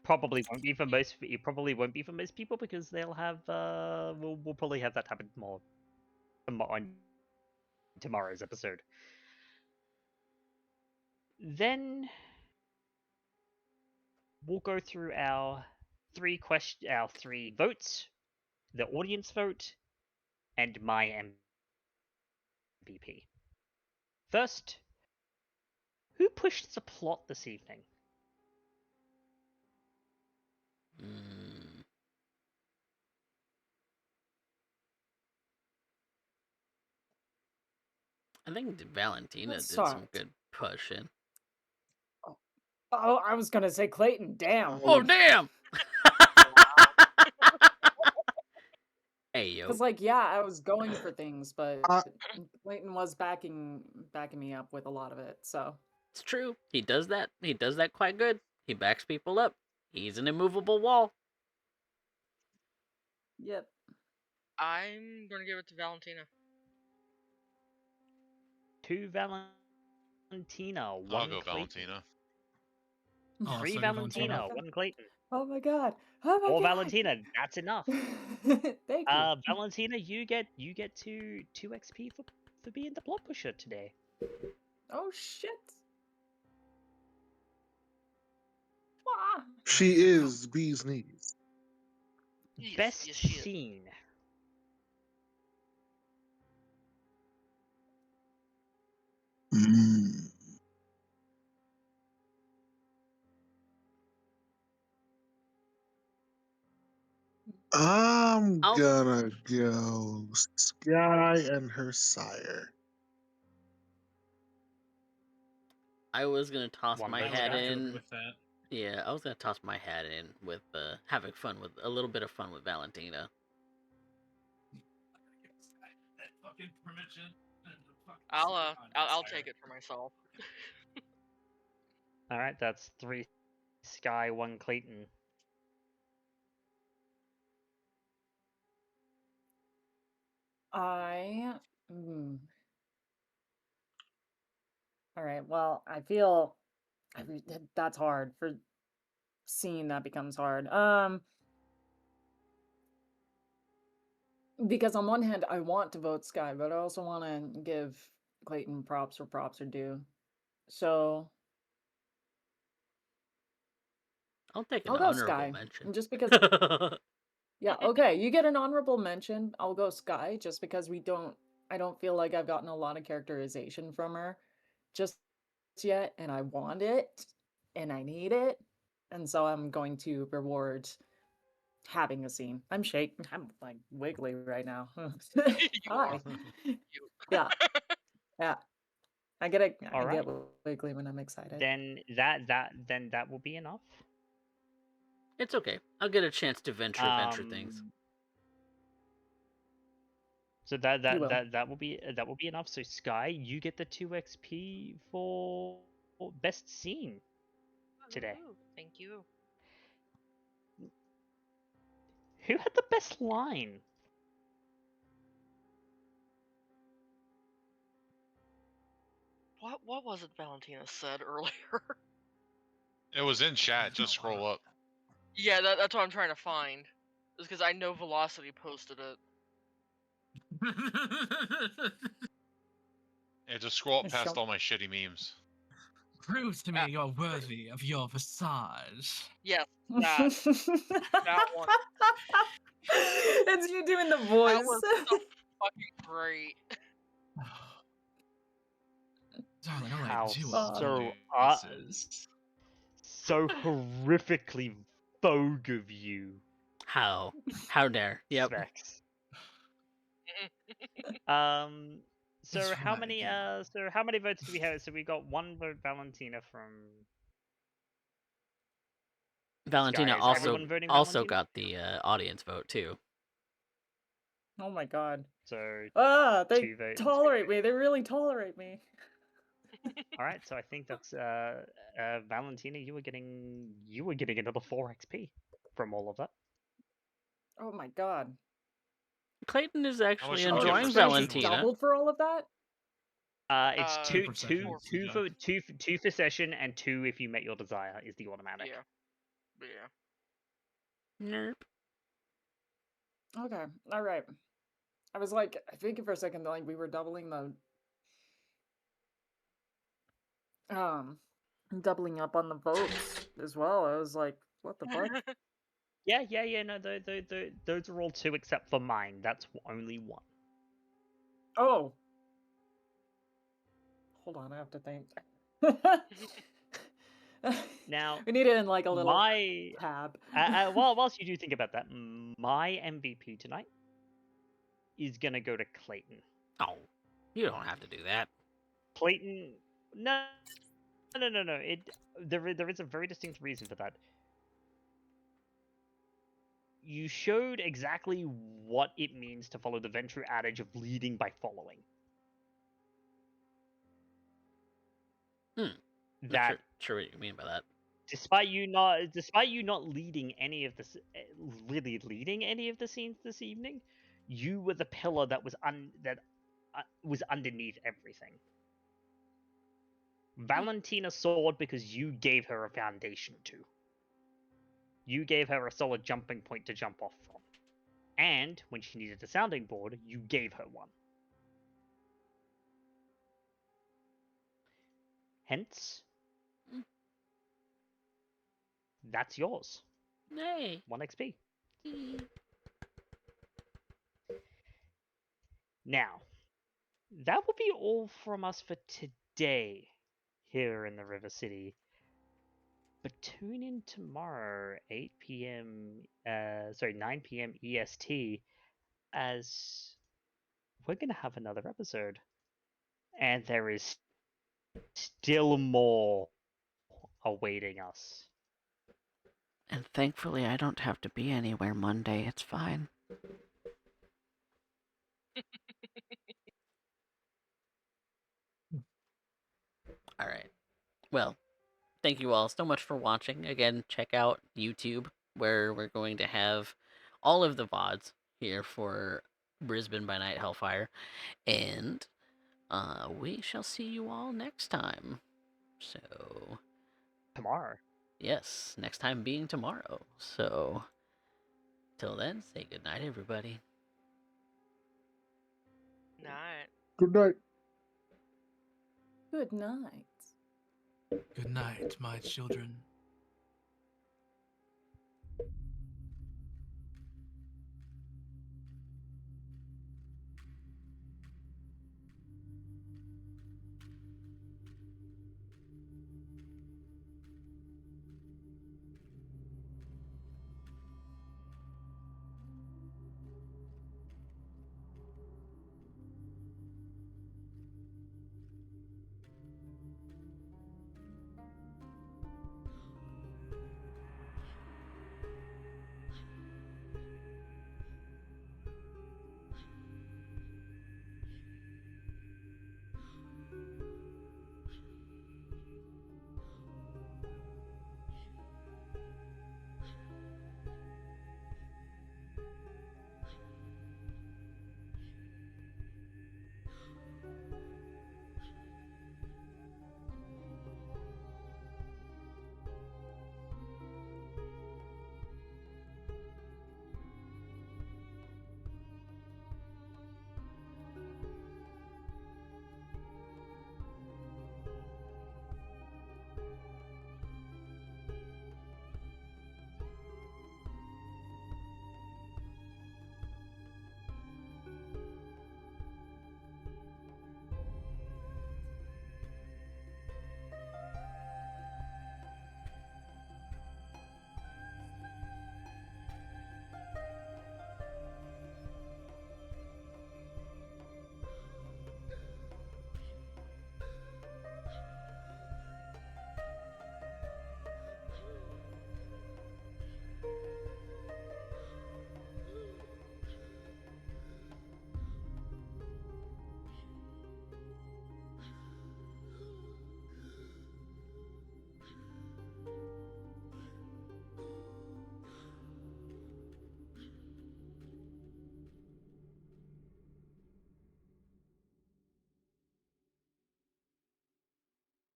probably won't be for most. It probably won't be for most people because they'll have. We'll probably have that happen more on tomorrow's episode. Then we'll go through our 3 votes, the audience vote, and my MVP. First, who pushed the plot this evening? I think Valentina Let's did some start. good pushing. Oh, I was gonna say Clayton. Damn. Oh, damn! Hey, yo. Because, like, yeah, I was going for things, but Clayton was backing me up with a lot of it. So It's true. He does that. He does that quite good. He backs people up. He's an immovable wall. yep. I'm gonna give it to Valentina. To Valentina, 1 I'll go Clayton. Valentina. Oh, 3 so Valentina, Valentina. 1 Clayton. Oh my god. Oh my Or god. Valentina, that's enough. Thank you. Valentina, you get 2 XP for being the plot pusher today. Oh shit. Wah. She is bee's knees. Yes, Best yes, she is. scene. I'm I'll- gonna go Skye and her sire. I was gonna toss One my vote hat Skye. in. with that. Yeah, I was gonna toss my hat in with having fun with a little bit of fun with Valentina. That fucking permission. I'll take it for myself. All right, that's 3 Skye, 1 Clayton. All right. Well, I feel that's hard for scene. That becomes hard. Because on one hand, I want to vote Skye, but I also want to give Clayton props where props are due. So I'll take an I'll go honorable Skye, mention. just because. Yeah, okay, you get an honorable mention. I'll go Skye, just because I don't feel like I've gotten a lot of characterization from her just yet, and I want it, and I need it, and so I'm going to reward having a scene. I'm shaking. I'm like wiggly right now. Hi. Yeah. Yeah. I get Alright. wiggly when I'm excited. Then that will be enough. It's okay. I'll get a chance to venture things. So that will be enough. So Skye, you get the 2 XP for best scene today. Ooh, thank you. Who had the best line? What was it Valentina said earlier? It was in chat. Just scroll up. Yeah, that's what I'm trying to find. Is because I know Velocity posted it. Yeah, just scroll up It's past so- all my shitty memes. Prove to me you're worthy of your visage. Yes, that that one. It's you doing the voice. That was so fucking great. Darling, all How I do so so horrifically vogue of you. How dare? Yep. Specs. So It's how right many again. so how many votes do we have? So we got 1 vote Valentina from Valentina Skye. Is everyone voting also Valentina? got the audience vote too. Oh my god. So They 2 votes. tolerate me. They really tolerate me. All right, so I think that's Valentina. You were getting another 4 XP from all of that. Oh my god. Clayton is actually do we get enjoying for Valentina. Doubled for all of that? It's Uh, two, for two, session, two yeah. for two for session, and 2 if you met your desire is the automatic. Yeah. Nerp. Okay, all right. I was like, thinking for a second, like we were doubling doubling up on the votes as well. I was like, what the fuck? Yeah. No, those are all 2 except for mine. That's only 1. Oh, hold on, I have to think. Now, we need it in like a little my tab. whilst you do think about that, my MVP tonight is gonna go to Clayton. Oh, you don't have to do that. Clayton, no. There is a very distinct reason for that. You showed exactly what it means to follow the Ventrue adage of leading by following. Not sure what you mean by that. Despite you not leading any of the leading any of the scenes this evening, you were the pillar that was was underneath everything. Valentina soared because you gave her a foundation to. You gave her a solid jumping point to jump off from. And when she needed a sounding board, you gave her one. Hence, that's yours. Nay. 1 XP. Now, that will be all from us for today here in the River City. But tune in tomorrow, 8 p.m. 9 p.m. EST, as we're gonna have another episode, and there is still more awaiting us. And thankfully, I don't have to be anywhere Monday. It's fine. All right. Well, thank you all so much for watching. Again, check out YouTube, where we're going to have all of the VODs here for Brisbane by Night Hellfire. And we shall see you all next time. So, Tomorrow. yes, next time being tomorrow. So, till then, say goodnight, everybody. Night. Good night. Good night. Good night, my children.